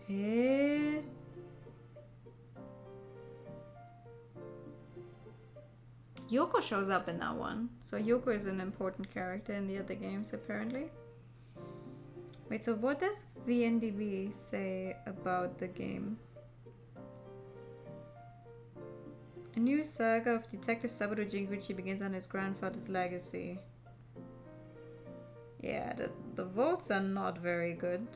Eh? Yoko shows up in that one. So Yoko is an important character in the other games apparently. Wait, so what does VNDB say about the game? A new saga of Detective Saburo Jinguchi begins on his grandfather's legacy. Yeah, the votes are not very good.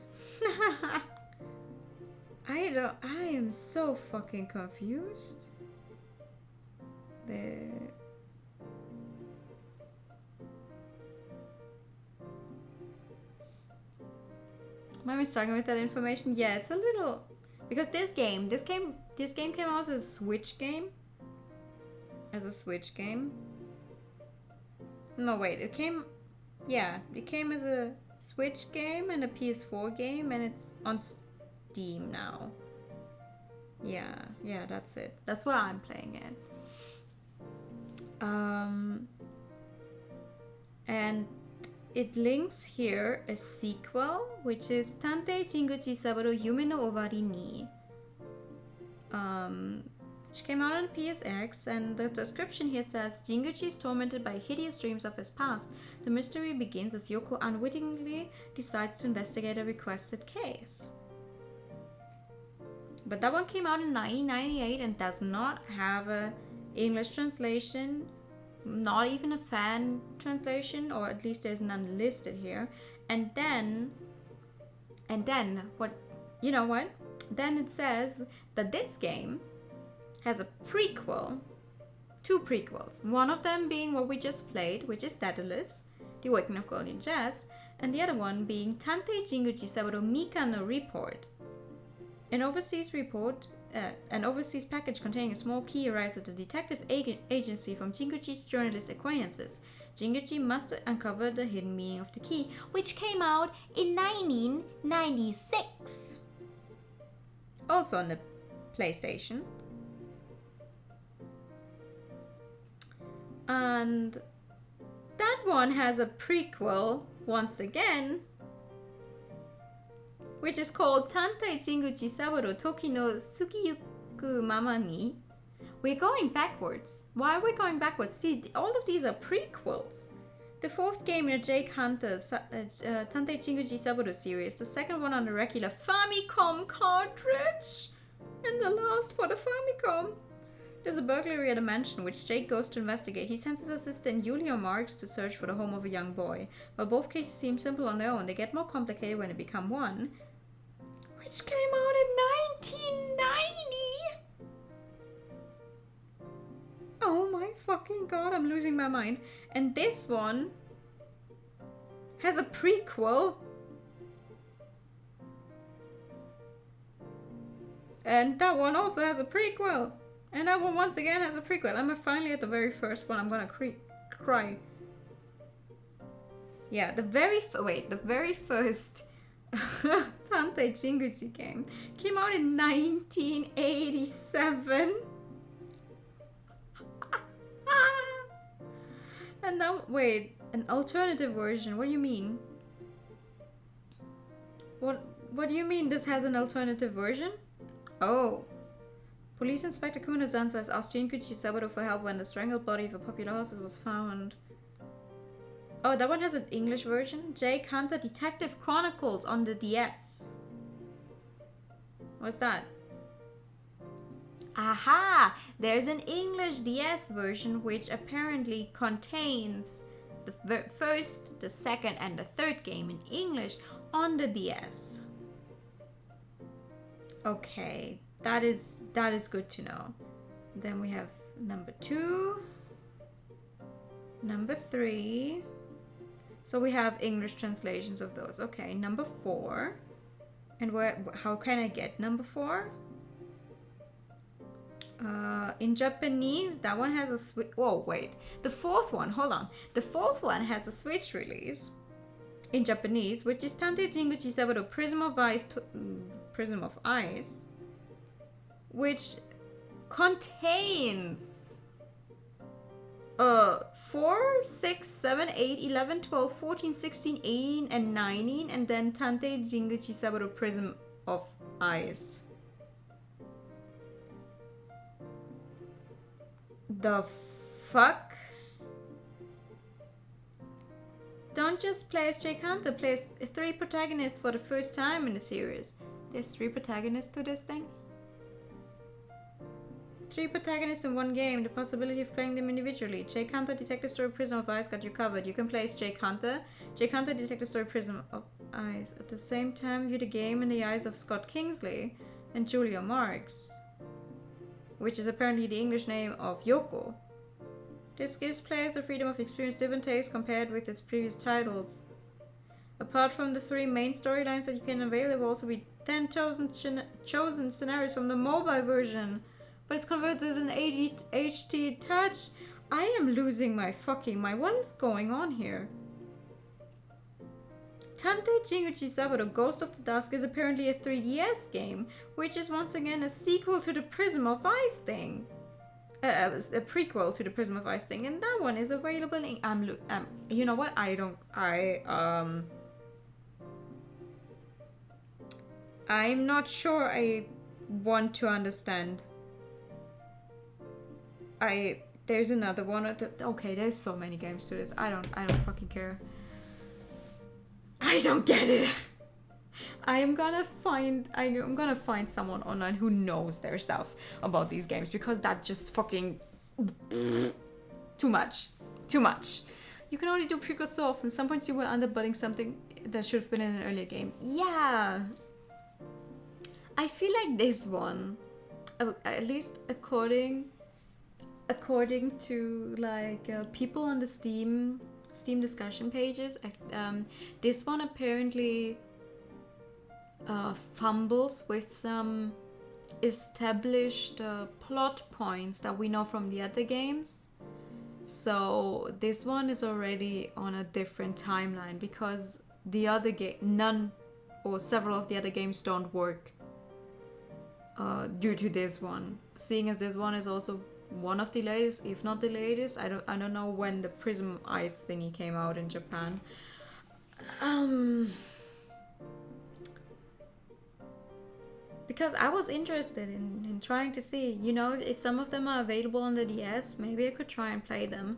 I am so fucking confused. Am I struggling with that information? Yeah, it's a little... Because this game came out as a Switch game. As a Switch game. No, wait, it came... Yeah, it came as a Switch game and a PS4 game, and it's on Steam now. Yeah, that's it. That's where I'm playing it. And it links here a sequel, which is Tantei Jinguchi Saburo Yume no Owari ni. Which came out on PSX, and the description here says, Jinguchi is tormented by hideous dreams of his past. The mystery begins as Yoko unwittingly decides to investigate a requested case. But that one came out in 1998 and does not have a English translation, not even a fan translation, or at least there's none listed here. And then what, you know what? Then it says that this game has a prequel, two prequels. One of them being what we just played, which is DAEDALUS, The Awakening of Golden Jazz, and the other one being Tantei Jinguchi Saburo Mika no Report. An overseas package containing a small key arrives at the detective agency from Jinguchi's journalist acquaintances. Jinguchi must uncover the hidden meaning of the key, which came out in 1996. Also on the PlayStation. And that one has a prequel, once again, which is called Tantei Jinguchi Saburo Toki no Sugiyuku Mama ni, We're going backwards. Why are we going backwards? See, all of these are prequels. The fourth game in the Jake Hunter Tantei Chinguchi Saburo series. The second one on the regular Famicom cartridge. And the last for the Famicom. There's a burglary at a mansion which Jake goes to investigate. He sends his assistant Julia Marks to search for the home of a young boy. While both cases seem simple on their own, they get more complicated when they become one. Which came out in 1990! Oh my fucking god, I'm losing my mind. And this one has a prequel. And that one also has a prequel. And that one once again has a prequel. I'm finally at the very first one. I'm gonna cry. Yeah, the very first Tantei Chinguchi game came out in 1987. And now, wait, an alternative version? What do you mean? What do you mean this has an alternative version? Oh. Police Inspector Kuno Zanzo has asked Jinkuchi Saburo for help when the strangled body of a popular horse was found. Oh, that one has an English version? Jake Hunter Detective Chronicles on the DS. What's that? Aha! There's an English DS version which apparently contains the first, the second, and the third game in English on the DS. Okay, that is good to know. Then we have number 2, number 3. So we have English translations of those. Okay, number 4. And how can I get number 4? In Japanese, that one has a Switch. Oh, wait. The fourth one, hold on. The fourth one has a Switch release in Japanese, which is Tantei Jinguchi Saburo Prism of Ice, which contains 4, 6, 7, 8, 11, 12, 14, 16, 18, and 19, and then Tantei Jinguchi Saburo Prism of Ice. The fuck? Don't just play as Jake Hunter, play as 3 protagonists for the first time in the series. There's 3 protagonists to this thing? 3 protagonists in one game, the possibility of playing them individually. Jake Hunter, Detective Story, Prism of Ice got you covered. You can play as Jake Hunter, Detective Story, Prism of Ice. At the same time, view the game in the eyes of Scott Kingsley and Julia Marks, which is apparently the English name of Yoko. This gives players the freedom of experience different takes compared with its previous titles. Apart from the 3 main storylines that you can avail, there will also be 10 chosen scenarios from the mobile version, but it's converted in HD Touch. I am losing my fucking mind. What is going on here? Tantei Jinguchi Saburo Ghost of the Dusk is apparently a 3DS game, which is once again a sequel to the Prism of Ice thing. A prequel to the Prism of Ice thing, and that one is available in... you know what? I'm not sure I want to understand. There's another one. Okay, there's so many games to this. I don't fucking care. I don't get it. I'm gonna find someone online who knows their stuff about these games, because that just fucking too much. You can only do prequels so often. Some points you will end up butting something that should have been in an earlier game. Yeah. I feel like this one, at least according to like people on the Steam discussion pages, this one apparently fumbles with some established plot points that we know from the other games. So this one is already on a different timeline, because the other none or several of the other games don't work due to this one. Seeing as this one is also one of the latest, if not the latest. I don't know when the Prism Ice thingy came out in Japan. Because I was interested in trying to see, you know, if some of them are available on the DS, maybe I could try and play them,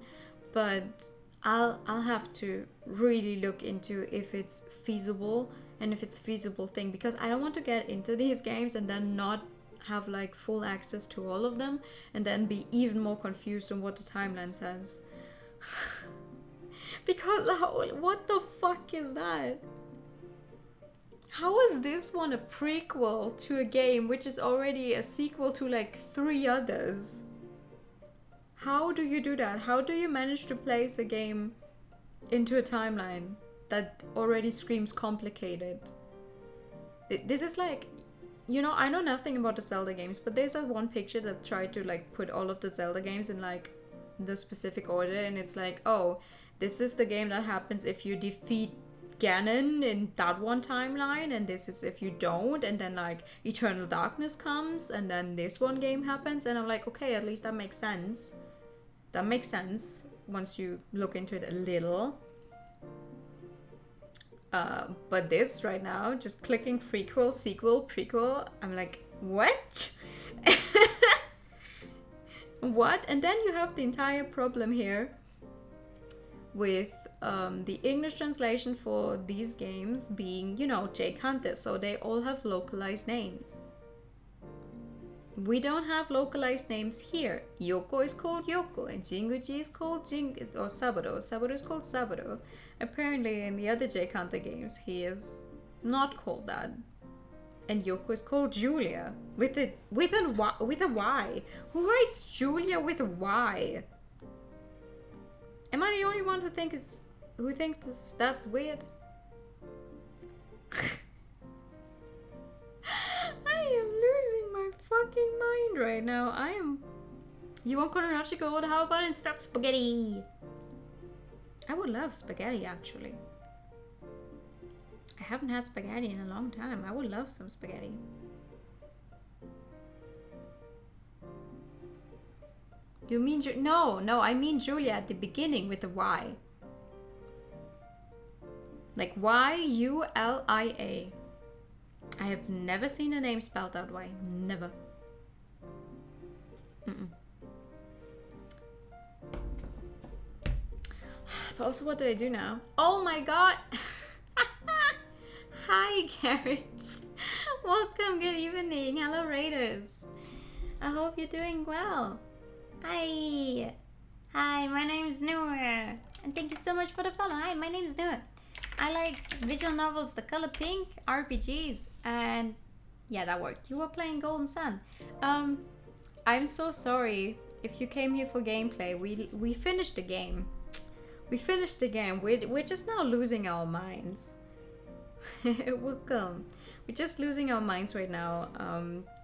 but I'll have to really look into if it's feasible and if it's a feasible thing, because I don't want to get into these games and then not have like full access to all of them and then be even more confused on what the timeline says. Because what the fuck is that? How is this one a prequel to a game which is already a sequel to like 3 others? How do you do that? How do you manage to place a game into a timeline that already screams complicated? This is like, you know, I know nothing about the Zelda games, but there's that one picture that tried to like put all of the Zelda games in like the specific order, and it's like, oh, this is the game that happens if you defeat Ganon in that one timeline, and this is if you don't, and then like Eternal Darkness comes, and then this one game happens, and I'm like, okay, at least that makes sense. That makes sense once you look into it a little. But this right now, just clicking prequel, sequel, prequel, I'm like, what? What? And then you have the entire problem here with the English translation for these games being, you know, Jake Hunter, so they all have localized names. We don't have localized names here. Yoko is called Yoko, and Jinguji is called or Saburo. Saburo is called Saburo. Apparently, in the other Jake Hunter games, he is not called that. And Yoko is called Julia with a Y. Who writes Julia with a Y? Am I the only one who thinks that's weird? I am losing my fucking mind right now. You want chronological order? How about instead spaghetti? I would love spaghetti, actually. I haven't had spaghetti in a long time. I would love some spaghetti. You mean no, I mean Julia at the beginning with a Y. Like Y-U-L-I-A. I have never seen a name spelled that way. Never. But also, what do I do now? Oh my god! Hi, Garrett. Welcome, good evening. Hello, Raiders. I hope you're doing well. Hi. Hi, my name's Noor. And thank you so much for the follow. Hi, my name's Noor. I like visual novels, The Color Pink, RPGs, and yeah, that worked. You were playing Golden Sun. I'm so sorry if you came here for gameplay. We finished the game. We finished the game. We're just now losing our minds. Welcome. We're just losing our minds right now,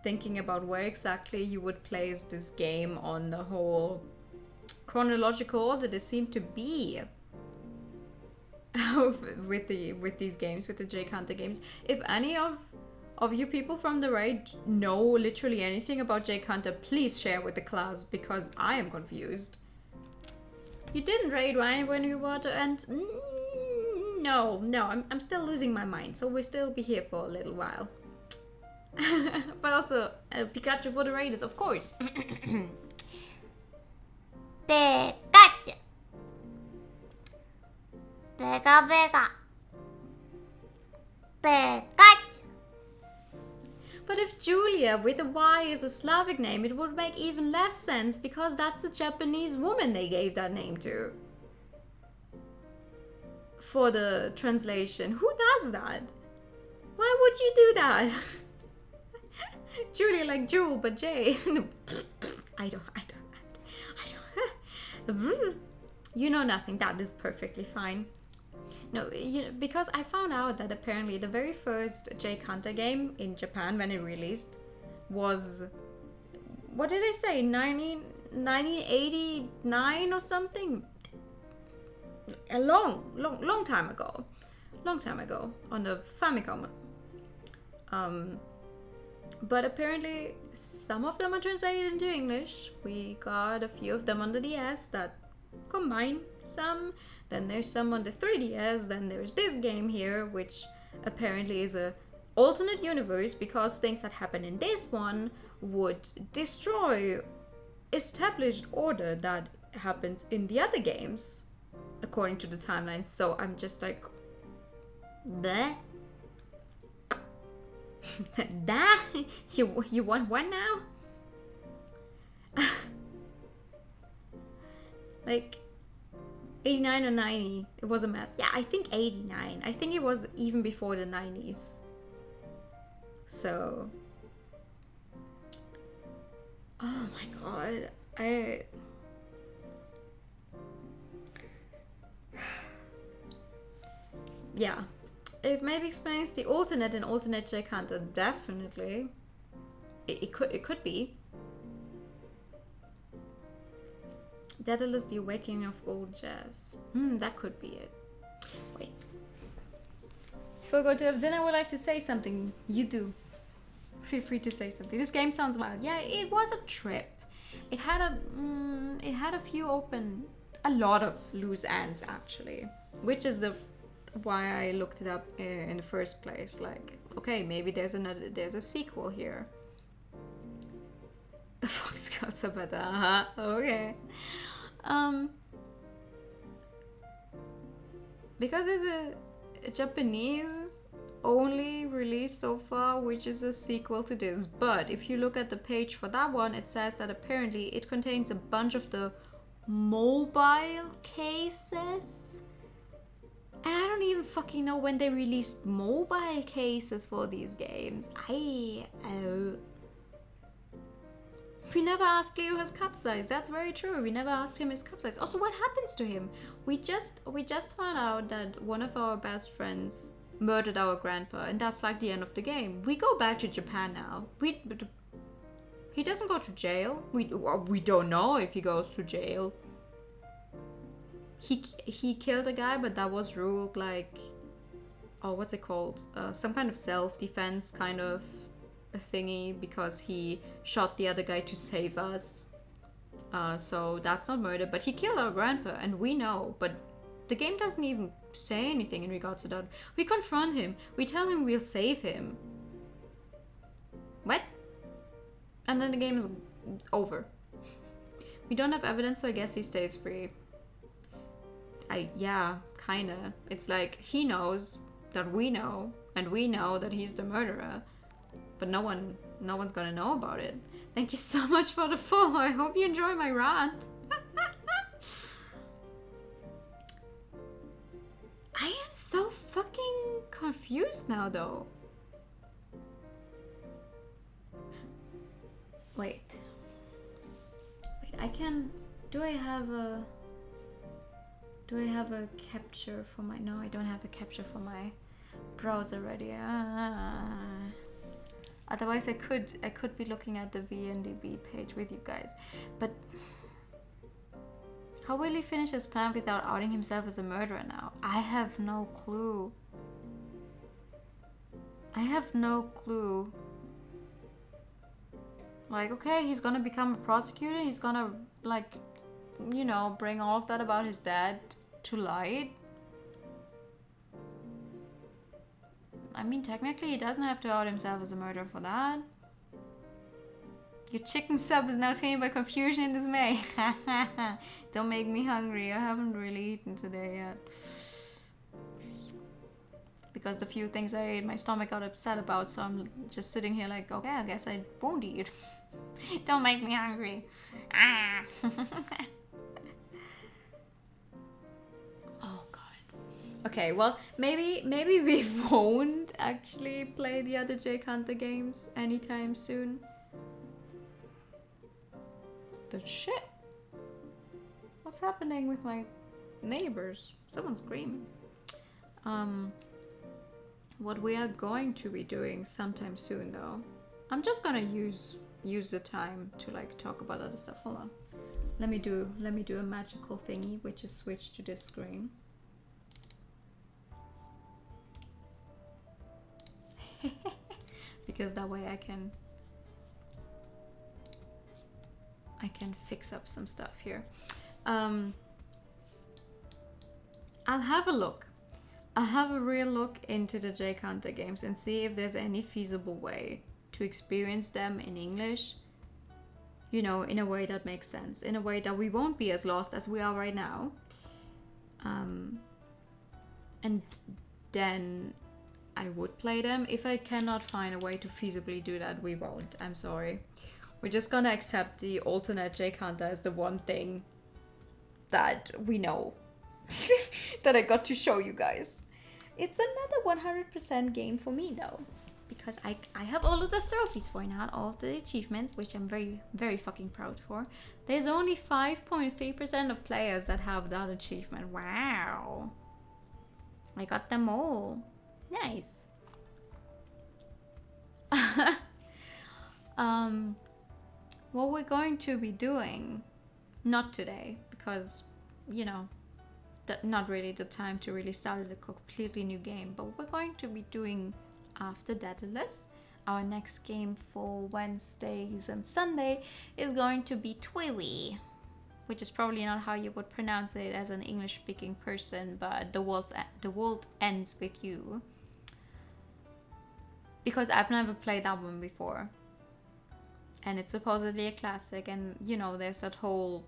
thinking about where exactly you would place this game on the whole chronological order there seemed to be with these games, with the Jake Hunter games. If any of you people from the raid know literally anything about Jake Hunter, please share with the class, because I am confused. You didn't raid Ryan when you were, and no, I'm still losing my mind, so we'll still be here for a little while. But also, Pikachu for the raiders, of course. Pikachu. Pega, pega. Pikachu. But if Julia with a Y is a Slavic name, it would make even less sense, because that's a Japanese woman they gave that name to. For the translation. Who does that? Why would you do that? Julia like Jewel, but J. I don't. You know nothing. That is perfectly fine. No, because I found out that apparently the very first Jake Hunter game in Japan when it released was, what did I say, 1989 or something? A long time ago. Long time ago on the Famicom. But apparently some of them are translated into English. We got a few of them on the DS that combine some. Then there's some on the 3DS. Then there's this game here, which apparently is a alternate universe because things that happen in this one would destroy established order that happens in the other games according to the timeline. So I'm just like, bleh. That you want what now? Like 89 or 90, it was a mess. Yeah, I think 89. I think it was even before the 90s. So, oh my god, yeah, it maybe explains the alternate and alternate Jake Hunter. Definitely, it could be. Daedalus, the awakening of old jazz. That could be it. Wait. Before I go to then I would like to say something. You do. Feel free to say something. This game sounds wild. Yeah, it was a trip. It had a lot of loose ends actually, which is why I looked it up in the first place. Like, okay, maybe there's a sequel here. Fox Scouts are better. Okay. Because there's a Japanese only release so far, which is a sequel to this. But if you look at the page for that one, it says that apparently it contains a bunch of the mobile cases. And I don't even fucking know when they released mobile cases for these games. We never asked Leo his cup size. That's very true. We never asked him his cup size. Also, what happens to him? We just found out that one of our best friends murdered our grandpa, and that's like the end of the game. We go back to Japan now. He doesn't go to jail. We don't know if he goes to jail. He killed a guy, but that was ruled like, oh, what's it called? Some kind of self-defense kind of a thingy, because he shot the other guy to save us. So that's not murder, but he killed our grandpa, and we know, but the game doesn't even say anything in regards to that. We confront him, we tell him we'll save him. What? And then the game is over. We don't have evidence, so I guess he stays free. Yeah, kinda. It's like he knows that we know, and we know that he's the murderer. But no one's gonna know about it. Thank you so much for the follow. I hope you enjoy my rant. I am so fucking confused now, though. Wait, I can... Do I have a capture for my... No, I don't have a capture for my browser ready. Otherwise, I could be looking at the VNDB page with you guys. But how will he finish his plan without outing himself as a murderer now? I have no clue. I have no clue. Like, okay, he's gonna become a prosecutor. He's gonna, like, you know, bring all of that about his dad to light. I mean, technically, he doesn't have to out himself as a murderer for that. Your chicken sub is now tainted by confusion and dismay. Don't make me hungry. I haven't really eaten today yet. Because the few things I ate, my stomach got upset about, so I'm just sitting here like, okay, I guess I won't eat. Don't make me hungry. Ah. Okay, well, maybe we won't actually play the other Jake Hunter games anytime soon. The shit? What's happening with my neighbors? Someone's screaming. What we are going to be doing sometime soon, though. I'm just gonna use the time to like talk about other stuff. Hold on. Let me do a magical thingy, which is switch to this screen. Because that way I can fix up some stuff here. I'll have a look. I'll have a real look into the J Counter games and see if there's any feasible way to experience them in English. You know, in a way that makes sense, in a way that we won't be as lost as we are right now. And then I would play them. If I cannot find a way to feasibly do that, we won't. I'm sorry. We're just gonna accept the alternate J Counter as the one thing that we know. That I got to show you guys. It's another 100% game for me though. Because I have all of the trophies for now, all of the achievements, which I'm very, very fucking proud for. There's only 5.3% of players that have that achievement. Wow. I got them all. Nice. What we're going to be doing, not today, because, you know, not really the time to really start a completely new game, but we're going to be doing after DAEDALUS. Our next game for Wednesdays and Sunday is going to be Twiwi, which is probably not how you would pronounce it as an English-speaking person, but the world ends with you. Because I've never played that one before. And it's supposedly a classic, and you know, there's that whole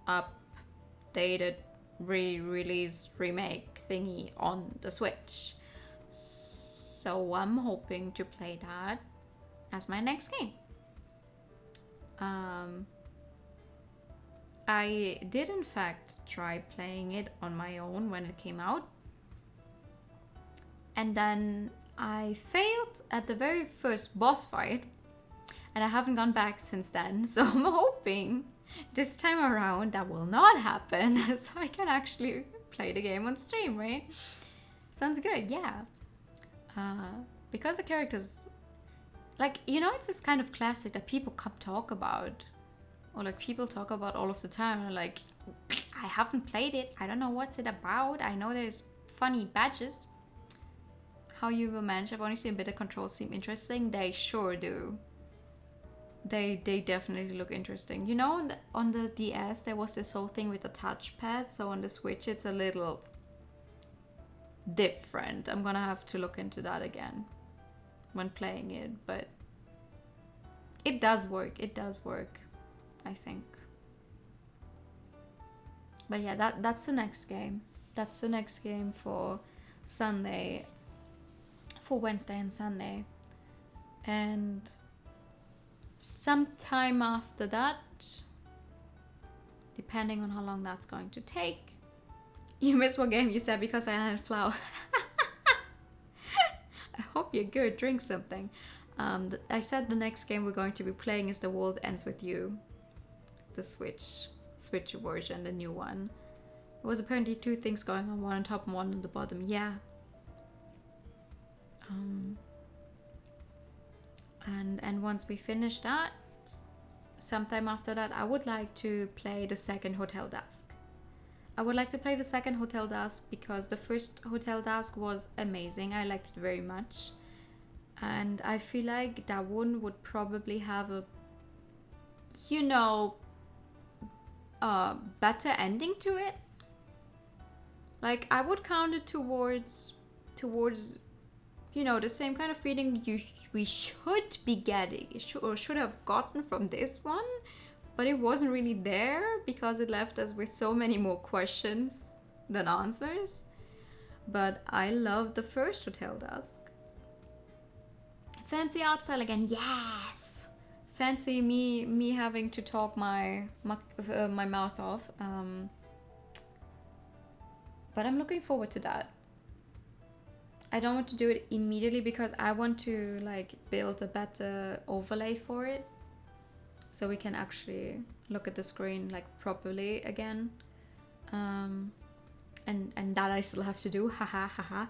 updated re-release remake thingy on the Switch. So I'm hoping to play that as my next game. I did in fact try playing it on my own when it came out. And then I failed at the very first boss fight. And I haven't gone back since then. So I'm hoping this time around that will not happen. So I can actually play the game on stream, right? Sounds good, yeah. Because the characters, like, you know, it's this kind of classic that people come talk about, or like people talk about all of the time, and like, I haven't played it, I don't know what's it about, I know there's funny badges. How you will manage, I've only seen beta controls seem interesting. They sure do. They definitely look interesting. You know, on the DS there was this whole thing with the touchpad, so on the Switch it's a little different. I'm gonna have to look into that again when playing it, but it does work, I think. But yeah, that's the next game. That's the next game for Sunday, for Wednesday and Sunday. And sometime after that, depending on how long that's going to take. You missed what game you said because I had flour. I hope you're good, drink something. I said the next game we're going to be playing is The World Ends With You. The Switch version, the new one. There was apparently two things going on, one on top and one on the bottom. Yeah. And once we finish that, sometime after that, I would like to play the second Hotel Dusk. I would like to play the second Hotel Dusk because the first Hotel Dusk was amazing. I liked it very much. And I feel like that one would probably have a, you know, better ending to it. Like, I would count it towards, you know, the same kind of feeling we should be getting, or should have gotten from this one. But it wasn't really there because it left us with so many more questions than answers. But I love the first Hotel Dusk. Fancy art style again, yes! Fancy me having to talk my mouth off. But I'm looking forward to that. I don't want to do it immediately because I want to like build a better overlay for it. So we can actually look at the screen like properly again. And that I still have to do, haha haha.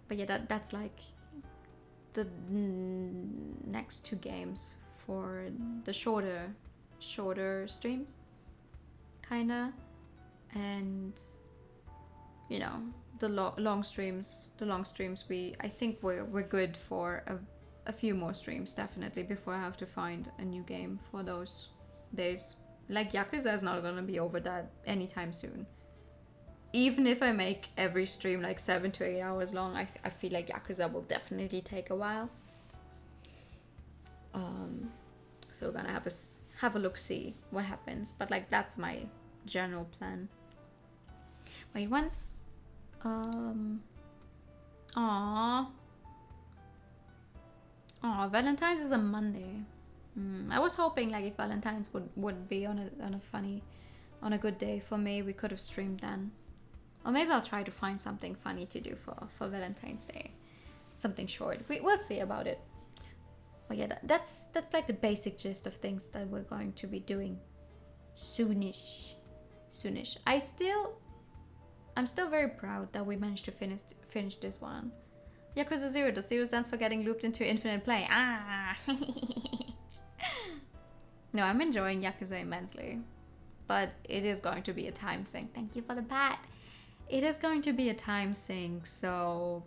But yeah, that's like the next two games for the shorter streams, kinda. And you know, the long streams, I think we're good for a few more streams, definitely, before I have to find a new game for those days. Like, Yakuza is not gonna be over that anytime soon. even if I make every stream like 7 to 8 hours long, I feel like Yakuza will definitely take a while. So we're gonna have a look, see what happens. But like that's my general plan. Wait, once. Aww, Valentine's is a Monday. I was hoping like if Valentine's would be on a good day for me, we could have streamed then. Or maybe I'll try to find something funny to do for Valentine's Day. Something short. We'll see about it. But yeah, that's like the basic gist of things that we're going to be doing soonish. I'm still very proud that we managed to finish this one. Yakuza 0, the 0 stands for getting looped into infinite play. Ah! No, I'm enjoying Yakuza immensely. But it is going to be a time sink. Thank you for the bat. It is going to be a time sink, so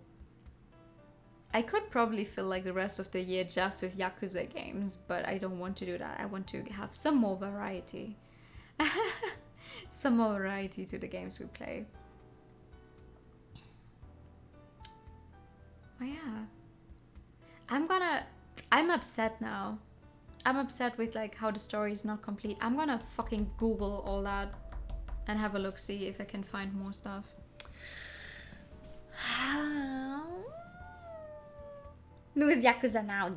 I could probably fill like the rest of the year just with Yakuza games, but I don't want to do that. I want to have some more variety. Some more variety to the games we play. Oh yeah. I'm upset now. I'm upset with like how the story is not complete. I'm gonna fucking Google all that and have a look, see if I can find more stuff. Who's Yakuza now?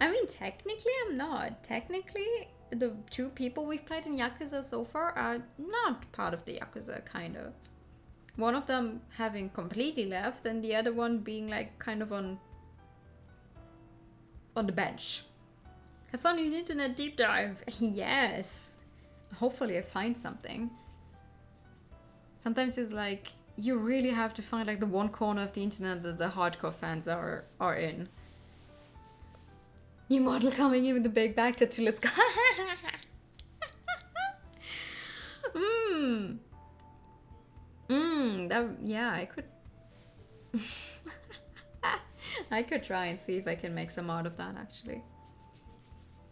I mean, technically I'm not. Technically, the 2 people we've played in Yakuza so far are not part of the Yakuza, kind of. One of them having completely left and the other one being like kind of on the bench. Have fun with internet deep dive. Yes. Hopefully I find something. Sometimes it's like you really have to find like the one corner of the internet that the hardcore fans are in. New model coming in with the big back tattoo. Let's go. Yeah, I could. I could try and see if I can make some art of that actually.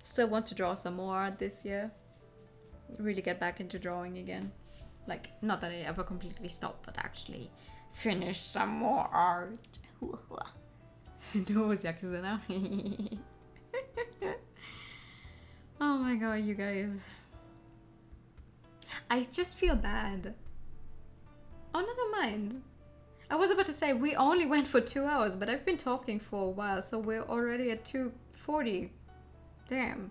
Still want to draw some more art this year. Really get back into drawing again. Like, not that I ever completely stopped, but actually finish some more art. Who was Yakuza now? Oh my god, you guys. I just feel bad. Oh, never mind. I was about to say we only went for 2 hours, but I've been talking for a while, so we're already at 2:40. Damn.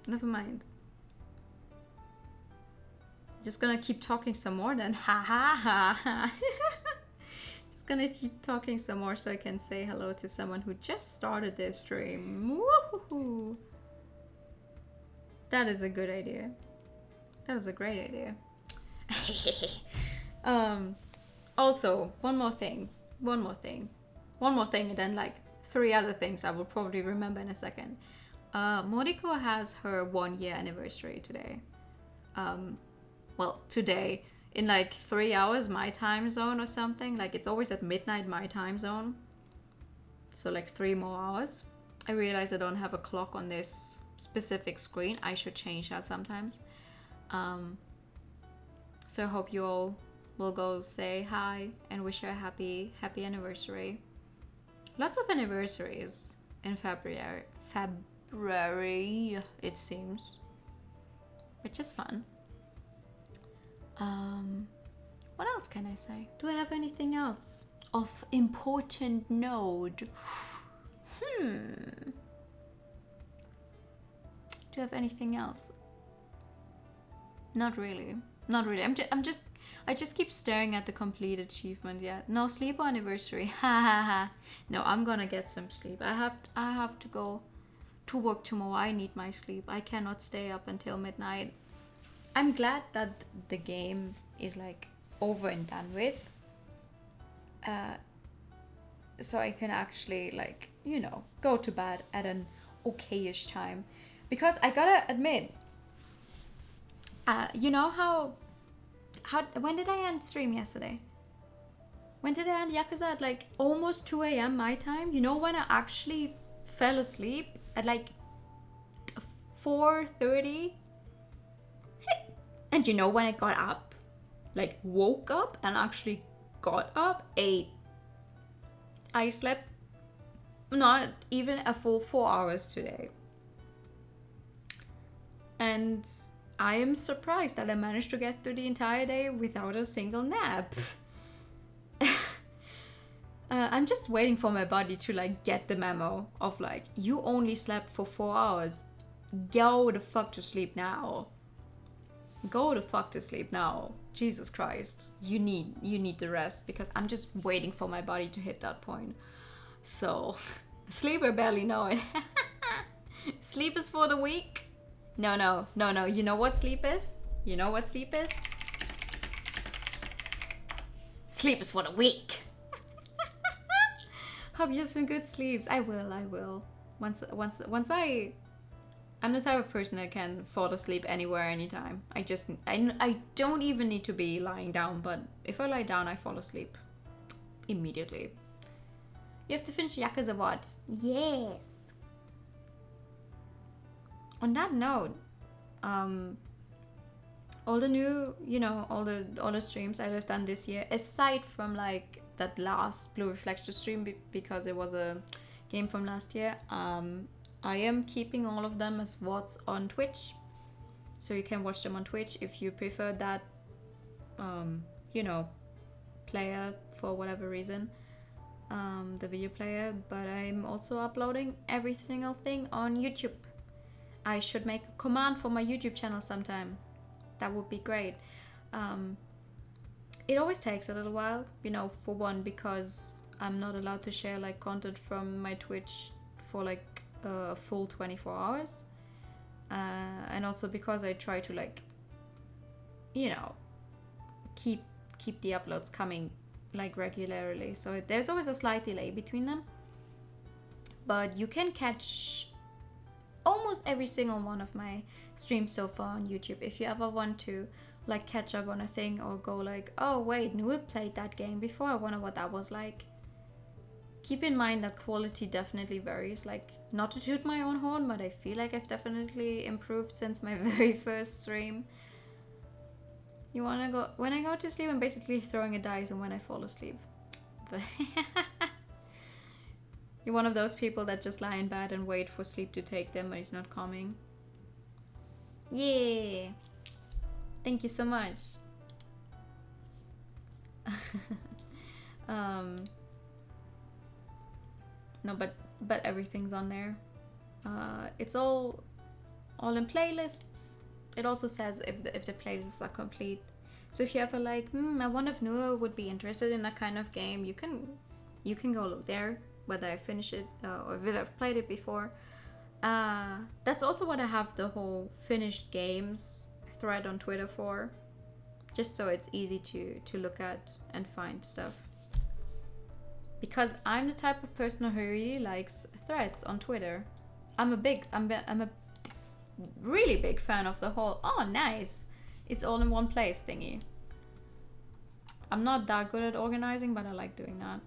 Never mind. Just gonna keep talking some more then. Ha ha ha ha. Just gonna keep talking some more so I can say hello to someone who just started their stream. Woohoo! That is a good idea. That is a great idea. Also, one more thing, and then like 3 other things I will probably remember in a second. Moriko has her 1-year anniversary today. Well, today, in like 3 hours my time zone or something. Like it's always at midnight my time zone. So like 3 more hours. I realize I don't have a clock on this specific screen. I should change that sometimes. So I hope you all will go say hi and wish her a happy anniversary. Lots of anniversaries in February, it seems, which is fun. What else can I say? Do I have anything else of important note? Do you have anything else? Not really. I just keep staring at the complete achievement yet. No sleep anniversary. Ha ha ha. No, I'm gonna get some sleep. I have to go to work tomorrow. I need my sleep. I cannot stay up until midnight. I'm glad that the game is like over and done with. So I can actually like, you know, go to bed at an okay-ish time. Because I gotta admit, you know how when did I end stream yesterday? When did I end Yakuza? At like almost 2 a.m. my time? You know when I actually fell asleep? At like 4:30? And you know when I got up? like woke up and actually got up, ate. I slept not even a full 4 hours today. And I am surprised that I managed to get through the entire day without a single nap. I'm just waiting for my body to like get the memo of like, you only slept for 4 hours. Go the fuck to sleep now. Go the fuck to sleep now. Jesus Christ. You need the rest, because I'm just waiting for my body to hit that point. So, sleep, I barely know it. Sleep is for the weak. No. You know what sleep is? You know what sleep is? Sleep is for the weak. Hope you have some good sleeps. I will. Once I'm the type of person that can fall asleep anywhere, anytime. I don't even need to be lying down, but if I lie down, I fall asleep immediately. You have to finish Yakuza what? Yes. On that note, all the new, all the streams I've done this year, aside from like that last Blue Reflection stream because it was a game from last year, I am keeping all of them as VODs on Twitch, so you can watch them on Twitch if you prefer that, player for whatever reason, the video player. But I'm also uploading every single thing on YouTube. I should make a command for my YouTube channel sometime. That would be great. It always takes a little while, for one, because I'm not allowed to share like content from my Twitch for like a full 24 hours. And also because I try to like, keep the uploads coming like regularly. So there's always a slight delay between them. But you can catch almost every single one of my streams so far on YouTube. If you ever want to like catch up on a thing or go like, oh wait, Nua played that game before, I wonder what that was like. Keep in mind that quality definitely varies. Like, not to toot my own horn, but I feel like I've definitely improved since my very first stream. You wanna go, when I go to sleep, I'm basically throwing a dice and when I fall asleep. But you're one of those people that just lie in bed and wait for sleep to take them when it's not coming. Yeah. Thank you so much. No, but everything's on there. It's all in playlists. It also says if the playlists are complete. So if you ever like, I wonder if Nua would be interested in that kind of game, you can go look there, whether I finish it or whether I've played it before. That's also what I have the whole finished games thread on Twitter for, just so it's easy to look at and find stuff. Because I'm the type of person who really likes threads on Twitter. I'm a really big fan of the whole, oh nice, it's all in one place thingy. I'm not that good at organizing, but I like doing that.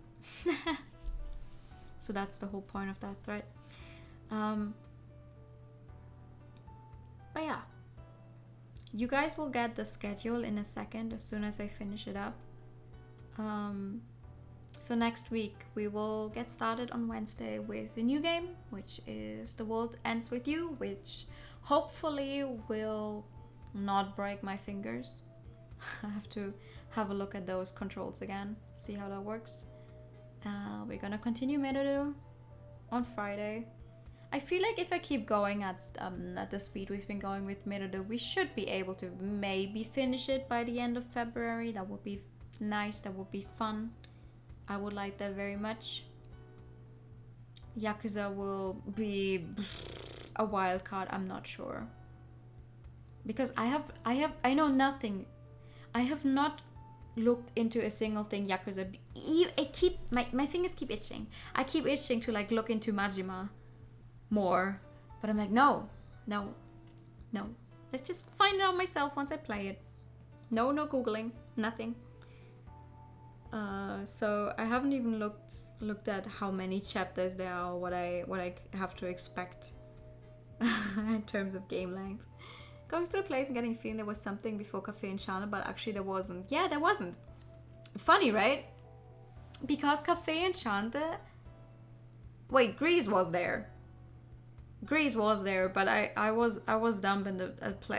So that's the whole point of that thread. But yeah, you guys will get the schedule in a second as soon as I finish it up. So next week we will get started on Wednesday with a new game, which is The World Ends With You, which hopefully will not break my fingers. I have to have a look at those controls again, see how that works. We're gonna continue Merudo on Friday. I feel like if I keep going at the speed we've been going with Merudo, we should be able to maybe finish it by the end of February. That would be nice, that would be fun. I would like that very much. Yakuza will be a wild card, I'm not sure. Because I know nothing. I have not looked into a single thing Yakuza. My fingers keep itching. I keep itching to like look into Majima more. But I'm like, no. Let's just find it out myself once I play it. No Googling, nothing. So I haven't even looked at how many chapters there are, or what I have to expect in terms of game length, Going through the place and getting a feeling there was something before Cafe Enchanted, but actually there wasn't. Yeah, there wasn't. Funny, right? Because Cafe Enchanted... Wait, Greece was there. Greece was there, but I was dumb in the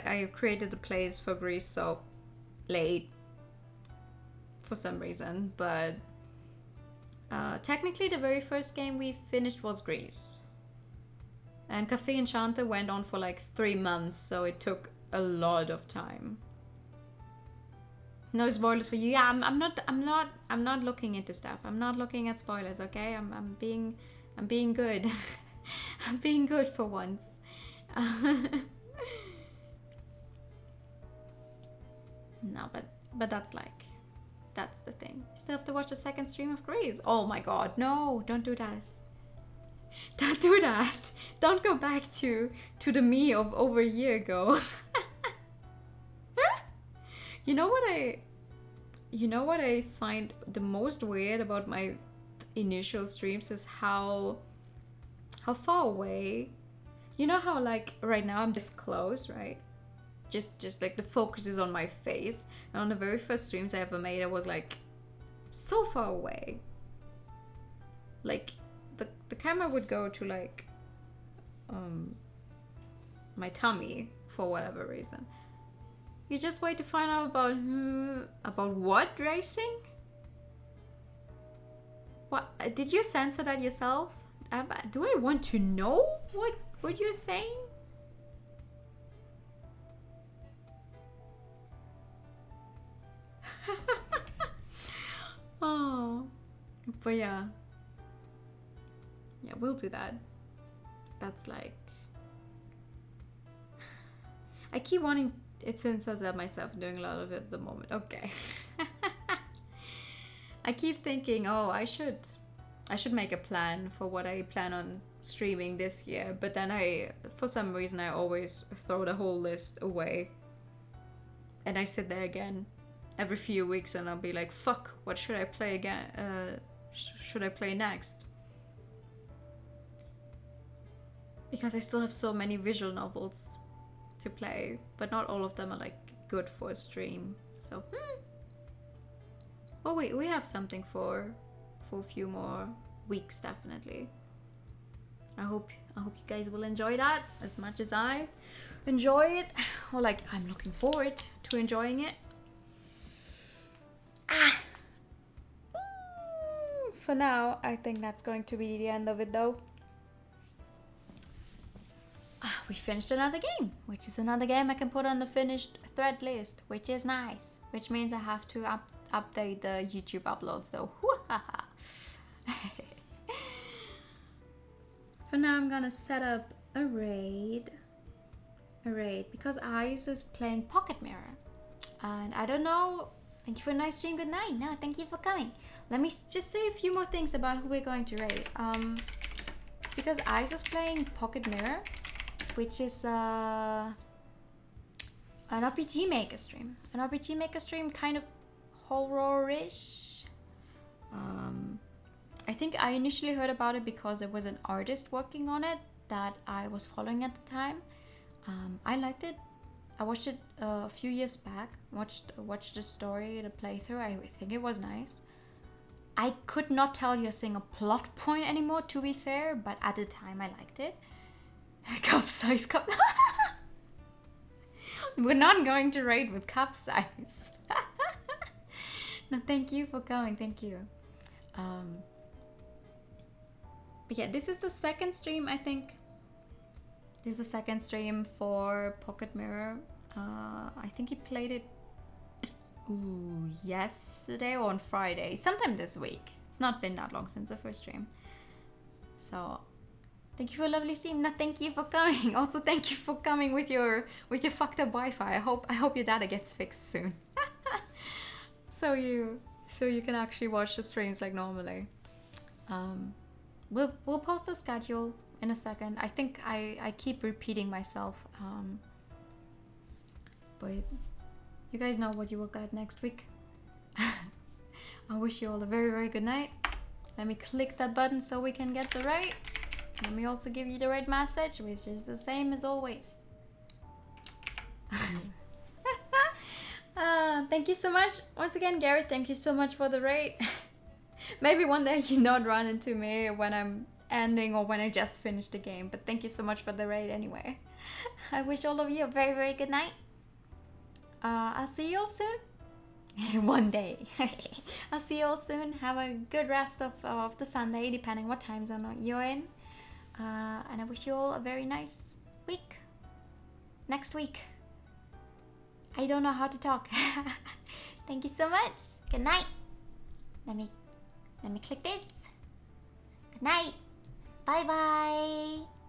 I created the place for Greece so late for some reason, but technically the very first game we finished was Greece. And Cafe Enchanted went on for like 3 months, so it took a lot of time. No spoilers for you. Yeah, I'm not looking into stuff. I'm not looking at spoilers, okay? I'm being good. I'm being good for once. No, but that's the thing. You still have to watch the second stream of Greece. Oh my god, no, don't do that. Don't do that. Don't go back to the me of over a year ago. You know what I find the most weird about my initial streams is how far away. You know how like right now I'm this close, right? Just like the focus is on my face. And on the very first streams I ever made, I was like so far away. Like the camera would go to like my tummy for whatever reason. You just wait to find out about what racing? What did you censor that yourself? Do I want to know what you're saying? Oh, but yeah, we'll do that. That's like, I keep wanting it censors that myself, doing a lot of it at the moment. Okay. I keep thinking, oh, I should make a plan for what I plan on streaming this year, but then for some reason I always throw the whole list away, and I sit there again every few weeks and I'll be like, fuck, what should I play again? Should I play next? Because I still have so many visual novels to play, but not all of them are like good for a stream. So, oh wait, we have something for a few more weeks, definitely. I hope you guys will enjoy that as much as I enjoy it, or like I'm looking forward to enjoying it. For now, I think that's going to be the end of it though. We finished another game, which is another game I can put on the finished thread list, which is nice. Which means I have to update the YouTube upload, so for now I'm gonna set up a raid because Ice is playing Pocket Mirror, and I don't know. Thank you for a nice stream. Good night. No, thank you for coming. Let me just say a few more things about who we're going to raid. Because Ice is playing Pocket Mirror, which is an RPG Maker stream. An RPG Maker stream, kind of horror-ish. I think I initially heard about it because there was an artist working on it that I was following at the time. I liked it. I watched it a few years back. Watched the story, the playthrough. I think it was nice. I could not tell you a single plot point anymore, to be fair, but at the time I liked it. Capsize cup. We're not going to raid with Capsize. No, thank you for coming. Thank you. But yeah, this is the second stream, I think. This is the second stream for Pocket Mirror. I think he played it yesterday or on Friday, sometime this week. It's not been that long since the first stream. So thank you for a lovely stream. No, thank you for coming. Also, thank you for coming with your fucked up Wi-Fi. I hope your data gets fixed soon. so you can actually watch the streams like normally. We'll post a schedule in a second. I think I keep repeating myself. But you guys know what you will get next week. I wish you all a very, very good night. Let me click that button so we can get the right. Let me also give you the right message, which is the same as always. Thank you so much. Once again, Garrett, thank you so much for the raid. Maybe one day you not run into me when I'm ending or when I just finished the game, but thank you so much for the raid anyway. I wish all of you a very, very good night. I'll see you all soon. One day. I'll see you all soon. Have a good rest of the Sunday, depending what time zone you're in. And I wish you all a very nice week. Next week. I don't know how to talk. Thank you so much. Good night. Let me click this. Good night. Bye bye.